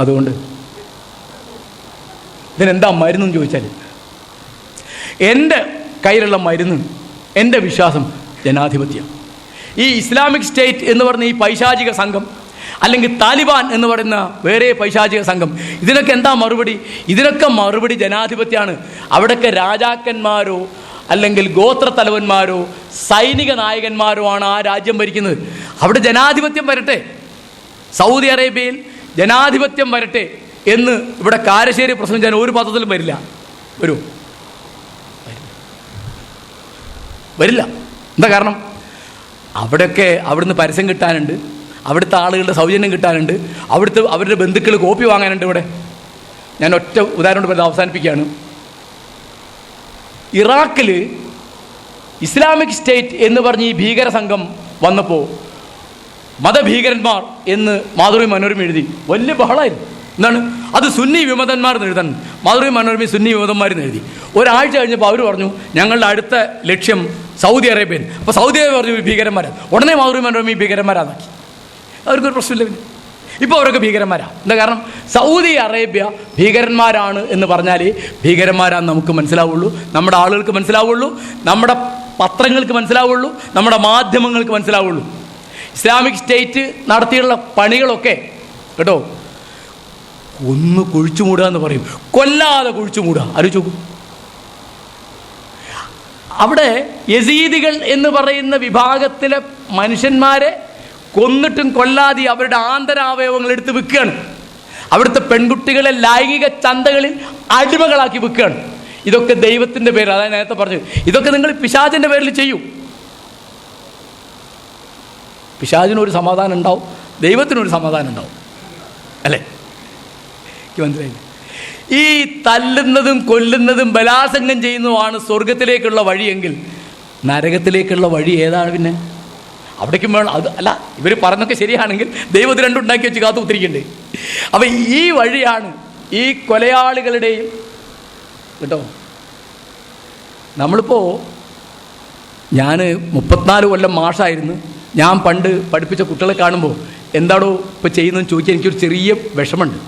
അതുകൊണ്ട് ഇതിനെന്താ മരുന്നെന്ന് ചോദിച്ചാൽ, എൻ്റെ കയ്യിലുള്ള മരുന്ന്, എൻ്റെ വിശ്വാസം ജനാധിപത്യം. ഈ ഇസ്ലാമിക് സ്റ്റേറ്റ് എന്ന് പറഞ്ഞ ഈ പൈശാചിക സംഘം, അല്ലെങ്കിൽ താലിബാൻ എന്ന് പറയുന്ന വേറെ പൈശാചിക സംഘം, ഇതിനൊക്കെ എന്താ മറുപടി? ഇതിനൊക്കെ മറുപടി ജനാധിപത്യമാണ്. അവിടെയൊക്കെ രാജാക്കന്മാരോ അല്ലെങ്കിൽ ഗോത്രത്തലവന്മാരോ സൈനിക നായകന്മാരോ ആണ് ആ രാജ്യം ഭരിക്കുന്നത്. അവിടെ ജനാധിപത്യം വരട്ടെ, സൗദി അറേബ്യയിൽ ജനാധിപത്യം വരട്ടെ എന്ന് ഇവിടെ കാരശ്ശേരി പ്രസംഗിച്ചാൽ ഒരു പദ്ധതിയിലും വരില്ല. വരില്ല. എന്താ കാരണം? അവിടെയൊക്കെ അവിടുന്ന് പരസ്യം കിട്ടാനുണ്ട്, അവിടുത്തെ ആളുകളുടെ സൗജന്യം കിട്ടാനുണ്ട്, അവരുടെ ബന്ധുക്കൾ കോപ്പി വാങ്ങാനുണ്ട്. ഇവിടെ ഞാൻ ഒറ്റ ഉദാഹരണം പറഞ്ഞ് അവസാനിപ്പിക്കുകയാണ്. ഇറാഖിൽ ഇസ്ലാമിക് സ്റ്റേറ്റ് എന്ന് പറഞ്ഞ് ഈ ഭീകര സംഘം വന്നപ്പോൾ മതഭീകരന്മാർ എന്ന് മാതൃഭൂമി മനോരമ എഴുതി. വലിയ ബഹളമായിരുന്നു. എന്താണ് അത്? സുന്നി വിമതന്മാരെന്ന് എഴുതാൻ മാതൃഭൂമി മനോരമ സുന്നി വിമതന്മാരെന്ന് എഴുതി. ഒരാഴ്ച കഴിഞ്ഞപ്പോൾ അവർ പറഞ്ഞു ഞങ്ങളുടെ അടുത്ത ലക്ഷ്യം സൗദി അറേബ്യൻ. അപ്പോൾ സൗദി അറേബ്യ പറഞ്ഞു ഭീകരന്മാരാണ്. ഉടനെ മാതൃഭൂമി മനോരമ ഈ ഭീകരന്മാരാന്നാക്കി. അവർക്കൊരു പ്രശ്നമില്ല. പിന്നെ ഇപ്പോൾ അവരൊക്കെ ഭീകരന്മാരാണ്. എന്താ കാരണം? സൗദി അറേബ്യ ഭീകരന്മാരാണ് എന്ന് പറഞ്ഞാൽ ഭീകരന്മാരാന്ന് നമുക്ക് മനസ്സിലാവുള്ളൂ, നമ്മുടെ ആളുകൾക്ക് മനസ്സിലാവുള്ളൂ, നമ്മുടെ പത്രങ്ങൾക്ക് മനസ്സിലാവുള്ളൂ, നമ്മുടെ മാധ്യമങ്ങൾക്ക് മനസ്സിലാവുള്ളൂ. ഇസ്ലാമിക് സ്റ്റേറ്റ് നടത്തിയുള്ള പണികളൊക്കെ കേട്ടോ ഒന്ന് കുഴിച്ചു മൂടുക എന്ന് പറയും, കൊല്ലാതെ കുഴിച്ചു മൂടുക. ആലോചിച്ച് നോക്കൂ. അവിടെ യസീദികൾ എന്ന് പറയുന്ന വിഭാഗത്തിലെ മനുഷ്യന്മാരെ കൊന്നിട്ടും കൊല്ലാതെ അവരുടെ ആന്തരാവയവങ്ങൾ എടുത്ത് വിൽക്കുകയാണ്. അവിടുത്തെ പെൺകുട്ടികളെ ലൈംഗിക ചന്തകളിൽ അടിമകളാക്കി വിൽക്കുകയാണ്. ഇതൊക്കെ ദൈവത്തിൻ്റെ പേരിൽ, അതായത് നേരത്തെ പറഞ്ഞു, ഇതൊക്കെ നിങ്ങൾ പിശാചിൻ്റെ പേരിൽ ചെയ്യും. പിശാചിനൊരു സമാധാനം ഉണ്ടാവും, ദൈവത്തിനൊരു സമാധാനം ഉണ്ടാവും. അല്ലേ? മനസ്സിലായില്ലേ? ഈ തല്ലുന്നതും കൊല്ലുന്നതും ബലാത്സംഗം ചെയ്യുന്നതുമാണ് സ്വർഗത്തിലേക്കുള്ള വഴിയെങ്കിൽ നരകത്തിലേക്കുള്ള വഴി ഏതാണ് പിന്നെ? അവിടേക്കും വേണം. അത് അല്ല, ഇവർ പറഞ്ഞൊക്കെ ശരിയാണെങ്കിൽ ദൈവം ഇത് രണ്ടും ഉണ്ടാക്കി വെച്ച് കാത്തു കുത്തിരിക്കണ്ടേ? അപ്പം ഈ വഴിയാണ് ഈ കൊലയാളികളുടെയും കേട്ടോ. നമ്മളിപ്പോൾ ഞാൻ 34 കൊല്ലം മാഷായിരുന്നു. ഞാൻ പണ്ട് പഠിപ്പിച്ച കുട്ടികളെ കാണുമ്പോൾ എന്താണോ ഇപ്പോൾ ചെയ്യുന്നതെന്ന് ചോദിച്ചാൽ എനിക്കൊരു ചെറിയ വിഷമമുണ്ട്.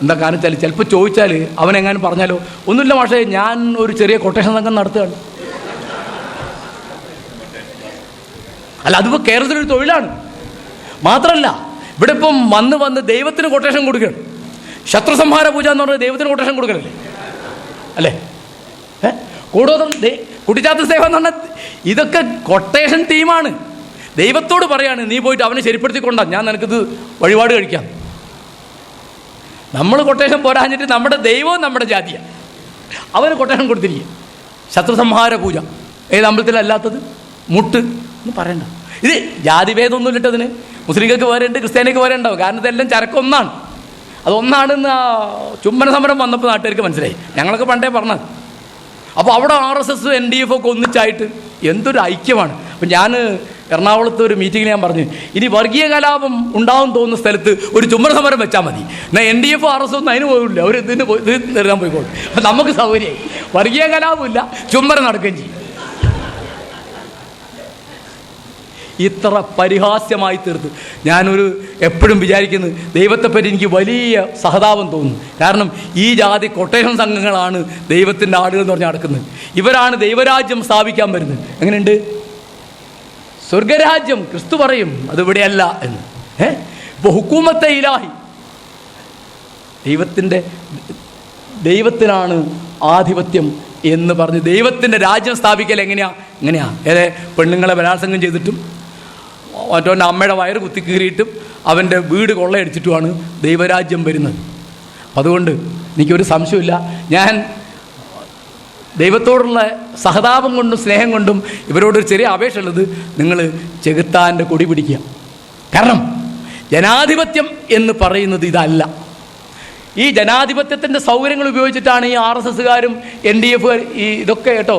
എന്താ കാരണം വെച്ചാൽ ചിലപ്പോൾ ചോദിച്ചാൽ അവനെങ്ങാനും പറഞ്ഞാലോ, ഒന്നുമില്ല മാഷേ, ഞാൻ ഒരു ചെറിയ കൊട്ടേഷൻ സംഘം നടത്തുകയാണ്. അല്ല, അതിപ്പോൾ കേരളത്തിലൊരു തൊഴിലാണ്. മാത്രമല്ല ഇവിടെ ഇപ്പം വന്ന് ദൈവത്തിന് കൊട്ടേഷൻ കൊടുക്കുകയാണ്. ശത്രുസംഹാര പൂജ എന്ന് പറഞ്ഞാൽ ദൈവത്തിന് കൊട്ടേഷൻ കൊടുക്കണല്ലേ അല്ലേ? കൂടുതലും കുട്ടിച്ചാത്ത സേവ എന്ന് പറഞ്ഞാൽ ഇതൊക്കെ കൊട്ടേഷൻ ടീമാണ്. ദൈവത്തോട് പറയാണ്, നീ പോയിട്ട് അവനെ ശരിപ്പെടുത്തിക്കൊണ്ടാ, ഞാൻ നിനക്കിത് വഴിപാട് കഴിക്കാം. നമ്മൾ കൊട്ടേഷൻ പോരാഞ്ഞിട്ട് നമ്മുടെ ദൈവവും നമ്മുടെ ജാതിയാണ്, അവന് കൊട്ടേഷൻ കൊടുത്തിരിക്കുക. ശത്രുസംഹാര പൂജ ഏത് അമ്പലത്തിലല്ലാത്തത്? മുട്ട് എന്ന് പറയണ്ട. ഇത് ജാതിഭേദമൊന്നും ഇട്ടതിന് മുസ്ലിങ്ങൾക്ക് വേറെ ഉണ്ട്, ക്രിസ്ത്യാനിക്ക് വേറെ ഉണ്ടാവും. കാരണം ഇതെല്ലാം ചരക്കൊന്നാണ്. അതൊന്നാണെന്ന് ചുംബന സമരം വന്നപ്പോൾ നാട്ടുകാർക്ക് മനസ്സിലായി. ഞങ്ങളൊക്കെ പണ്ടേ പറഞ്ഞത്. അപ്പോൾ അവിടെ RSS NDF ഒക്കെ ഒന്നിച്ചായിട്ട് എന്തൊരു ഐക്യമാണ്. അപ്പം ഞാൻ എറണാകുളത്ത് ഒരു മീറ്റിങ്ങിൽ ഞാൻ പറഞ്ഞു, ഇനി വർഗീയ കലാപം ഉണ്ടാവും തോന്നുന്ന സ്ഥലത്ത് ഒരു ചുംബന സമരം വെച്ചാൽ മതി. എന്നാൽ NDF RSS ഒന്നും അതിന് പോകില്ല, അവർ ഇതിന് നിർത്താൻ പോയിക്കോളും. അപ്പം നമുക്ക് സൗകര്യമായി, വർഗീയ കലാപമില്ല, ചുംബനം നടക്കുകയും ചെയ്യും. ഇത്ര പരിഹാസ്യമായി തീർത്ത് ഞാനൊരു എപ്പോഴും വിചാരിക്കുന്നത്, ദൈവത്തെപ്പറ്റി എനിക്ക് വലിയ സഹതാപം തോന്നുന്നു. കാരണം ഈ ജാതി കൊട്ടേഷൻ സംഘങ്ങളാണ് ദൈവത്തിൻ്റെ ആളുകൾ എന്ന് പറഞ്ഞ് നടക്കുന്നത്. ഇവരാണ് ദൈവരാജ്യം സ്ഥാപിക്കാൻ വരുന്നത്. എങ്ങനെയുണ്ട്? സ്വർഗരാജ്യം ക്രിസ്തു പറയും അതിവിടെയല്ല എന്ന്. ഇപ്പോൾ ഹുക്കൂമത്തെ ഇലാഹി, ദൈവത്തിനാണ് ആധിപത്യം എന്ന് പറഞ്ഞ് ദൈവത്തിൻ്റെ രാജ്യം സ്ഥാപിക്കൽ എങ്ങനെയാ ഏതെ പെണ്ണുങ്ങളെ ബലാത്സംഗം ചെയ്തിട്ടും മറ്റവൻ്റെ അമ്മയുടെ വയറ് കുത്തിക്കീറിയിട്ടും അവൻ്റെ വീട് കൊള്ളയടിച്ചിട്ടുമാണ് ദൈവരാജ്യം വരുന്നത്. അതുകൊണ്ട് എനിക്കൊരു സംശയമില്ല, ഞാൻ ദൈവത്തോടുള്ള സഹതാപം കൊണ്ടും സ്നേഹം കൊണ്ടും ഇവരോടൊരു ചെറിയ അപേക്ഷ ഉള്ളത്, നിങ്ങൾ ചെകുത്താൻ്റെ കൊടി പിടിക്കുക. കാരണം ജനാധിപത്യം എന്ന് പറയുന്നത് ഇതല്ല. ഈ ജനാധിപത്യത്തിൻ്റെ സൗകര്യങ്ങൾ ഉപയോഗിച്ചിട്ടാണ് ഈ RSSകാരും NDF ഈ ഇതൊക്കെ കേട്ടോ.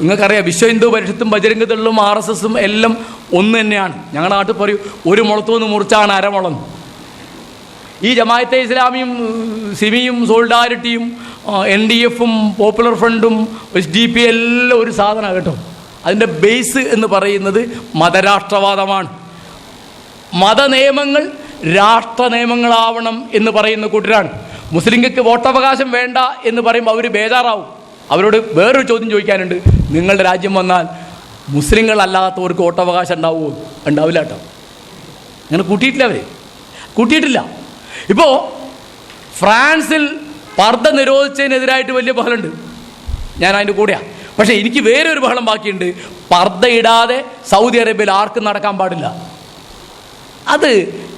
നിങ്ങൾക്കറിയാം, വിശ്വ ഹിന്ദു പരിഷത്തും ബജരംഗ് ദളും RSSും എല്ലാം ഒന്ന് തന്നെയാണ്. ഞങ്ങളുടെ നാട്ടിൽ പറയും, ഒരു മുളത്തുനിന്ന് മുറിച്ചാണ് അരമുളം. ഈ ജമാഅത്തെ ഇസ്ലാമിയും സിമിയും സോളിഡാരിറ്റിയും NDFും പോപ്പുലർ ഫ്രണ്ടും SDP എല്ലാം ഒരു സാധനമാണ് കേട്ടോ. അതിൻ്റെ ബേസ് എന്ന് പറയുന്നത് മതരാഷ്ട്രവാദമാണ്. മതനിയമങ്ങൾ രാഷ്ട്ര നിയമങ്ങളാവണം എന്ന് പറയുന്ന കൂട്ടരാണ്. മുസ്ലിങ്ങൾക്ക് വോട്ടവകാശം വേണ്ട എന്ന് പറയുമ്പോൾ അവർ ബേജാറാവും. അവരോട് വേറൊരു ചോദ്യം ചോദിക്കാനുണ്ട്, നിങ്ങളുടെ രാജ്യം വന്നാൽ മുസ്ലിങ്ങളല്ലാത്തവർക്ക് വോട്ടവകാശം ഉണ്ടാവുമോ? ഉണ്ടാവില്ല കേട്ടോ. അങ്ങനെ കൂട്ടിയിട്ടില്ല. ഇപ്പോൾ ഫ്രാൻസിൽ പർദ്ദ നിരോധിച്ചതിനെതിരായിട്ട് വലിയ ബഹളമുണ്ട്, ഞാൻ അതിൻ്റെ കൂടെയാണ്. പക്ഷേ എനിക്ക് വേറെ ഒരു ബഹളം ബാക്കിയുണ്ട്. പർദ്ദ ഇടാതെ സൗദി അറേബ്യയിൽ ആർക്കും നടക്കാൻ പാടില്ല. അത്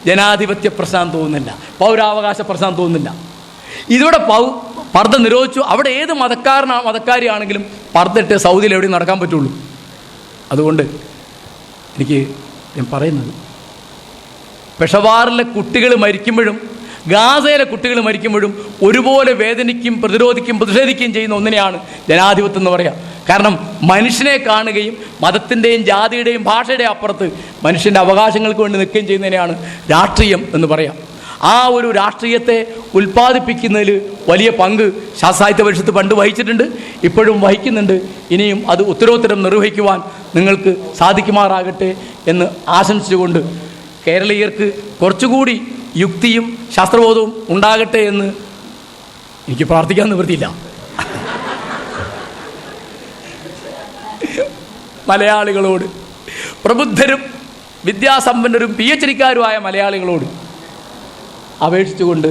ജനാധിപത്യ പ്രശ്നം തോന്നുന്നില്ല, പൗരാവകാശ പ്രശ്നം തോന്നുന്നില്ല. ഇതിവിടെ പർദ്ദ നിരോധിച്ചു. അവിടെ ഏത് മതക്കാരിയാണെങ്കിലും പർദ്ദ ഇട്ട് സൗദിയിൽ എവിടെയും നടക്കാൻ പറ്റുള്ളൂ. അതുകൊണ്ട് ഞാൻ പറയുന്നത്, പെഷവാറിലെ കുട്ടികൾ മരിക്കുമ്പോഴും ഗാസയിലെ കുട്ടികൾ മരിക്കുമ്പോഴും ഒരുപോലെ വേദനിക്കും, പ്രതിഷേധിക്കുകയും ചെയ്യുന്ന ഒന്നിനെയാണ് ജനാധിപത്യം എന്ന് പറയുക. കാരണം മനുഷ്യനെ കാണുകയും മതത്തിൻ്റെയും ജാതിയുടെയും ഭാഷയുടെയും അപ്പുറത്ത് മനുഷ്യൻ്റെ അവകാശങ്ങൾക്ക് വേണ്ടി നിൽക്കുകയും ചെയ്യുന്നതിനെയാണ് രാഷ്ട്രീയം എന്ന് പറയാം. ആ ഒരു രാഷ്ട്രീയത്തെ ഉൽപ്പാദിപ്പിക്കുന്നതിൽ വലിയ പങ്ക് ശാസ്ത്രാഹിത്യ പരിഷത്ത് പണ്ട് വഹിച്ചിട്ടുണ്ട്, ഇപ്പോഴും വഹിക്കുന്നുണ്ട്. ഇനിയും അത് ഉത്തരോത്തരം നിർവഹിക്കുവാൻ നിങ്ങൾക്ക് സാധിക്കുമാറാകട്ടെ എന്ന് ആശംസിച്ചുകൊണ്ട് കേരളീയർക്ക് കുറച്ചുകൂടി യുക്തിയും ശാസ്ത്രബോധവും ഉണ്ടാകട്ടെ എന്ന് എനിക്ക് പ്രാർത്ഥിക്കാൻ നിവൃത്തിയില്ല. മലയാളികളോട്, പ്രബുദ്ധരും വിദ്യാസമ്പന്നരും PhDക്കാരുമായ മലയാളികളോട് അപേക്ഷിച്ചുകൊണ്ട്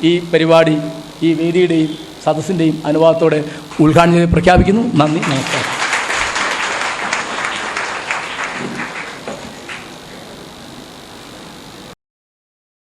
ഈ പരിപാടി ഈ വേദിയുടെയും സദസ്സിൻ്റെയും അനുവാദത്തോടെ ഉദ്ഘാടനം പ്രഖ്യാപിക്കുന്നു. നന്ദി, നമസ്കാരം.